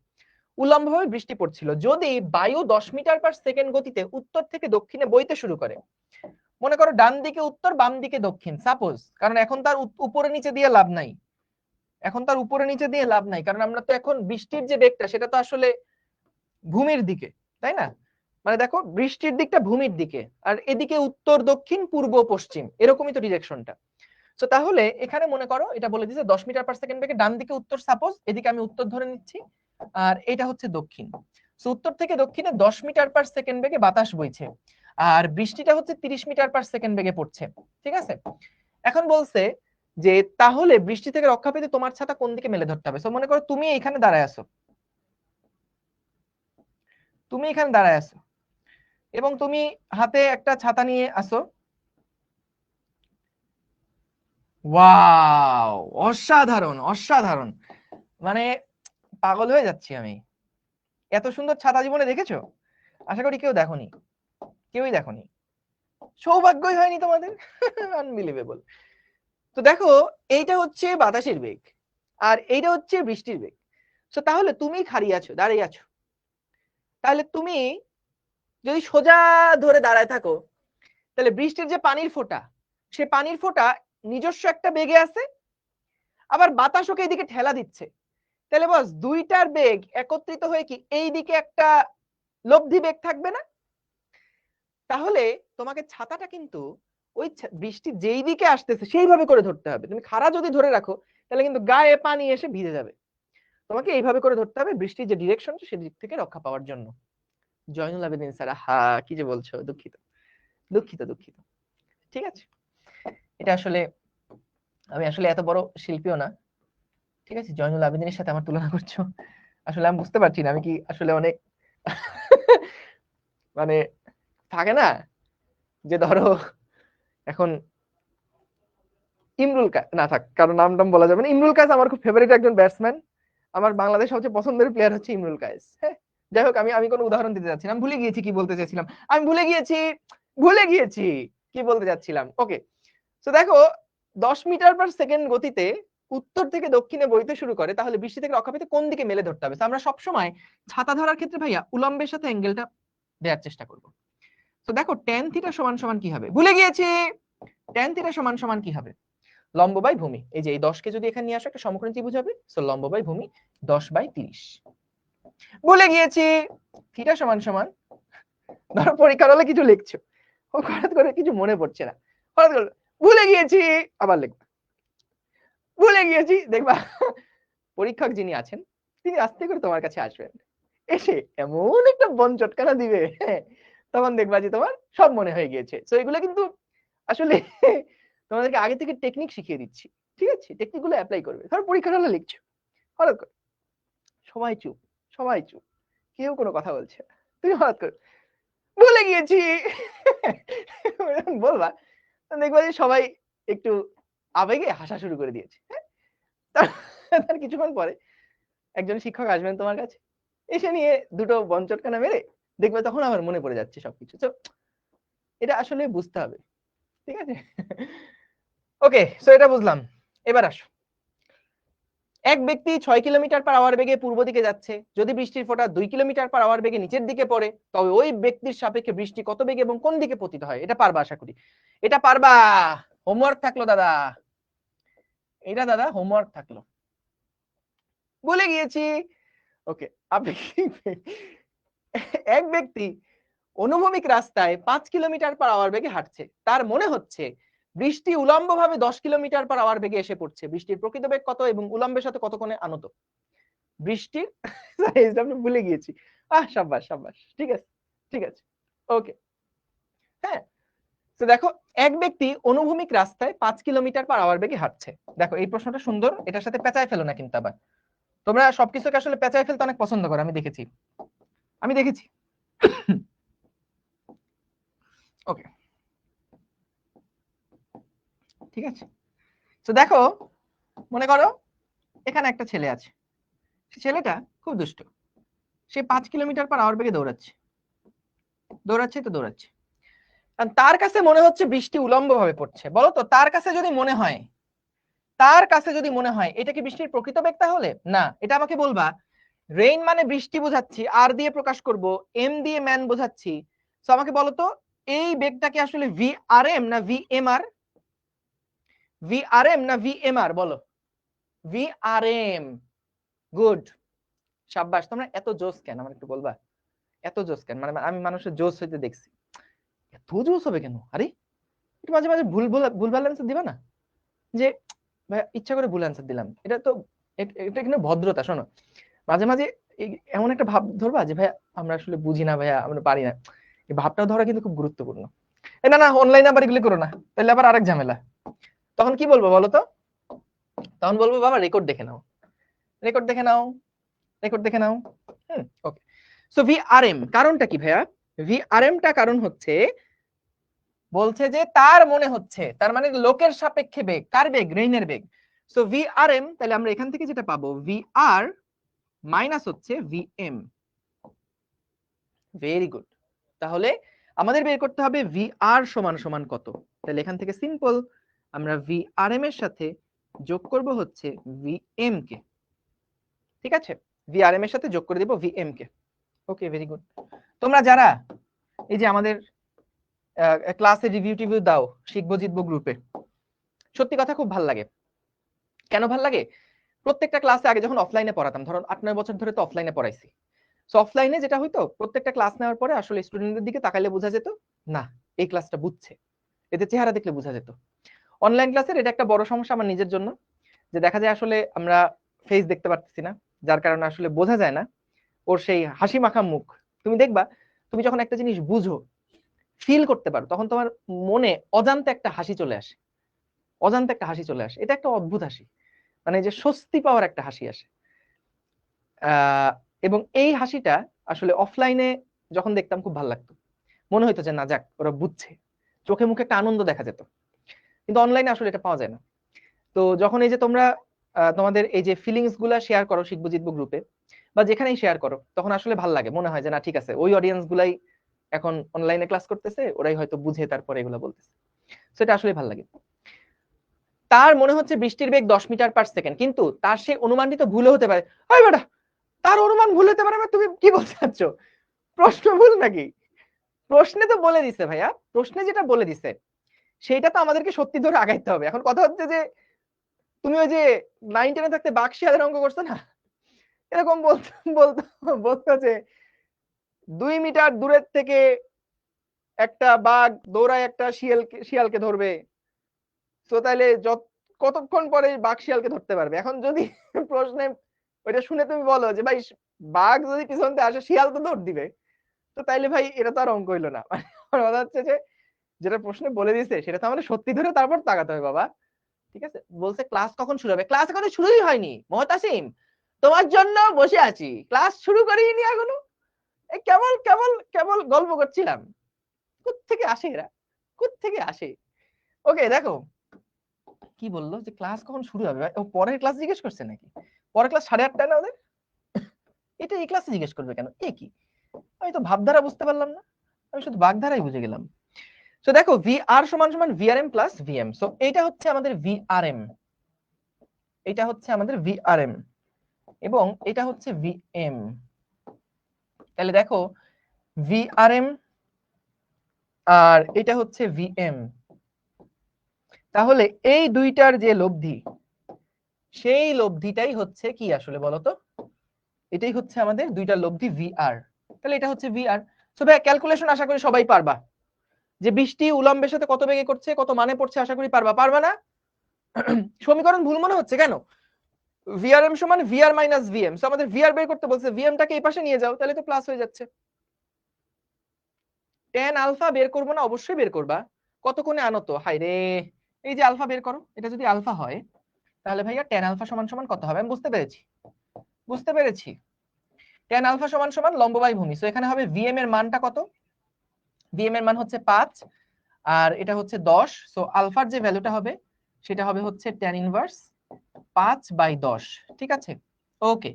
উলম্বভাবে বৃষ্টি পড়ছিল, যদি বায়ু 10 মিটার/সেকেন্ড গতিতে উত্তর থেকে দক্ষিণে বইতে শুরু করে। মনে করো ডান দিকে উত্তর, বাম দিকে দক্ষিণ, সাপোজ, কারণ এখন তার উপরে নিচে দিয়ে লাভ নাই, এখন তার উপরে নিচে দিয়ে লাভ নাই, কারণ আমরা তো এখন বৃষ্টির যে বেগটা সেটা তো আসলে ভূমির দিকে, তাই না? মানে দেখো বৃষ্টির দিকটা ভূমির দিকে, আর এদিকে উত্তর দক্ষিণ পূর্ব পশ্চিম, এরকমই তো ডিরেকশনটা। তো তাহলে এখানে মনে করো এটা বলে দিয়েছে 10 মিটার/সেকেন্ড বেগে ডান দিকে উত্তর, সাপোজ এদিকে আমি উত্তর ধরে নিচ্ছি, আর এটা হচ্ছে দক্ষিণ। তো উত্তর থেকে দক্ষিণে 10 মিটার/সেকেন্ড বেগে বাতাস বইছে, আর বৃষ্টিটা হচ্ছে 30 মিটার/সেকেন্ড বেগে পড়ছে, ঠিক আছে? এখন বলছে যে তাহলে বৃষ্টি থেকে রক্ষা পেতে তোমার ছাতা কোন দিকে মেলে ধরতে হবে। সো মনে করো তুমি এখানে দাঁড়ায় আছো, তুমি এখানে দাঁড়ায় আছো এবং তুমি হাতে একটা ছাতা নিয়ে আসো। ওয়াও, অসাধারণ অসাধারণ, মানে পাগল হয়ে যাচ্ছি আমি। এত সুন্দর ছাতা জীবনে দেখেছো? আশা করি কেউ দেখোনি, কেউই দেখোনি, সৌভাগ্যই হয়নি তোমাদের। আনবিলিভেবল। তো দেখো এইটা হচ্ছে বাতাসের বেগ আর এইটা হচ্ছে বৃষ্টির বেগ। তো তাহলে তুমি খাড়িয়ে আছো, দাঁড়িয়ে আছো, তাহলে তুমি যদি সোজা ধরে দাঁড়ায় থাকো, তাহলে বৃষ্টির যে পানির ফোঁটা, সে পানির ফোঁটা নিজস্ব একটা বেগে আছে, আবার বাতাস ওকে এইদিকে ঠেলা দিচ্ছে। তাহলে বস দুইটার বেগ একত্রিত হয়ে কি এই দিকে একটা লব্ধি বেগ থাকবে না? তাহলে তোমাকে ছাতাটা কিন্তু ওই বৃষ্টি যেই দিকে আসতেছে সেইভাবে করে ধরতে হবে। তুমি খাড়া যদি ধরে রাখো তাহলে কিন্তু গায়ে পানি এসে ভিজে যাবে। তোমাকে এইভাবে করে ধরতে হবে, বৃষ্টির যে ডিরেকশন সেদিক থেকে রক্ষা পাওয়ার জন্য। জয়নুল আবেদিন স্যার, হা কি যে বলছো, দুঃখিত দুঃখিত দুঃখিত। ঠিক আছে, এটা আসলে আমি আসলে এত বড় শিল্পীও না, ঠিক আছে? জয়নুল আবেদিনের সাথে আমার তুলনা করছো, আসলে আমি বুঝতে পারছি না আমি কি আসলে অনেক মানে থাকে না যে ধরো এখন ইমরুল কায়েস না থাক, কারণ নাম টাম বলা যাবে না। ইমরুল কায়েস আমার খুব ফেভারিট একজন ব্যাটসম্যান, আমার বাংলাদেশ সবচেয়ে পছন্দের প্লেয়ার হচ্ছে ইমরুল কায়েস। হ্যাঁ, যাই হোক, আমি আমি কোনো উদাহরণ দিতে যাচ্ছি না, আমি ভুলে গিয়েছি কি বলতে চাইছিলাম, আমি ভুলে গিয়েছি কি বলতে যাচ্ছিলাম। ওকে, তো দেখো 10 মিটার/সেকেন্ড গতিতে উত্তর থেকে দক্ষিণে বইতে শুরু করে, তাহলে বৃষ্টি থেকে রক্ষা পেতে কোন দিকে মেলে ধরতে হবে? তো আমরা সবসময় ছাতা ধরার ক্ষেত্রে ভাইয়া উলম্বের সাথে অ্যাঙ্গেলটা দেওয়ার চেষ্টা করব। তো দেখো ট্যান থিটা সমান সমান কি হবে, ভুলে গিয়েছি, ট্যান থিটা সমান সমান কি হবে? লম্ব বাই ভূমি। এই যে এই 10 কে যদি এখানে নিয়ে আসো একটা সমকোণী ত্রিভুজ হবে, সো লম্ব বাই ভূমি 10/30। ভুলে গিয়েছি, থিটা সমান সমান, ধরো পরীক্ষার হলে কিছু লিখছো, ও হঠাৎ করে কিছু মনে পড়ছে না, হঠাৎ করে ভুলে গিয়েছি, আবার লিখবা, ভুলে গিয়েছি, দেখবা পরীক্ষক যিনি আছেন তিনি আস্তে করে তোমার কাছে আসবেন, এসে এমন একটা বন চটকানা দিবে, তখন দেখবা যে তোমার সব মনে হয়ে গিয়েছে। তো এগুলো কিন্তু আসলে তোমাদেরকে আগে থেকে টেকনিক শিখিয়ে দিচ্ছি, ঠিক আছে? টেকনিক গুলো অ্যাপ্লাই করবে। ধরো পরীক্ষার হলে লিখছো, হঠাৎ করে সবাই চুপ, সবাই চুপ, কেউ কোনো কথা বলছে না, তুমি হঠাৎ করে ভুলে গিয়েছি বলবা, দেখবা যে সবাই একটু আবেগে হাসা শুরু করে দিয়েছে। তার কিছুক্ষণ পরে একজন শিক্ষক আসবেন তোমার কাছে, এসে নিয়ে দুটো বনচটকানা মেরে দেখবে তখন আমার মনে পড়ে যাচ্ছে সবকিছু। তো এটা আসলে বুঝতে হবে, ঠিক আছে? ওকে, সো এটা বুঝলাম। এবার আসো, এক ব্যক্তি 6 কিলোমিটার/আওয়ার বেগে পূর্ব দিকে যাচ্ছে, যদি বৃষ্টির ফোঁটা 2 কিলোমিটার/আওয়ার বেগে নিচের দিকে পড়ে, তবে ওই ব্যক্তির সাপেক্ষে বৃষ্টি কত বেগে এবং কোন দিকে পতিত হয়? এটা পারবা আশা করি, এটা পারবা। হোমওয়ার্ক থাকলো দাদা, এটা দাদা হোমওয়ার্ক থাকলো, ভুলে গিয়েছি। ওকে, আপনি এক ব্যক্তি অনুভূমিক রাস্তায় 5 কিলোমিটার/আওয়ার বেগে হাঁটছে, তার মনে হচ্ছে বৃষ্টি উলম্বভাবে 10 কিলোমিটার/আওয়ার বেগে এসে পড়ছে, বৃষ্টির প্রকৃত বেগ কত এবং উলম্বের সাথে কত কোণে আনত? বৃষ্টির আমি ভুলে গিয়েছি। সাব্বাস সাব্বাস, ঠিক আছে ঠিক আছে, ওকে। হ্যাঁ, তো দেখো এক ব্যক্তি অনুভূমিক রাস্তায় 5 কিলোমিটার/আওয়ার বেগে হাঁটছে। দেখো এই প্রশ্নটা সুন্দর, এটার সাথে পেঁচায় ফেলো না কিন্তু আবার, তোমরা সবকিছুকে আসলে পেঁচায় ফেলতে অনেক পছন্দ করো, আমি দেখেছি আমি দেখেছি। ওকে, ঠিক আছে। তো দেখো, মনে করো এখানে একটা ছেলে আছে, ছেলেটা খুব দুষ্ট, সে 5 কিলোমিটার/আওয়ার বেগে দৌড়াচ্ছে দৌড়াচ্ছে তো দৌড়াচ্ছে, আর তার কাছে মনে হচ্ছে বৃষ্টি উলম্ব ভাবে পড়ছে। বলো তো, তার কাছে যদি মনে হয়, তার কাছে যদি মনে হয়, এটা কি বৃষ্টির প্রকৃত বেগ? তাহলে না, এটা আমাকে বলবা রেইন মানে বৃষ্টি বোঝাচ্ছি, আর দিয়ে প্রকাশ করব, এম দিয়ে ম্যান বোঝাচ্ছি। তো আমাকে বলো তো, এই বেগটাকে আসলে ভিআরএম না ভিএমআর? ভিআরএম না ভিএমআর বলো? ভিআরএম, গুড, সাব্বাস। তোমরা এত জোস কেন আমার একটু বলবা, এত জোস কেন? মানে আমি মানুষের জোস হইতে দেখছি, এত জোস হবে কেন? আরে একটু মাঝে মাঝে ভুলভাল অ্যান্সার দিবা না, যে ভাই ইচ্ছা করে ভুল অ্যান্সার দিলাম, এটা তো এটা কিন্তু ভদ্রতা। শোনো, মাঝে মাঝে এমন একটা ভাব ধরবা যে ভাইয়া আমরা আসলে বুঝি না, ভাইয়া আমরা পারি না, এই ভাবটা ধরা কিন্তু খুব গুরুত্বপূর্ণ। না না, অনলাইনে আবার এগুলো করো না, তাহলে আবার আরেক ঝামেলা। তখন কি বলবো বলো তো? তখন বলবো বাবা রেকর্ড দেখে নাও, রেকর্ড দেখে নাও, রেকর্ড দেখে নাও। ওকে, সো ভিআরএম কারণটা কি ভাইয়া? ভিআরএম টা কারণ হচ্ছে, বলছে যে তার মনে হচ্ছে, তার মানে লোকের সাপেক্ষে বেগ, কার বেগ? রেইনের বেগ। সো ভিআরএম, তাহলে আমরা এখান থেকে যেটা পাবো, ভিআর মাইনাস হচ্ছে ভিএম। Very good. তাহলে আমাদের বের করতে হবে ভিআর সমান সমান কত। তাহলে এখান থেকে সিম্পল, আমরা ভিআরএম এর সাথে যোগ করব হচ্ছে ভিএম কে, ঠিক আছে? ভিআরএম এর সাথে যোগ করে দেব ভিএম কে। ওকে, ভেরি গুড। তোমরা যারা এই যে আমাদের ক্লাসে রিভিউ টিভিউ দাও শিখবো জিতবো গ্রুপে, সত্যি কথা খুব ভালো লাগে। কেন ভালো লাগে? প্রত্যেকটা ক্লাসে আগে যখন অফলাইনে পড়াতাম, ধরো 8-9 বছর ধরে তো অফলাইনে পড়াইছি, সো অফলাইনে যেটা হইতো, প্রত্যেকটা ক্লাস নেওয়ার পরে আসলে স্টুডেন্টদের দিকে তাকাইলে বোঝা যেত না এই ক্লাসটা বুঝছে, এতে চেহারা দেখলে বোঝা যেত। অনলাইন ক্লাসের এটা একটা বড় সমস্যা আমার নিজের জন্য, যে দেখা যায় আসলে আমরা ফেস দেখতে পারতেছি না, যার কারণে আসলে বোঝা যায় না ওর সেই হাসি মাখা মুখ। তুমি দেখবা তুমি যখন একটা জিনিস বুঝো, ফিল করতে পারো, তখন তোমার মনে অজান্তে একটা হাসি চলে আসে, অজান্তে একটা হাসি চলে আসে। এটা একটা অদ্ভুত হাসি, মানে যে স্বস্তি পাওয়ার একটা হাসি আসে। এবং এই হাসিটা আসলে অফলাইনে যখন দেখতাম খুব ভালো লাগতো, মনে হইতো যে না যাক ওরা বুঝছে, চোখে মুখে একটা আনন্দ দেখা যেত। কিন্তু অনলাইনে আসলে এটা পাওয়া যায় না। তো যখন এই যে তোমরা তোমাদের এই যে ফিলিংস গুলা শেয়ার করো শিখবো জিতবো গ্রুপে বা যেখানেই শেয়ার করো, তখন আসলে ভালো লাগে, মনে হয় যে না ঠিক আছে, ওই অডিয়েন্স গুলাই এখন অনলাইনে ক্লাস করতেছে, ওরাই হয়তো বুঝে তারপরে এগুলো বলতেছে। সেটা আসলে ভালো লাগে। তার মনে হচ্ছে বৃষ্টির বেগ 10 মিটার/সেকেন্ড, কিন্তু তার সেই অনুমানটি তো ভুল হতে পারে। ওই বেটা, তার অনুমান ভুল হতে পারে, তুমি কি বলতে চাচ্ছ? প্রশ্ন ভুল নাকি? প্রশ্নে তো বলে দিছে ভাইয়া, প্রশ্নে যেটা বলে দিছে সেইটা তো আমাদেরকে সত্যি ধরে আগাইতে হবে। এখন কথা হচ্ছে যে তুমি ওই যে 9-10 থাকতে বাঘ শিয়ালের অঙ্ক করছো না, এরকম বলতে বলতে বলতো যে 2 মিটার দূরের থেকে একটা বাঘ দৌড়ায় একটা শিয়ালকে ধরবে, তো তাইলে কতক্ষণ পরে বাঘ শিয়ালকে ধরতে পারবে? এখন যদি প্রশ্নে ওইটা শুনে তুমি বলো যে ভাই বাঘ যদি পিছন থেকে আসে শিয়াল তো দৌড় দিবে, তো তাইলে ভাই এটা তো আর অঙ্ক হইলো না। আমার কথা হচ্ছে যে যেটা প্রশ্নে বলে দিয়েছে সেটা তো আমাদের সত্যি ধরে তারপর তাকাতে হবে বাবা। ঠিক আছে, বলছে ক্লাস কখন শুরু হবে? ক্লাস এখনো শুরুই হয়নি মুহতাসিম, তোমার জন্য বসে আছি, ক্লাস শুরু করিনি এখনো। এই কেবল কেবল কেবল গল্প করছিলাম। কোত্থেকে আসে এরা, কোত্থেকে আসে? ওকে দেখো কি বললো যে ক্লাস কখন শুরু হবে। ও পরের ক্লাস জিজ্ঞেস করছে নাকি? পরের ক্লাস 8:30 না ওদের? এটা এই ক্লাসে জিজ্ঞেস করবে কেন? এ কি, আমি তো ভাবধারা বুঝতে পারলাম না, আমি শুধু বাগধারাই বুঝে গেলাম। তো দেখো ভিআর সমান সমান ভিআরএম প্লাস ভিএম, সো এটা হচ্ছে আমাদের ভিআরএম, এটা হচ্ছে আমাদের ভিআরএম এবং এটা হচ্ছে ভিএম। তাহলে দেখো ভিআরএম আর এটা হচ্ছে ভিএম, তাহলে এই দুইটার যে লব্ধি, সেই লব্ধিটাই হচ্ছে কি আসলে বলতো? এটাই হচ্ছে আমাদের দুইটার লব্ধি ভিআর। তাহলে এটা হচ্ছে ভিআর। সো ভাই ক্যালকুলেশন আশা করি সবাই পারবা, যে বৃষ্টি উলম্বের সাথে কত বেগে করছে, কত মানে পড়ছে, আশা করি পারবা। পারবা না? সমীকরণ ভুল মনে হচ্ছে কেন? ভিআরএম সমান ভিআর মাইনাস ভিএম, সো আমাদের ভিআর বের করতে বলছে, ভিএমটাকে এই পাশে নিয়ে যাও, তাহলে তো প্লাস হয়ে যাচ্ছে। tan আলফা বের করবো না? অবশ্যই বের করবা। কত কোণে আনো তো, হাই রে, এই যে আলফা বের করো, এটা যদি আলফা হয় তাহলে ভাইয়া tan আলফা সমান সমান কত হবে? আমি বুঝতে পেরেছি, বুঝতে পেরেছি। tan আলফা সমান সমান লম্ব বাই ভূমি, সো এখানে হবে ভিএম এর মানটা কত? ভিএম এর মান হচ্ছে 5 আর এটা হচ্ছে 10, সো আলফার যে ভ্যালুটা হবে সেটা হবে হচ্ছে tan ইনভার্স 5/10। ঠিক আছে, ওকে।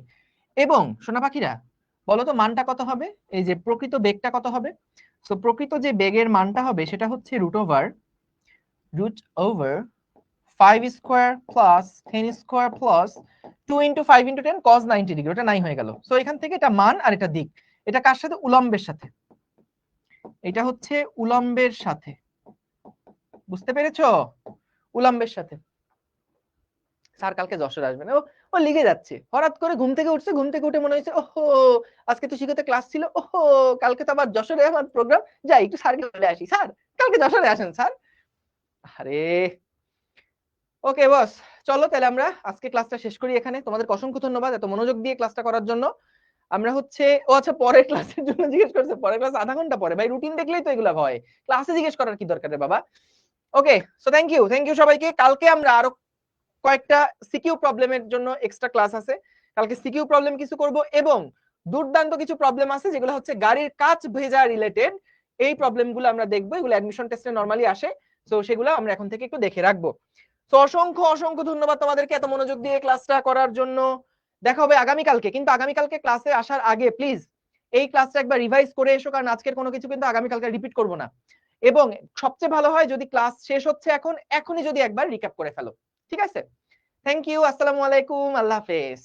এবং সোনা পাখিরা বলো তো মানটা কত হবে? এই যে প্রকৃত বেগটা কত হবে? সো প্রকৃত যে বেগের মানটা হবে সেটা হচ্ছে √5 square plus 10 square plus 2 × 5 × 10 cos 90 degree, ওটা 9 হয়ে গেল। সো এখান থেকে এটা মান আর এটা দিক, এটা কার সাথে? উলম্বের সাথে, এটা হচ্ছে উলম্বের সাথে, বুঝতে পেরেছো? উলম্বের সাথে। স্যার কালকে যশোর আসবে না, ও লিখে যাচ্ছে, হঠাৎ করে ঘুম থেকে উঠছে, ঘুম থেকে উঠে মনে হয়েছে ওহো আজকে তো শিখতে ক্লাস ছিল, ওহো কালকে তো আবার যশোরে আমার প্রোগ্রাম, যাই একটু স্যারকে বলে আসি, স্যার কালকে যশোরে আসেন স্যার। আরে ওকে বস, চলো তাহলে আমরা আজকে ক্লাসটা শেষ করি এখানে। তোমাদের অসংখ্য ধন্যবাদ এত মনোযোগ দিয়ে ক্লাসটা করার জন্য। আমরা হচ্ছে, ও আচ্ছা পরের ক্লাসের জন্য জিজ্ঞেস করছে, পরের ক্লাস আধা ঘন্টা পরে। ভাই রুটিন দেখলেই তো এগুলা হয়, ক্লাসে জিজ্ঞেস করার কি দরকার রে বাবা। ওকে, সো থ্যাংক ইউ সবাইকে। কালকে আমরা আরো কয়েকটা সিকিউ প্রবলেমের জন্য এক্সট্রা ক্লাস আছে, কালকে সিকিউ প্রবলেম কিছু করব এবং দুর্দান্ত কিছু প্রবলেম আছে যেগুলো হচ্ছে গাড়ির কাঁচ ভেজা রিলেটেড। এই প্রবলেমগুলো আমরা দেখবো, এগুলো অ্যাডমিশন টেস্টে নরমালি আসে, সো সেগুলো আমরা এখন থেকে একটু দেখে রাখবো। তো অসংখ্য অসংখ্য ধন্যবাদ তোমাদেরকে এত মনোযোগ দিয়ে ক্লাসটা করার জন্য। দেখা হবে আগামীকালকে, কিন্তু আগামীকালকে ক্লাসে আসার আগে প্লিজ এই ক্লাসটা একবার রিভাইজ করে এসো, কারণ আজকের কোনো কিছু কিন্তু আগামীকালকে রিপিট করব না। এবং সবচেয়ে ভালো হয় যদি ক্লাস শেষ হচ্ছে এখনই যদি একবার রিক্যাপ করে ফেলো, ঠিক আছে? থ্যাংক ইউ, আসসালামু আলাইকুম, আল্লাহ হাফেজ।